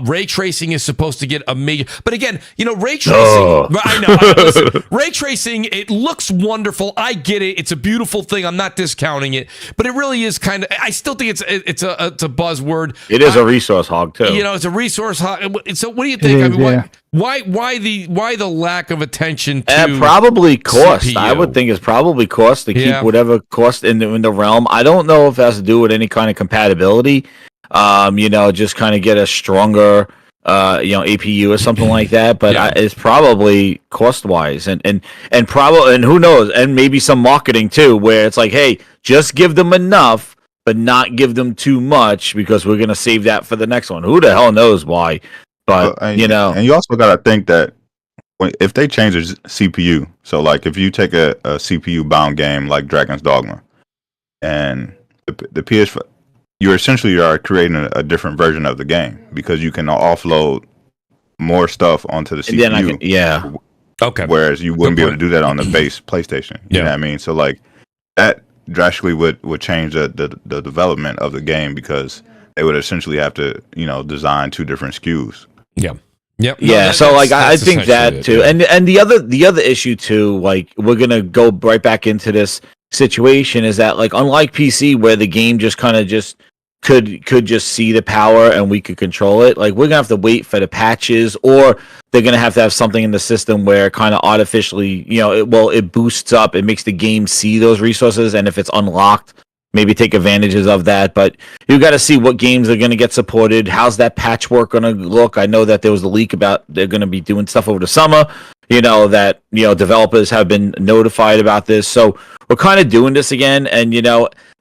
Ray tracing is supposed to get a major, but again, ray tracing. I know. Listen, ray tracing, it looks wonderful. I get it. It's a beautiful thing. I'm not discounting it, but it really is kind of. I still think it's a buzzword. It is a resource hog too. It's a resource hog. So what do you think? Why the lack of attention to probably cost? CPU? I would think it's probably cost to keep whatever cost in the realm. I don't know if it has to do with any kind of compatibility. Just kind of get a stronger, APU or something like that. But it's probably cost wise, and who knows, and maybe some marketing too, where it's like, hey, just give them enough, but not give them too much, because we're gonna save that for the next one. Who the hell knows why? But and you also got to think that if they change the CPU, so like if you take a CPU bound game like Dragon's Dogma, and the PS5. You essentially are creating a different version of the game, because you can offload more stuff onto the CPU. Okay. Whereas you wouldn't be able to do that on the base PlayStation. You know what I mean? So like that drastically would change the development of the game, because they would essentially have to design two different SKUs. Yeah. Yep. No, so I think that too, and the other issue too, like we're gonna go right back into this situation, is that like unlike PC, where the game just kind of could just see the power and we could control it, like we're gonna have to wait for the patches, or they're gonna have to have something in the system where kind of artificially, it boosts up, it makes the game see those resources, and if it's unlocked, maybe take advantages of that. But you got to see what games are going to get supported. How's that patchwork going to look? I know that there was a leak about they're going to be doing stuff over the summer, that developers have been notified about this, so we're kind of doing this again. And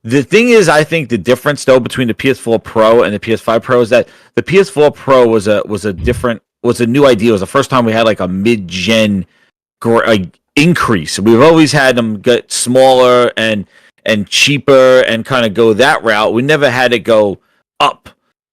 the thing is, I think the difference though between the PS4 Pro and the PS5 Pro is that the PS4 Pro was a new idea. It was the first time we had like a mid-gen increase. We've always had them get smaller and cheaper and kind of go that route. We never had it go up.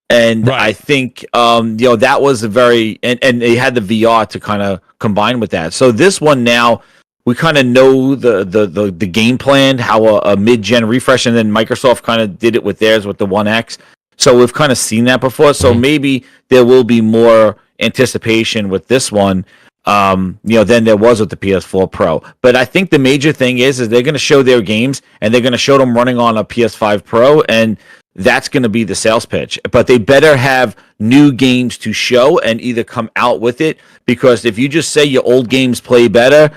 And right. I think that was a very and they had the VR to kind of combine with that. So this one now, we kind of know the game plan, how a mid-gen refresh, and then Microsoft kind of did it with theirs with the One X. So we've kind of seen that before. So maybe there will be more anticipation with this one, than there was with the PS4 Pro. But I think the major thing is they're going to show their games, and they're going to show them running on a PS5 Pro, and that's going to be the sales pitch. But they better have new games to show and either come out with it, because if you just say your old games play better,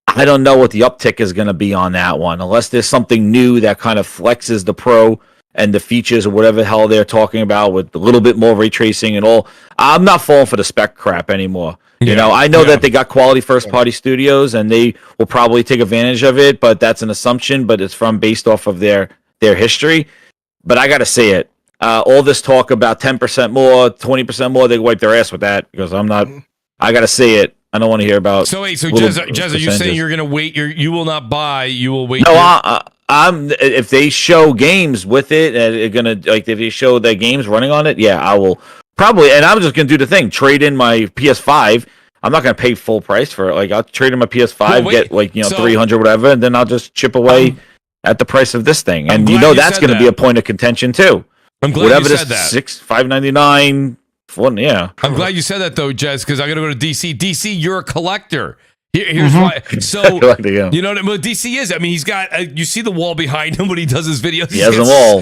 I don't know what the uptick is going to be on that one, unless there's something new that kind of flexes the Pro and the features or whatever the hell they're talking about with a little bit more ray tracing and all. I'm not falling for the spec crap anymore. I know that they got quality first-party studios, and they will probably take advantage of it, but that's an assumption, but it's based off of their history. But I got to say it. All this talk about 10% more, 20% more, they wipe their ass with that, because I got to say it. I don't want to hear about. So wait, Jez, are you saying you're going to wait? You will not buy. You will wait. No, if they show games with it, and gonna like if they show the games running on it, yeah, I will probably. And I'm just gonna do the thing: trade in my PS5. I'm not gonna pay full price for it. Like I'll trade in my PS5, get like 300 whatever, and then I'll just chip away at the price of this thing. And that's gonna be a point of contention too. I'm glad whatever you said that. $5.99. Yeah. I'm glad you said that though, Jez, because I got to go to DC. DC, you're a collector. Here's why. So you know what DC is. I mean, he's got. You see the wall behind him when he does his videos. He has them all.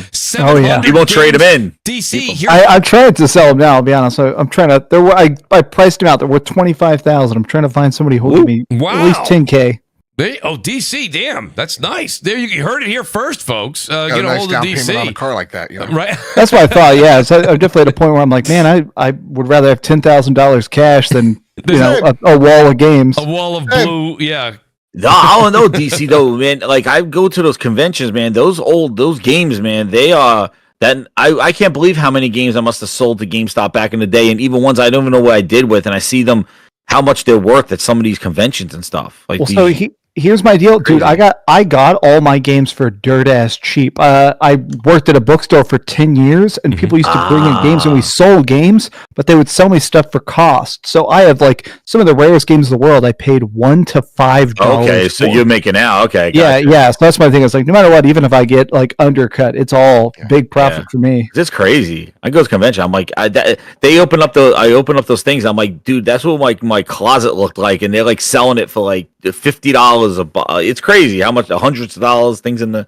He won't trade him in. DC. I tried to sell him now. I'll be honest. I'm trying to. I priced him out. They're worth $25,000. I'm trying to find somebody who will give me at least $10K. DC, damn, that's nice. There, you heard it here first, folks. Get a nice hold down of DC payment on a car like that, right? That's what I thought. Yeah, so I'm definitely at a point where I'm like, man, I would rather have $10,000 cash than a wall of games, a wall of blue. Yeah. No, I don't know DC though, man. Like I go to those conventions, man. Those games, man. They are. Then I can't believe how many games I must have sold to GameStop back in the day, and even ones I don't even know what I did with, and I see them how much they're worth at some of these conventions and stuff. Like, here's my deal, dude. I got all my games for dirt ass cheap. I worked at a bookstore for 10 years, and people used to bring in games, and we sold games, but they would sell me stuff for cost. So I have like some of the rarest games in the world. I paid $1 to $5. Okay, so you're making out. Okay, gotcha. Yeah. So that's my thing. It's like no matter what, even if I get like undercut, it's all big profit for me. It's crazy. I go to convention. I'm like, they open up I open up those things. I'm like, dude, that's what like my closet looked like, and they're like selling it for like $50. It's crazy how much hundreds of dollars things in the.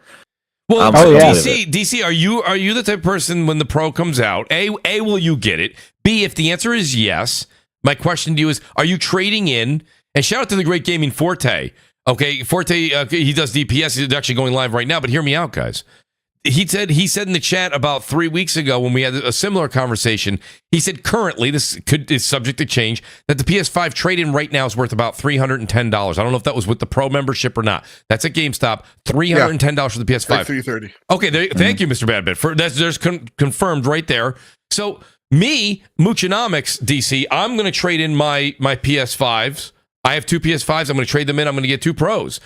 Well, DC, are you the type of person when the Pro comes out? A, will you get it? B, if the answer is yes, my question to you is, are you trading in? And shout out to the great gaming Forte. Okay, Forte, he does DPS. He's actually going live right now. But hear me out, guys. He said in the chat about 3 weeks ago when we had a similar conversation, he said currently, this is subject to change, that the PS5 trade-in right now is worth about $310. I don't know if that was with the Pro membership or not. That's at GameStop. $310 for the PS5. Like $330. Okay, thank you, Mr. Badbit. There's confirmed right there. So me, Moochonomics, DC, I'm going to trade in my PS5s. I have 2 PS5s. I'm going to trade them in. I'm going to get 2 Pros.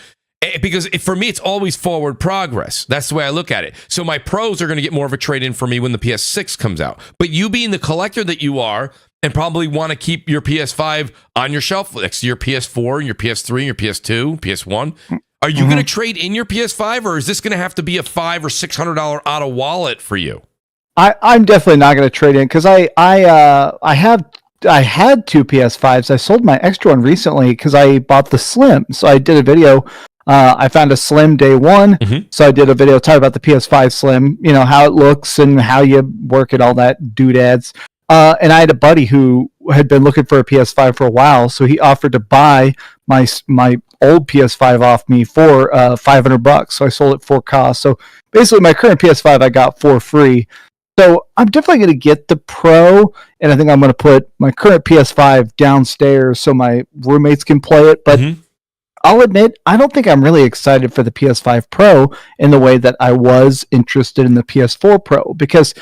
Because for me, it's always forward progress. That's the way I look at it. So my Pros are going to get more of a trade-in for me when the PS6 comes out. But you being the collector that you are and probably want to keep your PS5 on your shelf next to your PS4 and your PS3 and your PS2, PS1, are you going to trade in your PS5 or is this going to have to be a $500 or $600 out of wallet for you? I'm definitely not going to trade in because I had 2 PS5s. I sold my extra one recently because I bought the Slim. So I did a video. I found a Slim day one, so I did a video talking about the PS5 Slim, how it looks and how you work it, all that doodads. And I had a buddy who had been looking for a PS5 for a while, so he offered to buy my old PS5 off me for $500. So I sold it for cost. So basically, my current PS5 I got for free. So I'm definitely going to get the Pro, and I think I'm going to put my current PS5 downstairs so my roommates can play it. But I'll admit, I don't think I'm really excited for the PS5 Pro in the way that I was interested in the PS4 Pro, because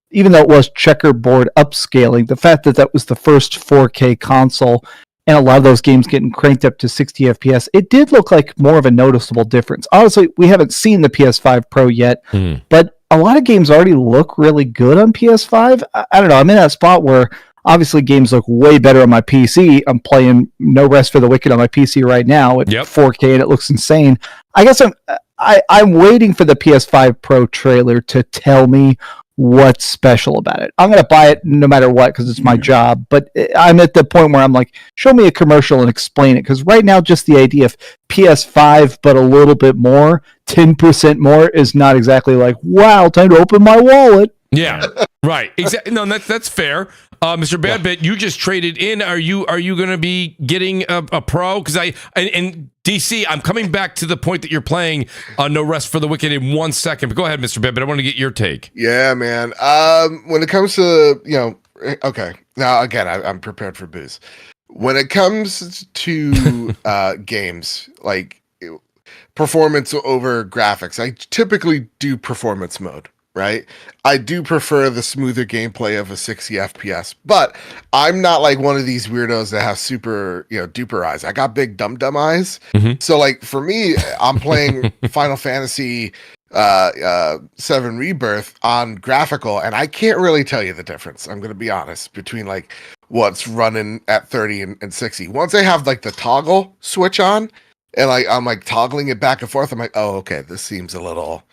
even though it was checkerboard upscaling, the fact that that was the first 4K console and a lot of those games getting cranked up to 60 FPS, it did look like more of a noticeable difference. Honestly, we haven't seen the PS5 Pro yet, but a lot of games already look really good on PS5. I don't know. I'm in that spot where obviously games look way better on my PC. I'm playing No Rest for the Wicked on my PC right now at 4K, and it looks insane. I guess I'm waiting for the PS5 Pro trailer to tell me what's special about it. I'm going to buy it no matter what because it's my job, but I'm at the point where I'm like, show me a commercial and explain it, because right now just the idea of PS5 but a little bit more, 10% more, is not exactly like, wow, time to open my wallet. Yeah, right. Exactly. No, that's fair. Mr. Badbit, you just traded in. Are you going to be getting a Pro? Because and DC, I'm coming back to the point that you're playing No Rest for the Wicked in 1 second. But go ahead, Mr. Badbit. I want to get your take. Yeah, man. When it comes to okay. Now again, I'm prepared for booze. When it comes to games like performance over graphics, I typically do performance mode. right? I do prefer the smoother gameplay of a 60 FPS, but I'm not like one of these weirdos that have super, duper eyes. I got big dumb eyes. So like for me, I'm playing Final Fantasy 7 Rebirth on graphical, and I can't really tell you the difference. I'm going to be honest between like what's running at 30 and 60. Once I have like the toggle switch on and like I'm like toggling it back and forth, I'm like, oh, okay, this seems a little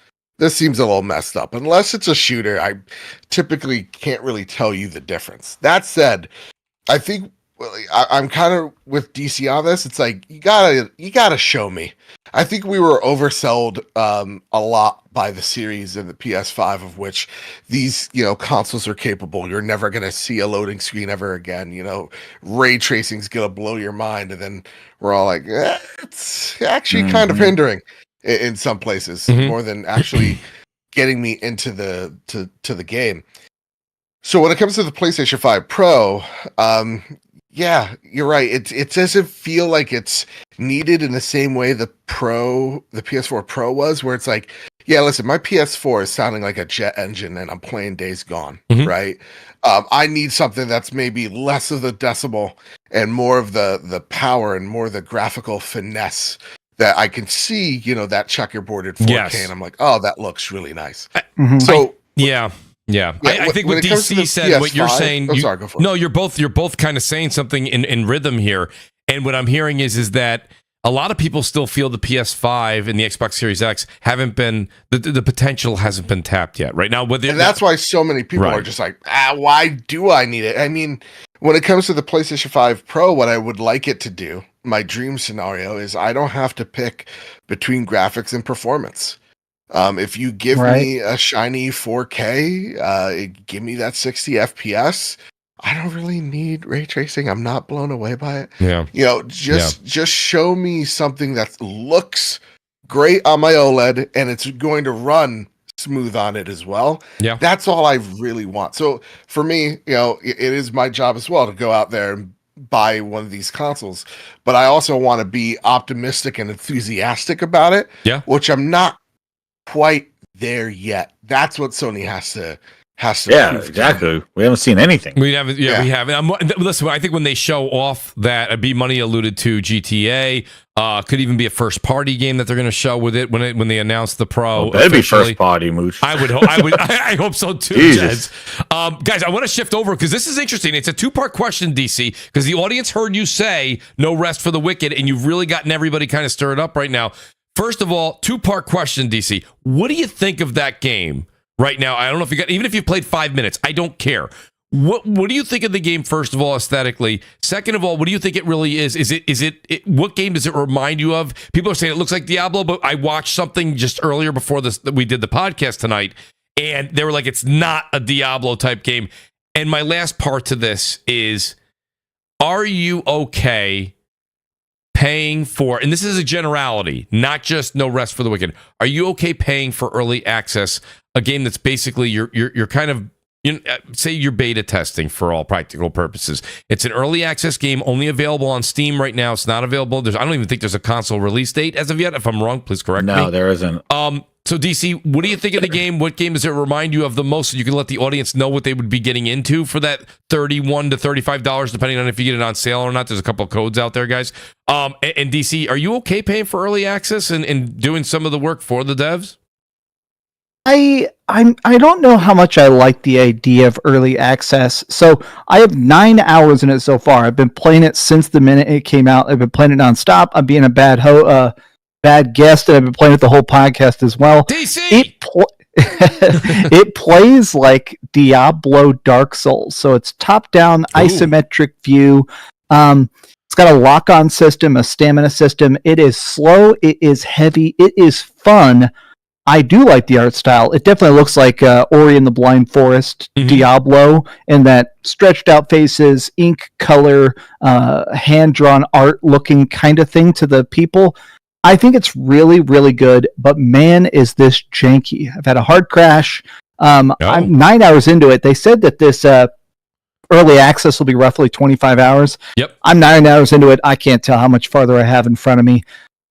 messed up. Unless it's a shooter, I typically can't really tell you the difference. That said, I think I'm kind of with DC on this. It's like you gotta show me. I think we were oversold a lot by the series and the PS5, of which these consoles are capable. You're never gonna see a loading screen ever again. Ray tracing's gonna blow your mind, and then we're all like, it's actually kind of hindering in some places more than actually getting me into the game. So when it comes to the PlayStation 5 Pro, yeah, you're right. It doesn't feel like it's needed in the same way the PS4 Pro was, where it's like, yeah, listen, my PS4 is sounding like a jet engine and I'm playing Days Gone, right? I need something that's maybe less of the decibel and more of the power and more of the graphical finesse that I can see, that checkerboarded 4K, and I'm like, oh, that looks really nice. So I think what DC said, PS5, what you're saying, sorry, go for it. No, you're both kind of saying something in rhythm here. And what I'm hearing is that a lot of people still feel the PS5 and the Xbox Series X haven't been, the potential hasn't been tapped yet. Right now, and that's why so many people are just like, why do I need it? I mean, when it comes to the PlayStation 5 Pro, what I would like it to do, my dream scenario, is I don't have to pick between graphics and performance. If you give me a shiny 4K, give me that 60 FPS, I don't really need ray tracing. I'm not blown away by it. Yeah. Just show me something that looks great on my OLED and it's going to run smooth on it as well. Yeah. That's all I really want. So for me, it is my job as well to go out there and buy one of these consoles, but I also want to be optimistic and enthusiastic about it. Yeah. Which I'm not quite there yet. That's what Sony has to exactly. We haven't seen anything. We haven't. We haven't. Listen, I think when they show off that, B Money alluded to GTA, could even be a first party game that they're going to show with it when they announce the Pro. That'd be first party, Mooch. I would hope. I hope so too, Jez. Guys, I want to shift over because this is interesting. It's a two-part question, DC, because the audience heard you say no rest for the wicked, and you've really gotten everybody kind of stirred up right now. First of all, two-part question, DC. What do you think of that game right now? I don't know if even if you played 5 minutes, I don't care. What do you think of the game? First of all, aesthetically. Second of all, what do you think it really is? Is it what game does it remind you of? People are saying it looks like Diablo, but I watched something just earlier before this that we did the podcast tonight, and they were like, it's not a Diablo type game. And my last part to this is, are you okay paying for, and this is a generality, not just no rest for the wicked, are you okay paying for early access, a game that's basically you're kind of, say you're beta testing for all practical purposes? It's an early access game, only available on Steam right now. It's not available. I don't even think there's a console release date as of yet. If I'm wrong, please correct me. No, there isn't. So DC, what do you think of the game? What game does it remind you of the most, so you can let the audience know what they would be getting into for that $31 to $35, depending on if you get it on sale or not? There's a couple of codes out there, guys. And DC, are you okay paying for early access and doing some of the work for the devs? I don't know how much I like the idea of early access. So I have 9 hours in it so far. I've been playing it since the minute it came out. I've been playing it nonstop. I'm being a bad guest, and I've been playing it the whole podcast as well. DC! It plays like Diablo Dark Souls. So it's top-down isometric view. It's got a lock-on system, a stamina system. It is slow. It is heavy. It is fun. I do like the art style. It definitely looks like Ori and the Blind Forest, Diablo, and that stretched out faces, ink color, hand-drawn art looking kind of thing to the people. I think it's really, really good, but man, is this janky. I've had a hard crash. I'm 9 hours into it. They said that this early access will be roughly 25 hours. Yep. I'm 9 hours into it. I can't tell how much farther I have in front of me.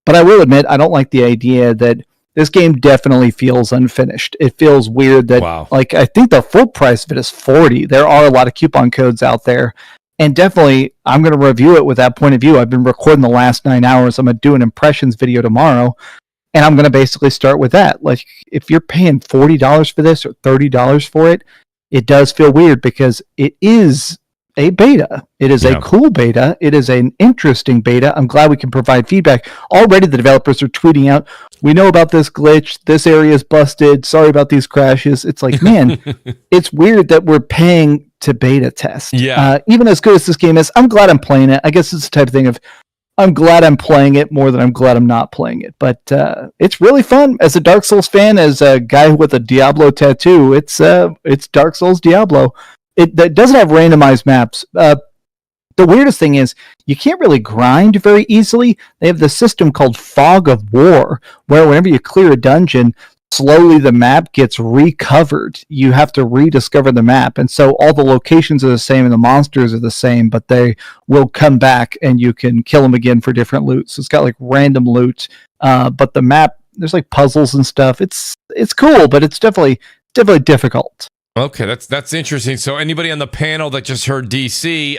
But I will admit, I don't like the idea that this game definitely feels unfinished. It feels weird that, like, I think the full price of it is $40. There are a lot of coupon codes out there. And definitely, I'm going to review it with that point of view. I've been recording the last 9 hours. I'm going to do an impressions video tomorrow. And I'm going to basically start with that. Like, if you're paying $40 for this or $30 for it, it does feel weird because it is a beta. It is a cool beta. It is an interesting beta. I'm glad we can provide feedback. Already the developers are tweeting out, we know about this glitch. This area is busted. Sorry about these crashes. It's like, man, it's weird that we're paying to beta test. Yeah. Even as good as this game is, I'm glad I'm playing it. I guess it's the type of thing of, I'm glad I'm playing it more than I'm glad I'm not playing it. But it's really fun. As a Dark Souls fan, as a guy with a Diablo tattoo, it's Dark Souls Diablo. It doesn't have randomized maps. The weirdest thing is you can't really grind very easily. They have the system called Fog of War, where whenever you clear a dungeon, slowly the map gets recovered. You have to rediscover the map. And so all the locations are the same and the monsters are the same, but they will come back and you can kill them again for different loot. So it's got like random loot. But the map, there's like puzzles and stuff. It's cool, but it's definitely difficult. Okay, that's interesting. So anybody on the panel that just heard DC,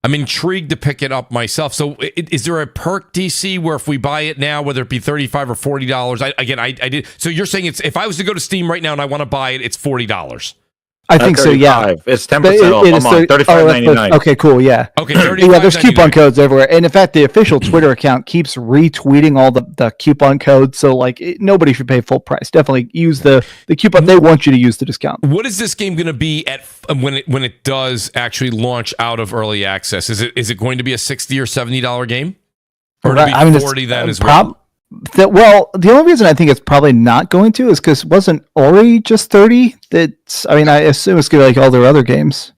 I'm intrigued to pick it up myself. So is there a perk DC where if we buy it now, whether it be $35 or $40? I did. So you're saying it's if I was to go to Steam right now and I want to buy it, it's $40. I think so, yeah. It's 10% off. I'm on $35.99. Okay, cool, yeah. Okay, $35.99. Yeah, there's coupon codes everywhere. And in fact, the official Twitter account keeps retweeting all the coupon codes. So, like, nobody should pay full price. Definitely use the coupon. They want you to use the discount. What is this game going to be at when it does actually launch out of early access? Is it going to be a $60 or $70 game? Or to be $40 then as well? Well, the only reason I think it's probably not going to is because wasn't Ori just 30? I assume it's going to be like all their other games.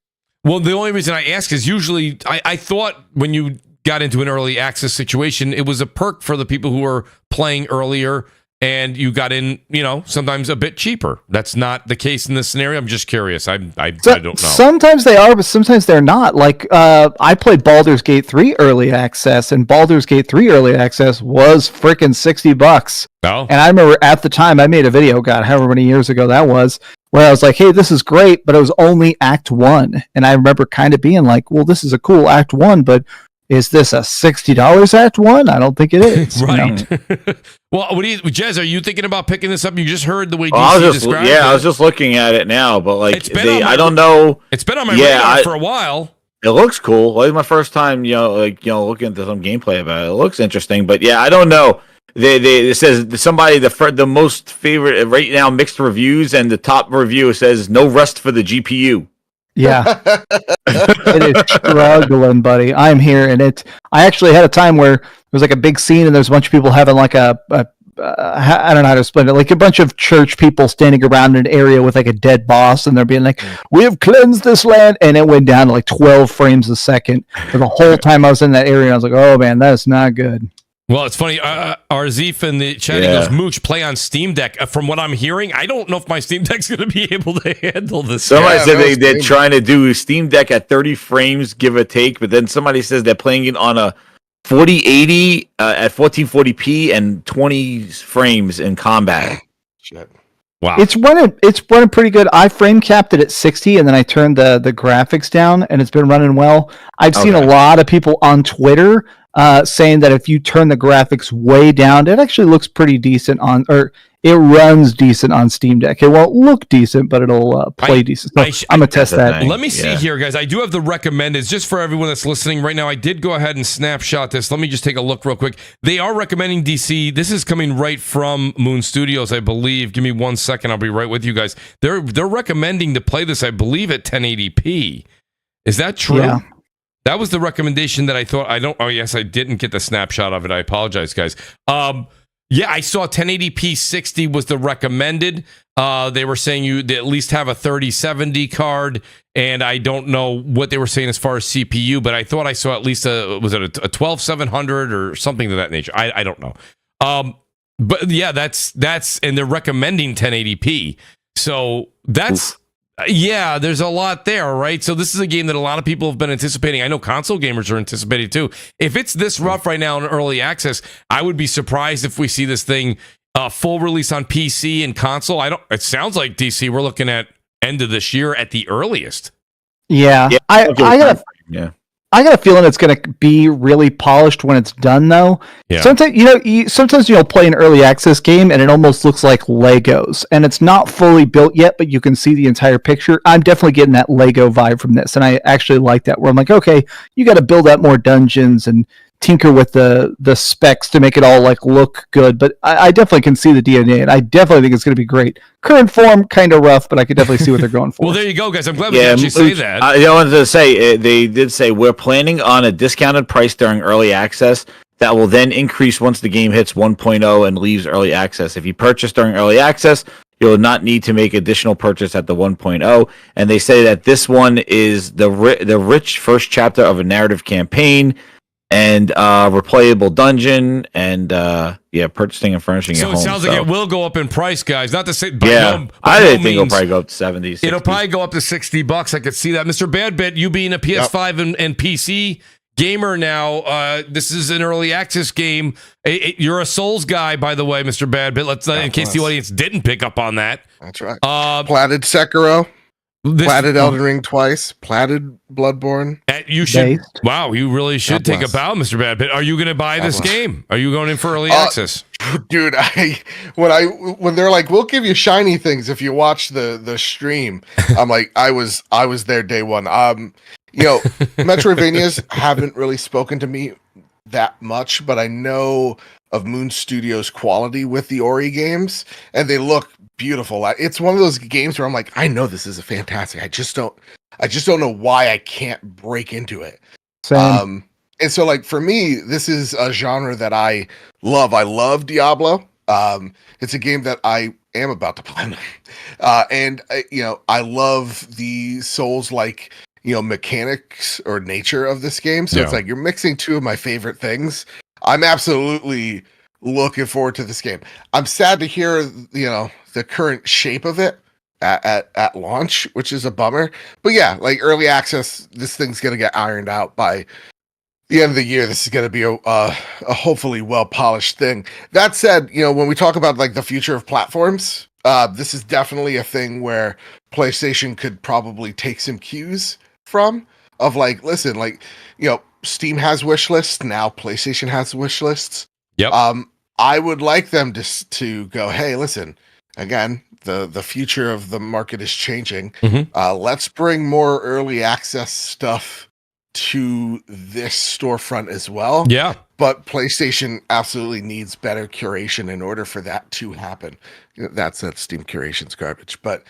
Well, the only reason I ask is usually I thought when you got into an early access situation, it was a perk for the people who were playing earlier and you got in, sometimes a bit cheaper. That's not the case in this scenario. I'm just curious. I don't know. Sometimes they are, but sometimes they're not. Like, I played Baldur's Gate 3 early access, and Baldur's Gate 3 early access was freaking $60. Oh. And I remember at the time, I made a video, God, however many years ago that was, where I was like, hey, this is great, but it was only Act 1. And I remember kind of being like, well, this is a cool Act 1, but is this a $60 Act 1? I don't think it is. Right. Well, Jez, are you thinking about picking this up? You just heard the way DC described it. Yeah, I was just looking at it now, but like, I don't know. It's been on my radar for a while. It looks cool. Like my first time, looking into some gameplay about it. It looks interesting, but yeah, I don't know. It says somebody the most favorite right now mixed reviews, and the top review says no rest for the GPU. Yeah, it is struggling, buddy. I'm here, and I actually had a time where there was like a big scene, and there's a bunch of people having like I don't know how to explain it, like a bunch of church people standing around an area with like a dead boss, and they're being like, "We have cleansed this land," and it went down to like 12 frames a second for the whole time I was in that area. I was like, "Oh man, that is not good." Well, it's funny. Arzif in the chat goes, Mooch, play on Steam Deck. From what I'm hearing, I don't know if my Steam Deck's going to be able to handle this. Somebody said they're trying to do Steam Deck at 30 frames, give or take, but then somebody says they're playing it on a 4080 at 1440p and 20 frames in combat. Shit. Wow. It's running pretty good. I frame capped it at 60 and then I turned the graphics down and it's been running well. I've seen a lot of people on Twitter saying that if you turn the graphics way down, it actually looks pretty decent it runs decent on Steam Deck. It won't look decent, but it'll play decent. So I'm going to test that. Let me see here, guys. I do have the recommended. Just for everyone that's listening right now, I did go ahead and snapshot this. Let me just take a look real quick. They are recommending DC. This is coming right from Moon Studios, I believe. Give me 1 second. I'll be right with you guys. They're recommending to play this, I believe, at 1080p. Is that true? Yeah. That was the recommendation that I thought. Oh, yes, I didn't get the snapshot of it. I apologize, guys. Yeah, I saw 1080p 60 was the recommended. They were saying you at least have a 3070 card, and I don't know what they were saying as far as CPU, but I thought I saw at least a 12700 or something to that nature. I don't know. But yeah, that's and they're recommending 1080p. So that's Yeah, there's a lot there, right? So this is a game that a lot of people have been anticipating. I know console gamers are anticipating too. If it's this rough right now in early access, I would be surprised if we see this thing full release on PC and console. It sounds like DC we're looking at end of this year at the earliest. Yeah. I got a feeling it's going to be really polished when it's done, though. Yeah. Sometimes you'll play an early access game and it almost looks like Legos, and it's not fully built yet, but you can see the entire picture. I'm definitely getting that Lego vibe from this, and I actually like that. Where I'm like, okay, you got to build out more dungeons and tinker with the specs to make it all like look good. But I definitely can see the DNA, and I definitely think it's going to be great. Current form kind of rough, but I could definitely see what they're going for. Well, there you go, guys. I'm glad we can actually say that. I wanted to say they did say we're planning on a discounted price during early access that will then increase once the game hits 1.0 and leaves early access. If you purchase during early access, you will not need to make additional purchase at the 1.0. And they say that this one is the rich first chapter of a narrative campaign and replayable dungeon and purchasing and furnishing so your home. So it sounds like it will go up in price, guys. Not to say, I didn't think it'll probably go up to 70, 60. It'll probably go up to $60. I could see that. Mr. Badbit, you being a PS5 and PC gamer now, this is an early access game. You're a Souls guy, by the way, Mr. Badbit. Let's in case the audience didn't pick up on that. That's right. Platted Sekiro. Platted Elden Ring twice. Platted Bloodborne. You should. Wow, you really should take a bow, Mr. Badbit. Are you going to buy this game? Are you going in for early access? Dude, when they're like, we'll give you shiny things if you watch the stream. I'm like, I was there day one. Metroidvanias haven't really spoken to me that much, but I know of Moon Studios' quality with the Ori games, and they look beautiful. It's one of those games where I'm like, I know this is a fantastic. I just don't know why I can't break into it. Same. And so like for me, this is a genre that I love. I love Diablo. It's a game that I am about to play. I love the Souls-like, mechanics or nature of this game. So it's like you're mixing two of my favorite things. I'm absolutely looking forward to this game. I'm sad to hear, the current shape of it at launch, which is a bummer. But yeah, like early access, this thing's going to get ironed out by the end of the year. This is going to be a hopefully well-polished thing. That said, when we talk about like the future of platforms, this is definitely a thing where PlayStation could probably take some cues from, of like, listen, like, Steam has wish lists now, PlayStation has wish lists. Yep. I would like them to go, hey, listen, again, the future of the market is changing. Mm-hmm. Let's bring more early access stuff to this storefront as well. Yeah. But PlayStation absolutely needs better curation in order for that to happen. That Steam curation's garbage. But,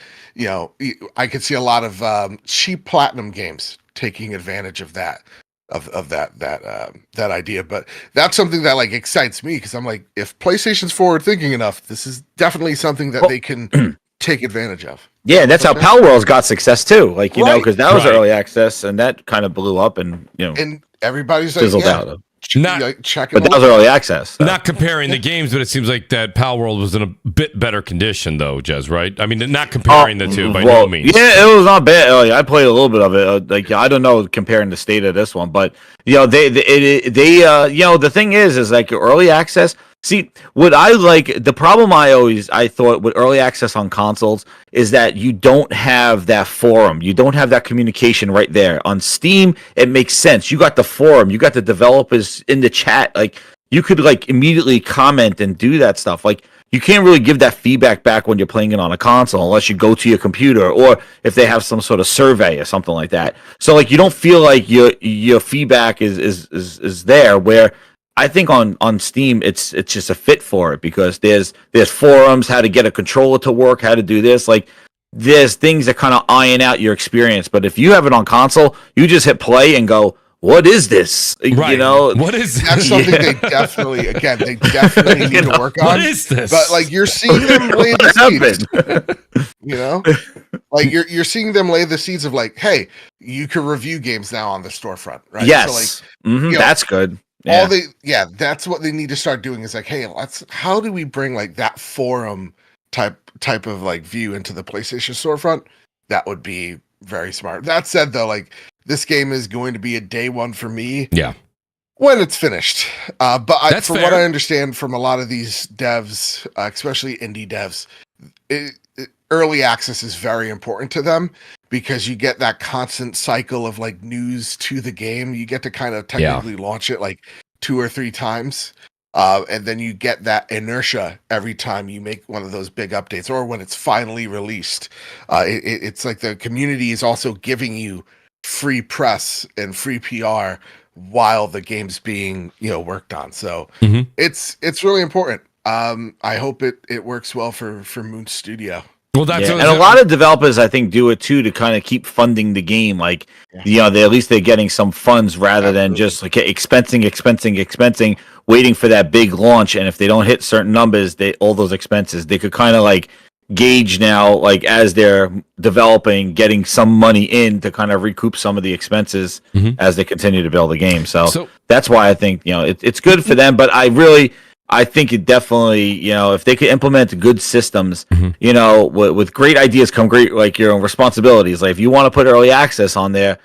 I could see a lot of cheap platinum games taking advantage of that. Of that idea, but that's something that like excites me, because I'm like, if PlayStation's forward thinking enough, this is definitely something that they can take advantage of. Yeah, that's how Power Worlds got success too. Like because that was early access and that kind of blew up, and and everybody's like, fizzled out. Check it. But that was early access. So. Not comparing the games, but it seems like that Power World was in a bit better condition, though, Jez, right? I mean, not comparing the two by no means. Yeah, it was not bad. I played a little bit of it. I don't know comparing the state of this one, but the thing is like early access. See, what I like, the problem I thought with early access on consoles is that you don't have that forum. You don't have that communication right there. On Steam, it makes sense. You got the forum. You got the developers in the chat. Like, you could, like, immediately comment and do that stuff. Like, you can't really give that feedback back when you're playing it on a console unless you go to your computer or if they have some sort of survey or something like that. So, like, you don't feel like your feedback is there, where I think on Steam it's just a fit for it, because there's forums, how to get a controller to work, how to do this. Like, there's things that kind of iron out your experience. But if you have it on console, you just hit play and go, what is this? Right. What is this? That's something they definitely need to work on. What is this? But like, you're seeing them lay the seeds. Like you're seeing them lay the seeds of like, hey, you can review games now on the storefront, right? Yes. So like, that's good. Yeah. That's what they need to start doing, is like, hey, how do we bring like that forum type of like view into the PlayStation storefront? that would be very smart. That said, though, like this game is going to be a day one for me. Yeah. When it's finished. But from fair. what I understand from a lot of these devs, especially indie devs, early access is very important to them because you get that constant cycle of like news to the game. You get to kind of technically launch it like 2 or 3 times. And then you get that inertia every time you make one of those big updates or when it's finally released. It's like the community is also giving you free press and free PR while the game's being worked on. So it's really important. I hope it works well for Moon Studio. Well, that's and a lot of developers, I think, do it too to kind of keep funding the game. Like, at least they're getting some funds rather than just like expensing, waiting for that big launch. And if they don't hit certain numbers, all those expenses, they could kind of like gauge now, like as they're developing, getting some money in to kind of recoup some of the expenses as they continue to build the game. So that's why I think it's good for them. But I think it definitely, if they could implement good systems, with great ideas come great, like your own responsibilities. Like if you want to put early access on there,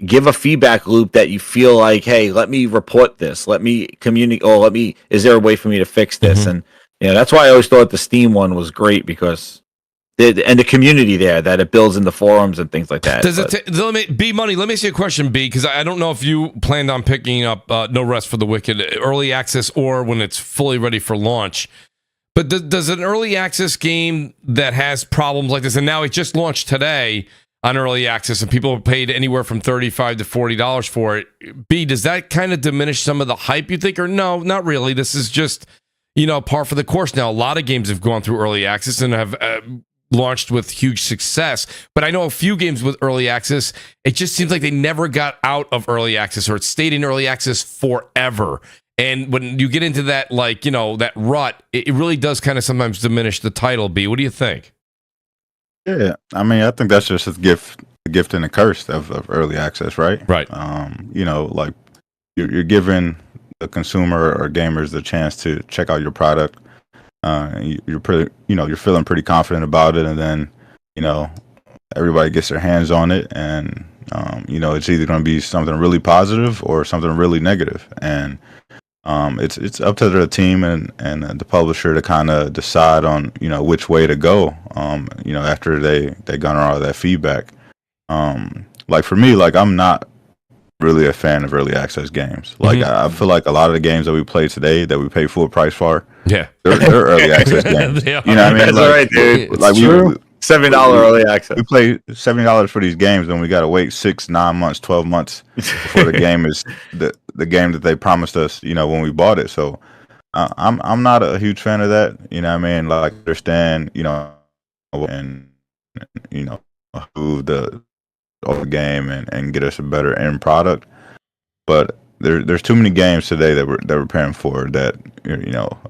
give a feedback loop that you feel like, hey, let me report this, let me communicate, or is there a way for me to fix this? And that's why I always thought the Steam one was great because the community there that it builds in the forums and things like that. B Money, let me ask you a question, B, because I don't know if you planned on picking up No Rest for the Wicked early access or when it's fully ready for launch. But does an early access game that has problems like this, and now it just launched today on early access and people paid anywhere from $35 to $40 for it, B, does that kind of diminish some of the hype, you think? Or no, not really. This is just, par for the course now. A lot of games have gone through early access and have launched with huge success, but I know a few games with early access, it just seems like they never got out of early access or it stayed in early access forever. And when you get into that, that rut, it really does kind of sometimes diminish the title. B, what do you think? Yeah, I mean, I think that's just a gift and a curse of early access, right? Right. Like you're giving the consumer or gamers the chance to check out your product. You're pretty, you're feeling pretty confident about it, and then, everybody gets their hands on it, and it's either going to be something really positive or something really negative, and it's up to the team and the publisher to kind of decide on which way to go. After they garner all that feedback. Like for me, like I'm not really a fan of early access games. Like I feel like a lot of the games that we play today that we pay full price for, they're early access games. You know what I mean? That's like, right, dude. Like $7 early access. We play $70 for these games, and we got to wait 6, 9 months, 12 months before the game is the game that they promised us. When we bought it. So I'm not a huge fan of that. You know what I mean? Like understand, and improve the game and get us a better end product. But there's too many games today that we're paying for that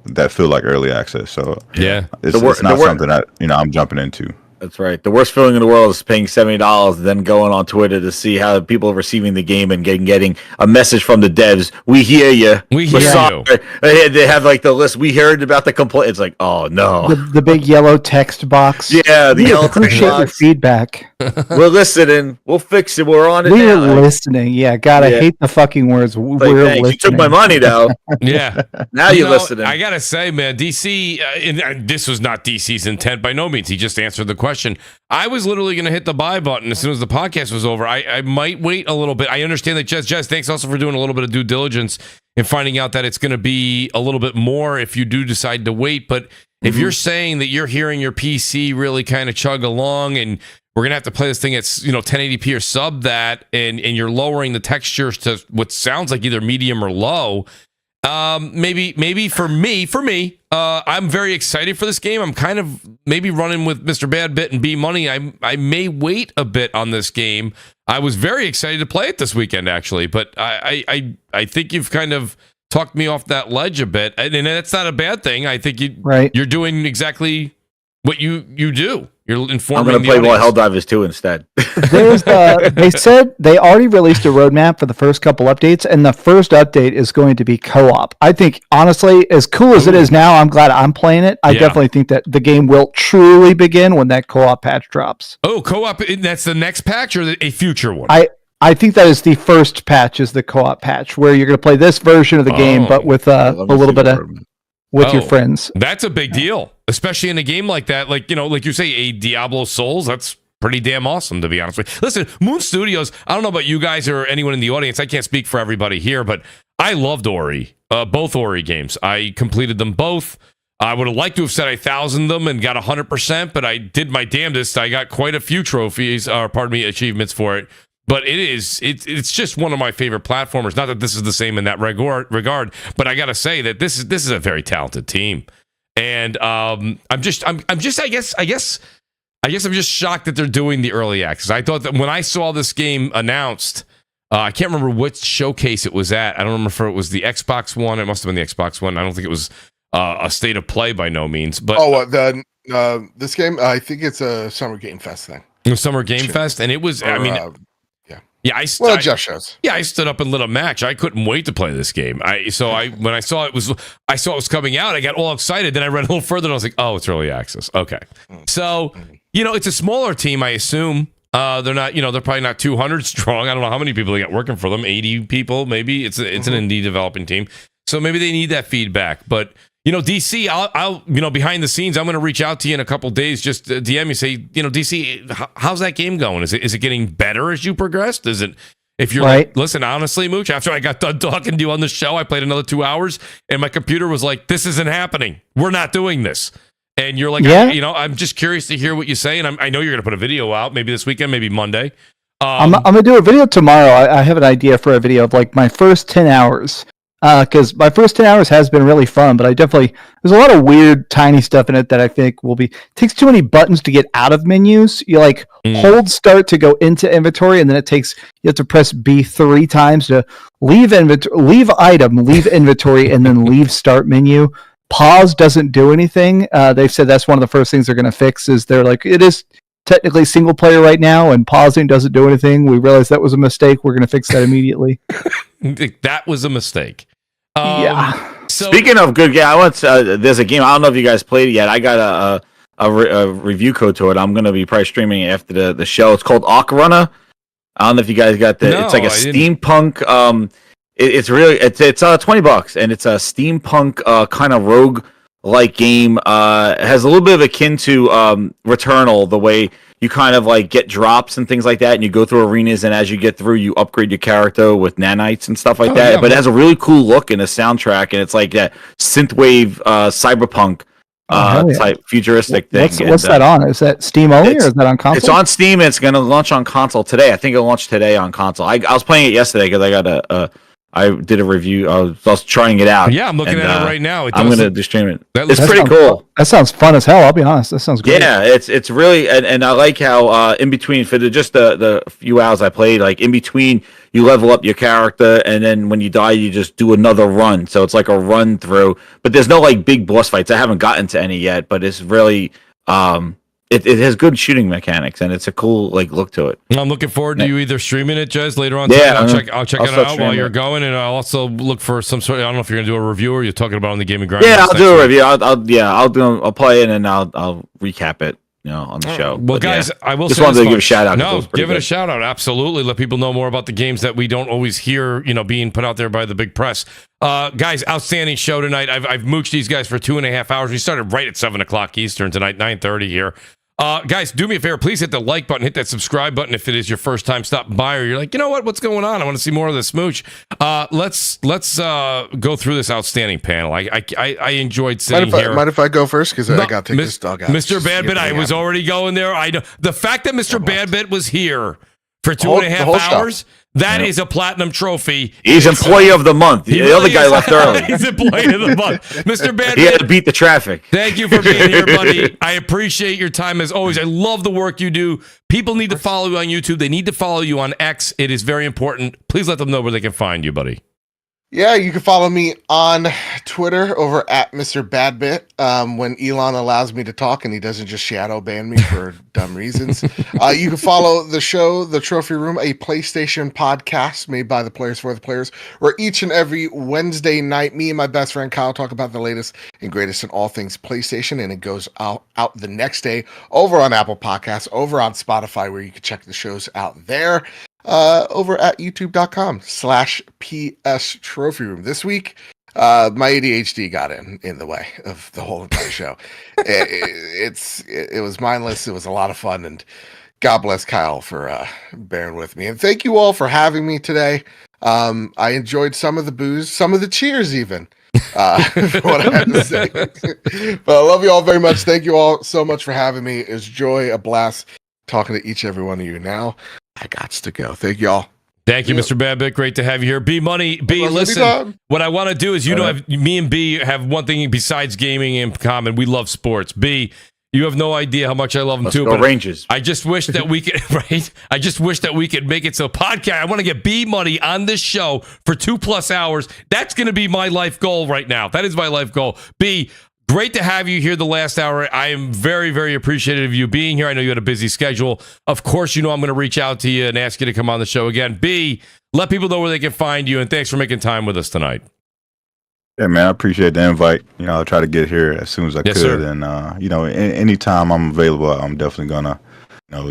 that feel like early access. So it's not something that I'm jumping into. That's right. The worst feeling in the world is paying $70 and then going on Twitter to see how people are receiving the game and getting a message from the devs. We hear you. We hear you. They have like the list. We heard about the complaint. It's like, oh no. The big yellow text box. Yeah, the yellow text appreciate your box. feedback. We're listening. We'll fix it. We're on it We're now. listening. Yeah, God, I hate the fucking words. We're listening. You took my money though. Yeah. Now you're listening. I gotta say, man, DC. And this was not DC's intent by no means. He just answered the question. I was literally going to hit the buy button as soon as the podcast was over. I might wait a little bit. I understand that, Jez, thanks also for doing a little bit of due diligence and finding out that it's going to be a little bit more if you do decide to wait. But if you're saying that you're hearing your PC really kind of chug along and we're going to have to play this thing at 1080p or sub that, and you're lowering the textures to what sounds like either medium or low, maybe for me, I'm very excited for this game. I'm kind of maybe running with Mr. Bad Bit and B Money. I may wait a bit on this game. I was very excited to play it this weekend, actually, but I think you've kind of talked me off that ledge a bit, and that's not a bad thing. I think you're doing exactly what you do. You're informing. I'm going to play more Helldivers 2 instead. They said they already released a roadmap for the first couple updates, and the first update is going to be co-op. I think, honestly, as cool as it is now, I'm glad I'm playing it. I definitely think that the game will truly begin when that co-op patch drops. Oh, co-op, that's the next patch or a future one? I think that is the first patch, is the co-op patch, where you're going to play this version of the game, but with a little bit of... with your friends. That's a big deal, especially in a game like that. Like, like you say, a Diablo Souls, that's pretty damn awesome, to be honest with you. Listen, Moon Studios, I don't know about you guys or anyone in the audience. I can't speak for everybody here, but I loved Ori, both Ori games. I completed them both. I would have liked to have said I 1,000 them and got 100%, but I did my damnedest. I got quite a few trophies, achievements for it. But it's just one of my favorite platformers. Not that this is the same in that regard, but I gotta say that this is a very talented team, and I'm just shocked that they're doing the early access. I thought that when I saw this game announced, I can't remember which showcase it was at. I don't remember if it was the Xbox One. It must have been the Xbox One. I don't think it was a state of play by no means. But this game, I think it's a Summer Game Fest thing. Summer Game Fest, and it was. Jeff shows. Yeah, I stood up and lit a match. I couldn't wait to play this game. When I saw it was coming out, I got all excited. Then I read a little further and I was like, oh, it's early access. Okay. So, it's a smaller team, I assume. They're not, they're probably not 200 strong. I don't know how many people they got working for them. 80 people, maybe. It's an indie developing team. So maybe they need that feedback. But DC, I'll behind the scenes, I'm going to reach out to you in a couple days. Just DM you, say, DC, how's that game going? Is it getting better as you progressed? Is it? If you're like, listen, honestly, Mooch, after I got done talking to you on the show, I played another 2 hours, and my computer was like, "This isn't happening. We're not doing this." And you're like, I'm just curious to hear what you say, and I know you're going to put a video out, maybe this weekend, maybe Monday. I'm going to do a video tomorrow. I have an idea for a video of like my first 10 hours. Because my first 10 hours has been really fun, but there's a lot of weird, tiny stuff in it that I think takes too many buttons to get out of menus. You hold start to go into inventory, and then you have to press B 3 times to leave item, leave inventory, and then leave start menu. Pause doesn't do anything. They've said that's one of the first things they're going to fix. Is they're like, it is technically single player right now, and pausing doesn't do anything. We realized that was a mistake. We're going to fix that immediately. That was a mistake. So, speaking of good game, there's a game. I don't know if you guys played it yet. I got a review code to it. I'm going to be probably streaming it after the show. It's called ArchWarAngel. I don't know if you guys got that. It's like a steampunk. It's $20, and it's a steampunk kind of rogue like game. It has a little bit of akin to Returnal, the way you kind of like get drops and things like that, and you go through arenas, and as you get through, you upgrade your character with nanites and stuff like that. But it has a really cool look and a soundtrack, and it's like that synthwave cyberpunk type futuristic thing. What's that on? Is that Steam only, or is that on console? It's on Steam, and it's going to launch on console today. I think it launched today on console. I was playing it yesterday because I got I did a review. I was trying it out. Yeah, I'm looking at it right now. I'm going to stream it. It's pretty cool. That sounds fun as hell. I'll be honest. That sounds great. Yeah, it's really, and I like how in between for just the few hours I played, like in between you level up your character, and then when you die, you just do another run. So it's like a run through, but there's no like big boss fights. I haven't gotten to any yet, but it's really It has good shooting mechanics, and it's a cool like look to it. I'm looking forward to you either streaming it, Jez, later on. Yeah, I'll check it out while you're going, and I'll also look for some sort. I don't know if you're gonna do a review or you're talking about on the Gaming Grind. Yeah, I'll do a review. I'll play it and I'll recap it. On the show. Well, guys, I will just wanted to give a shout out. No, give it a shout out. Absolutely, let people know more about the games that we don't always hear. Being put out there by the big press. Guys, outstanding show tonight. I've mooched these guys for 2.5 hours. We started right at 7:00 Eastern tonight, 9:30 here. Guys, do me a favor. Please hit the like button, hit that subscribe button if it is your first time stopping by, or you're like, what's going on? I want to see more of this Mooch. Let's go through this outstanding panel. I enjoyed sitting here. Mind if I go first? Because I got to take this dog out. Mr. Badbit, I was already going there. I know the fact that Mr. Badbit was here for 2.5 hours. That is a platinum trophy. He's employee of the month. The other guy left early. He's employee of the month. Mr. Badbit. He had to beat the traffic. Thank you for being here, buddy. I appreciate your time as always. I love the work you do. People need to follow you on YouTube. They need to follow you on X. It is very important. Please let them know where they can find you, buddy. Yeah, you can follow me on Twitter over at Mr. Badbit. When Elon allows me to talk and he doesn't just shadow ban me for dumb reasons. You can follow the show, The Trophy Room, a PlayStation podcast made by the players for the players, where each and every Wednesday night, me and my best friend Kyle talk about the latest and greatest in all things PlayStation, and it goes out the next day over on Apple Podcasts, over on Spotify, where you can check the shows out there. Over at youtube.com/PS Trophy Room. This week, my ADHD got in the way of the whole entire show. It was mindless. It was a lot of fun, and God bless Kyle for bearing with me. And thank you all for having me today. I enjoyed some of the booze, some of the cheers even. For what I had to say. But I love you all very much. Thank you all so much for having me. It was joy, a blast talking to each and every one of you. Now I got to go. Thank y'all. Thank you, Mr. Babbitt. Great to have you here. B Money, B, listen, what I want to do is, me and B have one thing besides gaming in common. We love sports. B, you have no idea how much I love them too. But Rangers. I just wish that we could, right? I just wish that we could make it so podcast. I want to get B Money on this show for 2+ hours. That's going to be my life goal right now. That is my life goal. B, great to have you here the last hour. I am very, very appreciative of you being here. I know you had a busy schedule. Of course, I'm going to reach out to you and ask you to come on the show again. B, let people know where they can find you, and thanks for making time with us tonight. Yeah, man, I appreciate the invite. I'll try to get here as soon as I could. Sir. And, anytime I'm available, I'm definitely going to,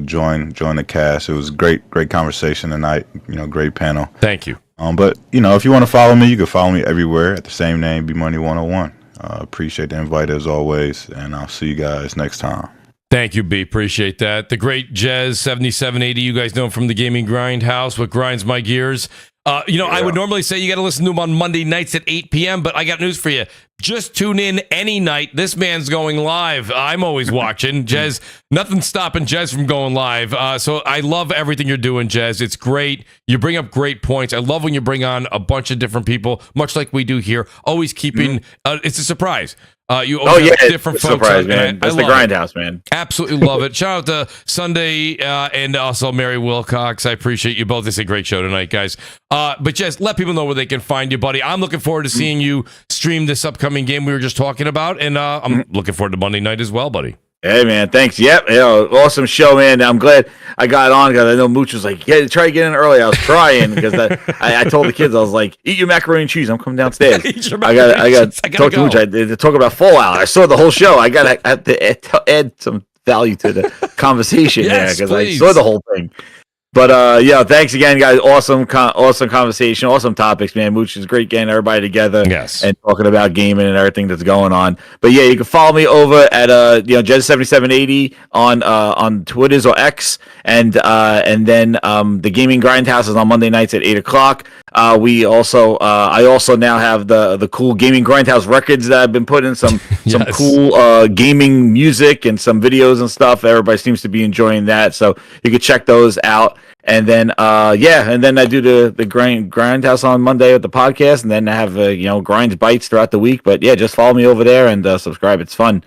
join the cast. It was great conversation tonight. Great panel. Thank you. But, if you want to follow me, you can follow me everywhere at the same name, BMoney101. Appreciate the invite as always, and I'll see you guys next time. Thank you, B. Appreciate that. The great Jez7780, you guys know him from the Gaming Grindhouse, what grinds my gears. I would normally say you got to listen to him on Monday nights at 8 p.m., but I got news for you. Just tune in any night. This man's going live. I'm always watching. Jez, nothing's stopping Jez from going live. So I love everything you're doing, Jez. It's great. You bring up great points. I love when you bring on a bunch of different people, much like we do here. Always keeping, it's a surprise. You always have different folks. Surprise, man. That's the Grindhouse, man. Absolutely love it. Shout out to Sunday and also Mary Wilcox. I appreciate you both. It's a great show tonight, guys. But just let people know where they can find you, buddy. I'm looking forward to seeing you stream this upcoming game we were just talking about, and I'm looking forward to Monday night as well, buddy. Hey, man, thanks. Yep, awesome show, man. I'm glad I got on because I know Mooch was like, yeah, try to get in early. I was trying because I told the kids, I was like, eat your macaroni and cheese. I'm coming downstairs. I got to talk to Mooch. I had to talk about Fallout. I saw the whole show. I had to add some value to the conversation because I saw the whole thing. But thanks again, guys. Awesome conversation, awesome topics, man. Mooch is great getting everybody together, and talking about gaming and everything that's going on. But yeah, you can follow me over at Jez7780 on Twitter or X, and then the Gaming Grindhouse is on Monday nights at 8:00. I also now have the cool Gaming Grindhouse records that I've been putting some cool gaming music and some videos and stuff. Everybody seems to be enjoying that, so you can check those out. And then and then I do the Grindhouse on Monday with the podcast, and then I have Grinds Bites throughout the week. But yeah, just follow me over there and subscribe. It's fun.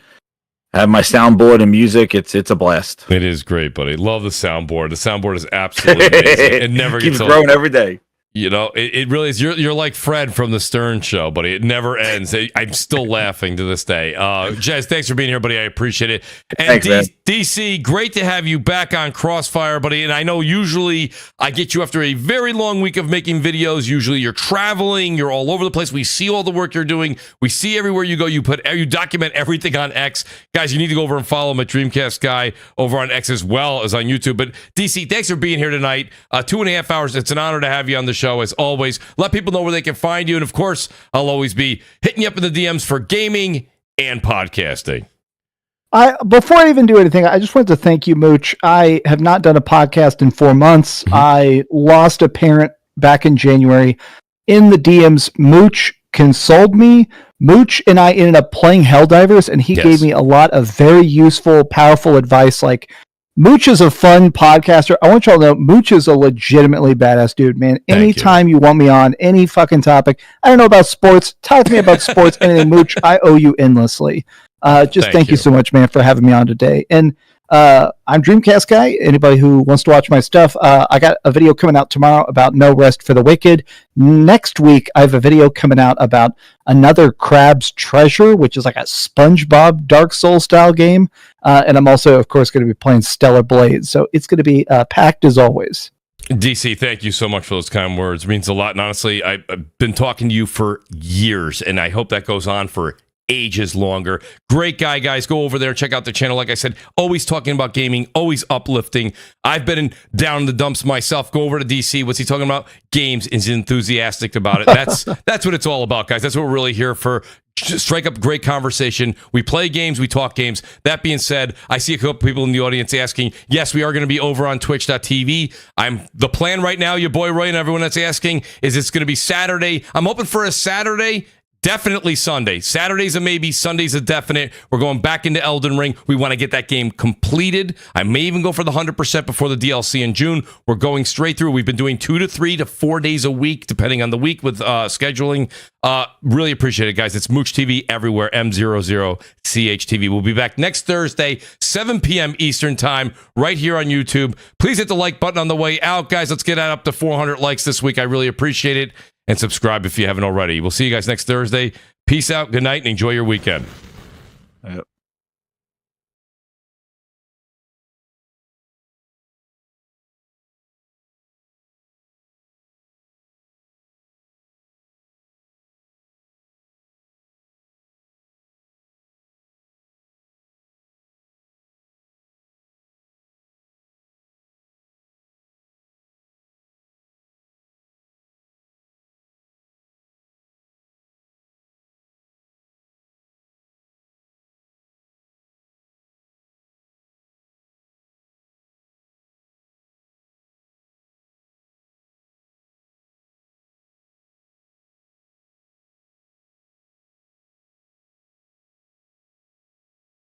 I have my soundboard and music. It's a blast. It is great, buddy. Love the soundboard. The soundboard is absolutely amazing. It never keeps gets growing every day. It really is. You're like Fred from the Stern Show, buddy. It never ends. I'm still laughing to this day. Jez, thanks for being here, buddy. I appreciate it. And thanks, DC, great to have you back on Crossfire, buddy. And I know usually I get you after a very long week of making videos. Usually you're traveling, you're all over the place. We see all the work you're doing. We see everywhere you go. You document everything on X. Guys, you need to go over and follow him at Dreamcast Guy over on X as well as on YouTube. But DC, thanks for being here tonight. 2.5 hours. It's an honor to have you on the show as always. Let people know where they can find you, and of course I'll always be hitting you up in the DMs for gaming and podcasting. Before I even do anything, I just wanted to thank you, Mooch. I have not done a podcast in 4 months. I lost a parent back in January. In the DMs, Mooch consoled me. Mooch and I ended up playing Helldivers, and he gave me a lot of very useful, powerful advice. Like, Mooch is a fun podcaster. I want y'all to know Mooch is a legitimately badass dude, man. Anytime you want me on any fucking topic, I don't know about sports, talk to me about sports, anything, Mooch, I owe you endlessly. Thank you so much, man, for having me on today. And I'm Dreamcast Guy. Anybody who wants to watch my stuff, I got a video coming out tomorrow about No Rest for the Wicked. Next week, I have a video coming out about another Crab's Treasure, which is like a SpongeBob Dark Souls style game. And I'm also, of course, going to be playing Stellar Blade. So it's going to be packed as always. DC, thank you so much for those kind words. It means a lot. And honestly, I've been talking to you for years, and I hope that goes on for ages longer. Great guy, guys. Go over there and check out the channel. Like I said, always talking about gaming, always uplifting. I've been down in the dumps myself. Go over to DC. What's he talking about? Games. Is enthusiastic about it. That's what it's all about, guys. That's what we're really here for. Just strike up great conversation. We play games, we talk games. That being said, I see a couple people in the audience asking, yes, we are going to be over on twitch.tv. The plan right now, your boy Roy and everyone that's asking, is it's going to be Saturday. I'm hoping for a Saturday. Definitely Sunday. Saturday's a maybe, Sunday's a definite. We're going back into Elden Ring. We want to get that game completed. I may even go for the 100% before the DLC in June. We're going straight through. We've been doing 2 to 3 to 4 days a week, depending on the week with scheduling. Really appreciate it, guys. It's Mooch TV everywhere, M00CHTV. We'll be back next Thursday, 7 p.m. Eastern Time, right here on YouTube. Please hit the like button on the way out, guys. Let's get that up to 400 likes this week. I really appreciate it. And subscribe if you haven't already. We'll see you guys next Thursday. Peace out, good night, and enjoy your weekend. Yep.